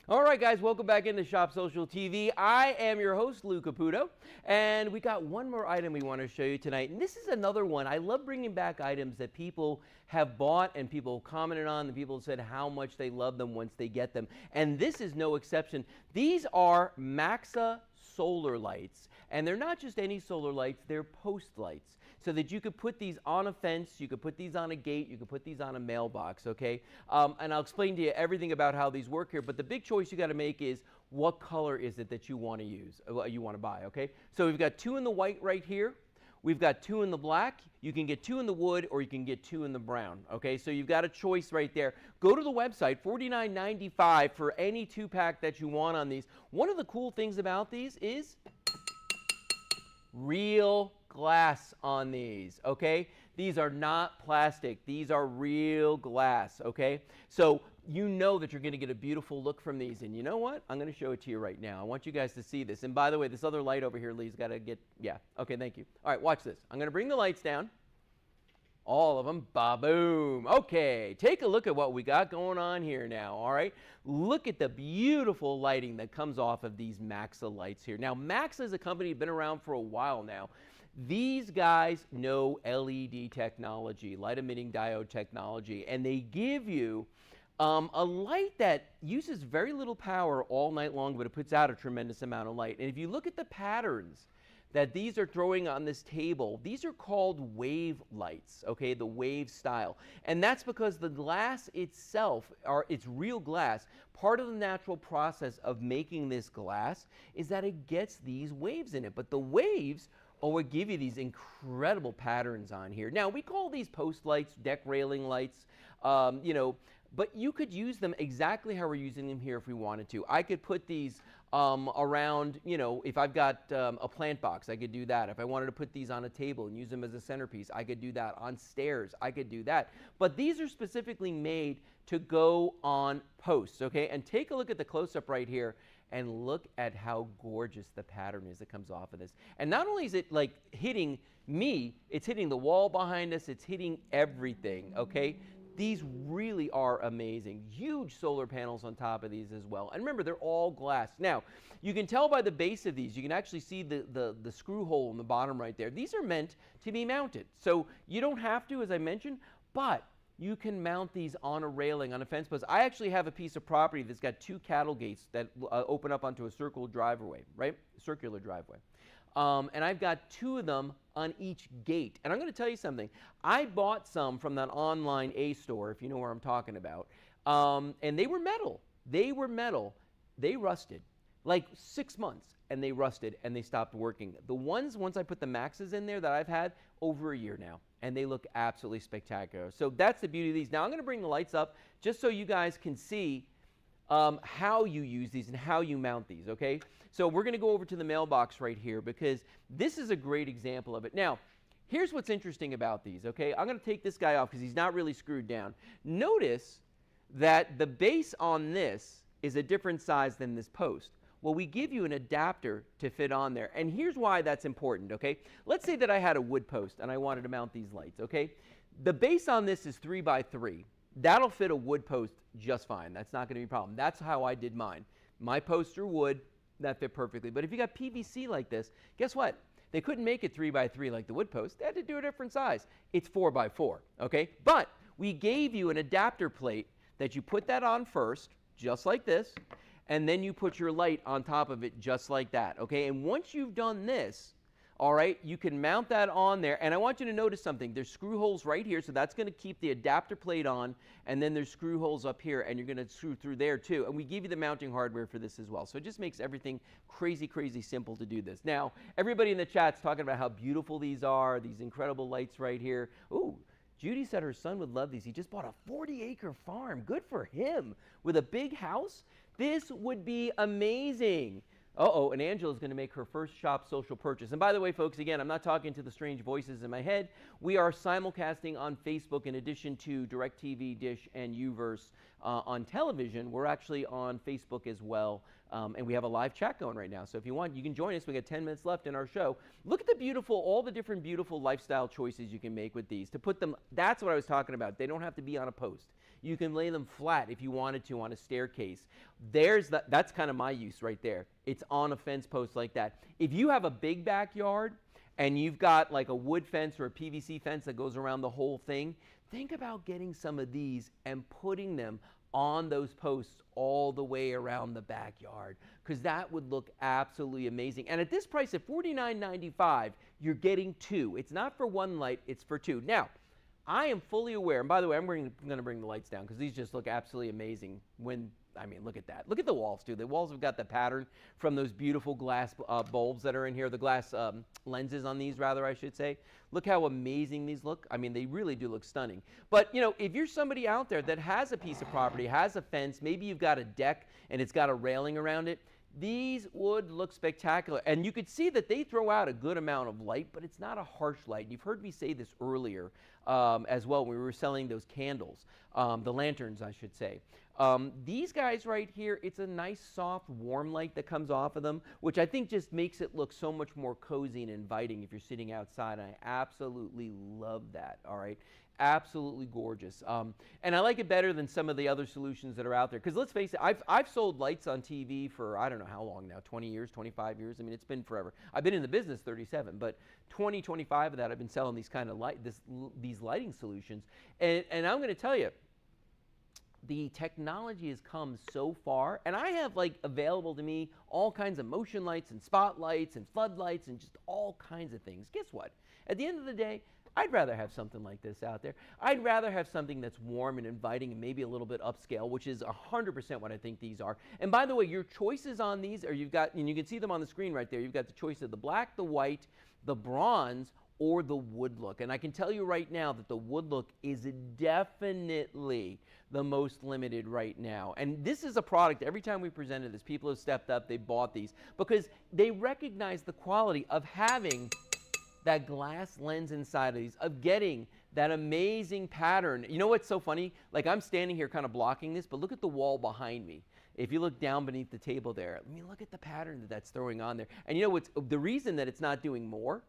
All right, guys, welcome back into Shop Social TV. I am your host, Lou Caputo, and we got one more item we want to show you tonight. And this is another one. I love bringing back items that people have bought and people commented on, and people said how much they love them once they get them. And this is no exception. These are Maxa solar lights, and they're not just any solar lights, they're post lights, so that you could put these on a fence, you could put these on a gate, you could put these on a mailbox, okay? And I'll explain to you everything about how these work here, but the big choice you got to make is what color is it that you want to use, you want to buy, okay? So we've got 2 in the white right here. We've got 2 in the black. You can get 2 in the wood, or you can get 2 in the brown. Okay, so you've got a choice right there. Go to the website, $49.95 for any 2-pack that you want on these. One of the cool things about these is real glass on these, okay? These are not plastic. These are real glass, okay? So you know that you're going to get a beautiful look from these. And you know what? I'm going to show it to you right now. I want you guys to see this. And by the way, this other light over here, Lee's got to get, yeah. Okay, thank you. All right, watch this. I'm going to bring the lights down. All of them. Ba-boom. Okay, take a look at what we got going on here now, all right? Look at the beautiful lighting that comes off of these Maxa lights here. Now, Maxa is a company that's been around for a while now. These guys know LED technology, light emitting diode technology, and they give you a light that uses very little power all night long, but it puts out a tremendous amount of light. And if you look at the patterns that these are throwing on this table, these are called wave lights, okay, the wave style. And that's because the glass itself, it's real glass. Part of the natural process of making this glass is that it gets these waves in it. But the waves will give you these incredible patterns on here. Now, we call these post lights, deck railing lights, but you could use them exactly how we're using them here if we wanted to. I could put these around, if I've got a plant box, I could do that. If I wanted to put these on a table and use them as a centerpiece, I could do that. On stairs, I could do that. But these are specifically made to go on posts, okay? And take a look at the close-up right here and look at how gorgeous the pattern is that comes off of this. And not only is it like hitting me, it's hitting the wall behind us, it's hitting everything, okay? These really are amazing. Huge solar panels on top of these as well. And remember, they're all glass. Now, you can tell by the base of these, you can actually see the screw hole in the bottom right there. These are meant to be mounted. So you don't have to, as I mentioned, but you can mount these on a railing, on a fence post. I actually have a piece of property that's got 2 cattle gates that open up onto a circular driveway, right? Circular driveway. And I've got 2 of them on each gate. And I'm going to tell you something. I bought some from that online A store, if you know where I'm talking about. And they were metal. They were metal. They rusted. Like 6 months, and they rusted, and they stopped working. The ones, once I put the Maxes in there that I've had, over a year now. And they look absolutely spectacular. So that's the beauty of these. Now I'm going to bring the lights up just so you guys can see how you use these and how you mount these, okay? So we're going to go over to the mailbox right here because this is a great example of it. Now, here's what's interesting about these, okay? I'm going to take this guy off because he's not really screwed down. Notice that the base on this is a different size than this post. Well, we give you an adapter to fit on there. And here's why that's important, okay? Let's say that I had a wood post and I wanted to mount these lights, okay? The base on this is 3 by 3. That'll fit a wood post just fine. That's not going to be a problem. That's how I did mine. My posts are wood. That fit perfectly. But if you got PVC like this, guess what? They couldn't make it 3 by 3 like the wood post. They had to do a different size. It's 4 by 4, okay? But we gave you an adapter plate that you put that on first, just like this, and then you put your light on top of it just like that, okay? And once you've done this, all right, you can mount that on there. And I want you to notice something. There's screw holes right here, so that's going to keep the adapter plate on. And then there's screw holes up here, and you're going to screw through there too. And we give you the mounting hardware for this as well. So it just makes everything crazy, crazy simple to do this. Now, everybody in the chat's talking about how beautiful these are, these incredible lights right here. Ooh. Judy said her son would love these. He just bought a 40-acre farm. Good for him. With a big house. This would be amazing. Uh-oh, and Angela's going to make her first shop social purchase. And by the way, folks, again, I'm not talking to the strange voices in my head. We are simulcasting on Facebook in addition to DirecTV, Dish, and Uverse on television. We're actually on Facebook as well, and we have a live chat going right now. So if you want, you can join us. We got 10 minutes left in our show. Look at the beautiful, all the different beautiful lifestyle choices you can make with these. To put them, that's what I was talking about. They don't have to be on a post. You can lay them flat if you wanted to on a staircase. That's kind of my use right there. It's on a fence post like that. If you have a big backyard and you've got like a wood fence or a PVC fence that goes around the whole thing, think about getting some of these and putting them on those posts all the way around the backyard, because that would look absolutely amazing. And at this price of $49.95, you're getting two. It's not for one light, it's for two. Now, I am fully aware, and by the way, I'm going to bring the lights down because these just look absolutely amazing when, I mean, look at that. Look at the walls, too. The walls have got the pattern from those beautiful glass bulbs that are in here, the glass lenses on these, rather, I should say. Look how amazing these look. I mean, they really do look stunning. But, you know, if you're somebody out there that has a piece of property, has a fence, maybe you've got a deck and it's got a railing around it, these would look spectacular. And you could see that they throw out a good amount of light, but it's not a harsh light. And you've heard me say this earlier as well when we were selling those candles, the lanterns, I should say. These guys right here, it's a nice, soft, warm light that comes off of them, which I think just makes it look so much more cozy and inviting if you're sitting outside. And I absolutely love that, all right? Absolutely gorgeous. And I like it better than some of the other solutions that are out there. Because let's face it, I've sold lights on TV for, I don't know how long now, 20 years, 25 years. I mean, it's been forever. I've been in the business 37, but 20, 25 of that, I've been selling these kind of these lighting solutions. And I'm going to tell you, the technology has come so far, and I have like available to me all kinds of motion lights and spotlights and floodlights and just all kinds of things. Guess what? At the end of the day, I'd rather have something like this out there. I'd rather have something that's warm and inviting and maybe a little bit upscale, which is 100% what I think these are. And by the way, your choices on these are, you've got, and you can see them on the screen right there, you've got the choice of the black, the white, the bronze, or the wood look. And I can tell you right now that the wood look is definitely the most limited right now. And this is a product, every time we presented this, people have stepped up, they bought these, because they recognize the quality of having that glass lens inside of these, of getting that amazing pattern. You know what's so funny? Like, I'm standing here kind of blocking this, but look at the wall behind me. If you look down beneath the table there, I mean, look at the pattern that's throwing on there. And you know what's the reason that it's not doing more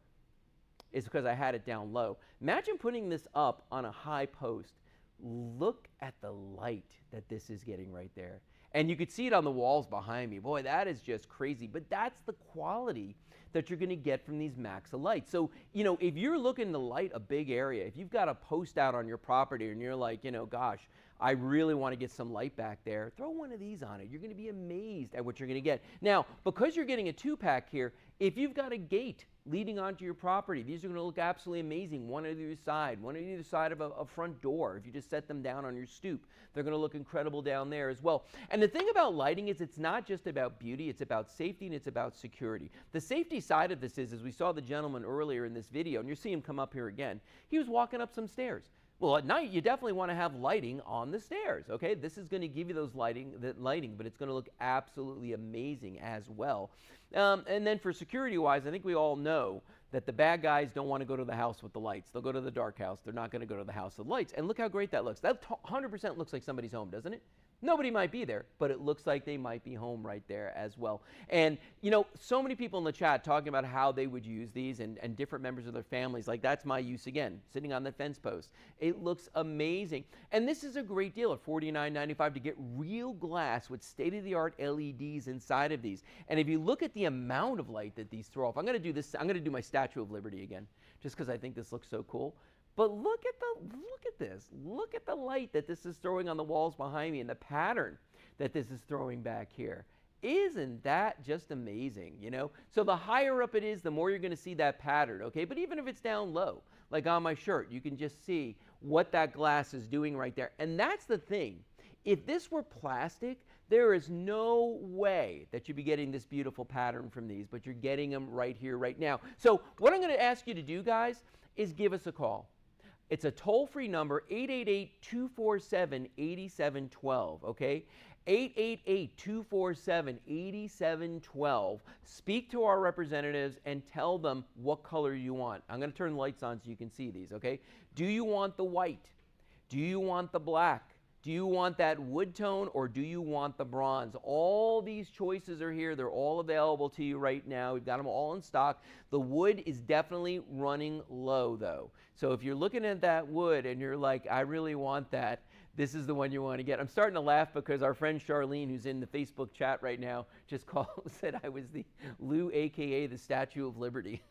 is because I had it down low. Imagine putting this up on a high post. Look at the light that this is getting right there. And you could see it on the walls behind me. Boy, that is just crazy. But that's the quality that you're going to get from these Maxa lights. So, you know, if you're looking to light a big area, if you've got a post out on your property and you're like, you know, gosh, I really want to get some light back there, throw one of these on it. You're going to be amazed at what you're going to get. Now, because you're getting a 2-pack here, if you've got a gate leading onto your property, these are going to look absolutely amazing. One on either side of a front door. If you just set them down on your stoop, they're going to look incredible down there as well. And the thing about lighting is it's not just about beauty, it's about safety and it's about security. The safety side of this is, as we saw the gentleman earlier in this video, and you see him come up here again, he was walking up some stairs. Well, at night, you definitely want to have lighting on the stairs, okay? This is going to give you those lighting, but it's going to look absolutely amazing as well. And then for security-wise, I think we all know that the bad guys don't want to go to the house with the lights. They'll go to the dark house. They're not going to go to the house with lights. And look how great that looks. That 100% looks like somebody's home, doesn't it? Nobody might be there, but it looks like they might be home right there as well. And, you know, so many people in the chat talking about how they would use these and different members of their families. Like, that's my use again, sitting on the fence post. It looks amazing. And this is a great deal at $49.95 to get real glass with state-of-the-art LEDs inside of these. And if you look at the amount of light that these throw off, I'm going to do this. I'm going to do my Statue of Liberty again, just because I think this looks so cool. But look at this. Look at the light that this is throwing on the walls behind me and the pattern that this is throwing back here. Isn't that just amazing, you know? So the higher up it is, the more you're going to see that pattern, okay? But even if it's down low, like on my shirt, you can just see what that glass is doing right there. And that's the thing. If this were plastic, there is no way that you'd be getting this beautiful pattern from these, but you're getting them right here, right now. So what I'm going to ask you to do, guys, is give us a call. It's a toll-free number, 888-247-8712, okay? 888-247-8712. Speak to our representatives and tell them what color you want. I'm going to turn the lights on so you can see these, okay? Do you want the white? Do you want the black? Do you want that wood tone or do you want the bronze? All these choices are here. They're all available to you right now. We've got them all in stock. The wood is definitely running low though. So if you're looking at that wood and you're like, I really want that, this is the one you want to get. I'm starting to laugh because our friend Charlene, who's in the Facebook chat right now, just said I was the Lou, AKA the Statue of Liberty.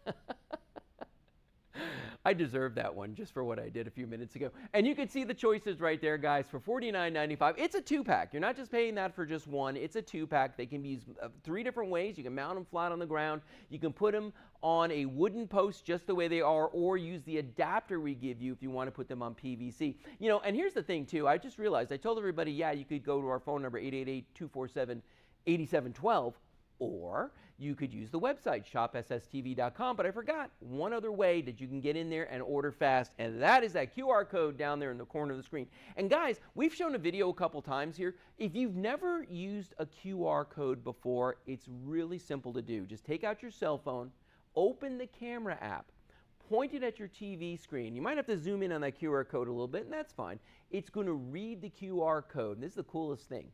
I deserve that one just for what I did a few minutes ago. And you can see the choices right there, guys, for $49.95. It's a two-pack. You're not just paying that for just one. It's a two-pack. They can be used 3 different ways. You can mount them flat on the ground. You can put them on a wooden post just the way they are, or use the adapter we give you if you want to put them on PVC. You know, and here's the thing, too. I just realized, I told everybody, yeah, you could go to our phone number, 888-247-8712. Or you could use the website, shopsstv.com. But I forgot one other way that you can get in there and order fast, and that is that QR code down there in the corner of the screen. And guys, we've shown a video a couple times here. If you've never used a QR code before, it's really simple to do. Just take out your cell phone, open the camera app, point it at your TV screen. You might have to zoom in on that QR code a little bit, and that's fine. It's going to read the QR code, and this is the coolest thing.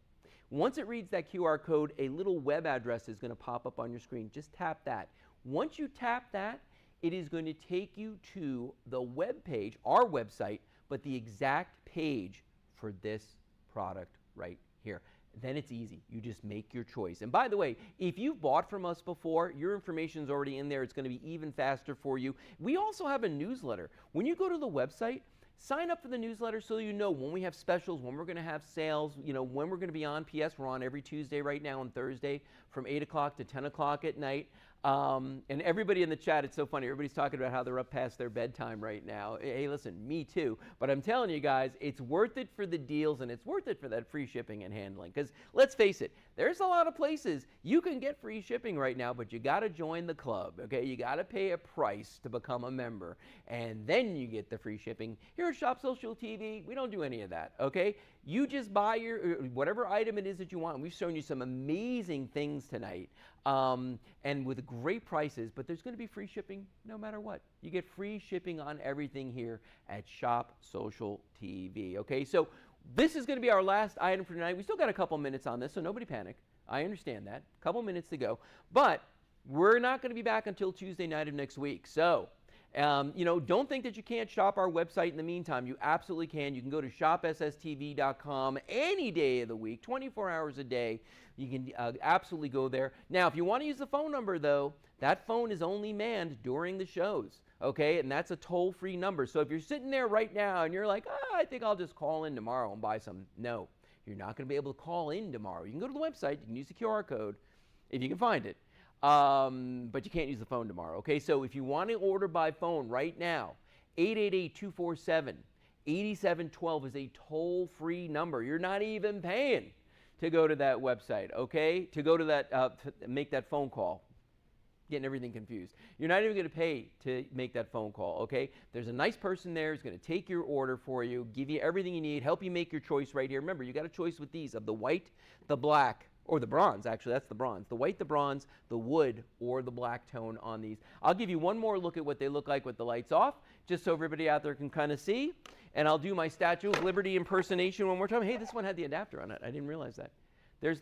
Once it reads that QR code, a little web address is going to pop up on your screen. Just tap that. Once you tap that, it is going to take you to the web page, our website, but the exact page for this product right here. Then it's easy. You just make your choice. And by the way, if you've bought from us before, your information is already in there. It's going to be even faster for you. We also have a newsletter. When you go to the website, sign up for the newsletter so you know when we have specials, when we're going to have sales, you know, when we're going to be on. PS, we're on every Tuesday right now and Thursday from 8 o'clock to 10 o'clock at night. And everybody in the chat, it's so funny. Everybody's talking about how they're up past their bedtime right now. Hey, listen, me too. But I'm telling you guys, it's worth it for the deals and it's worth it for that free shipping and handling. Because let's face it, there's a lot of places you can get free shipping right now, but you got to join the club, okay? You got to pay a price to become a member, and then you get the free shipping. Here at Shop Social TV, we don't do any of that, okay? You just buy your whatever item it is that you want. And we've shown you some amazing things tonight, and with great prices, but there's going to be free shipping no matter what. You get free shipping on everything here at Shop Social TV, okay? So this is going to be our last item for tonight. We still got a couple minutes on this, so nobody panic. I understand that. A couple minutes to go. But we're not going to be back until Tuesday night of next week. So, you know, don't think that you can't shop our website in the meantime. You absolutely can. You can go to shopsstv.com any day of the week, 24 hours a day. You can absolutely go there. Now, if you want to use the phone number, though, that phone is only manned during the shows, okay? And that's a toll-free number. So if you're sitting there right now and you're like, oh, I think I'll just call in tomorrow and buy some. No, you're not going to be able to call in tomorrow. You can go to the website. You can use the QR code if you can find it. But you can't use the phone tomorrow, okay? So if you want to order by phone right now, 888-247-8712 is a toll-free number. You're not even paying to go to that website, okay? To go to that, to make that phone call. Getting everything confused. You're not even going to pay to make that phone call, okay? There's a nice person there who's going to take your order for you, give you everything you need, help you make your choice right here. Remember, you got a choice with these of the white, the black, or the bronze, actually, that's the bronze. The white, the bronze, the wood, or the black tone on these. I'll give you one more look at what they look like with the lights off, just so everybody out there can kind of see. And I'll do my Statue of Liberty impersonation one more time. Hey, this one had the adapter on it. I didn't realize that.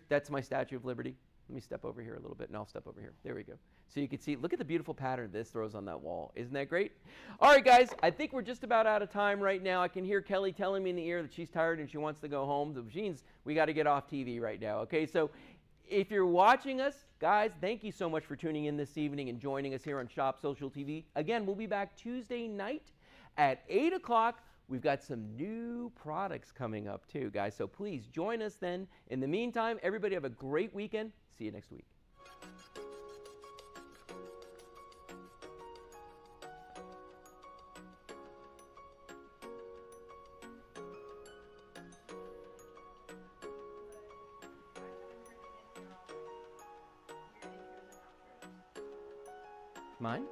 That's my Statue of Liberty. Let me step over here a little bit, and I'll step over here. There we go. So you can see, look at the beautiful pattern this throws on that wall. Isn't that great? All right, guys, I think we're just about out of time right now. I can hear Kelly telling me in the ear that she's tired and she wants to go home. The machines, we got to get off TV right now, okay? So if you're watching us, guys, thank you so much for tuning in this evening and joining us here on Shop Social TV. Again, we'll be back Tuesday night at 8 o'clock. We've got some new products coming up too, guys. So please join us then. In the meantime, everybody have a great weekend. See you next week. Mine?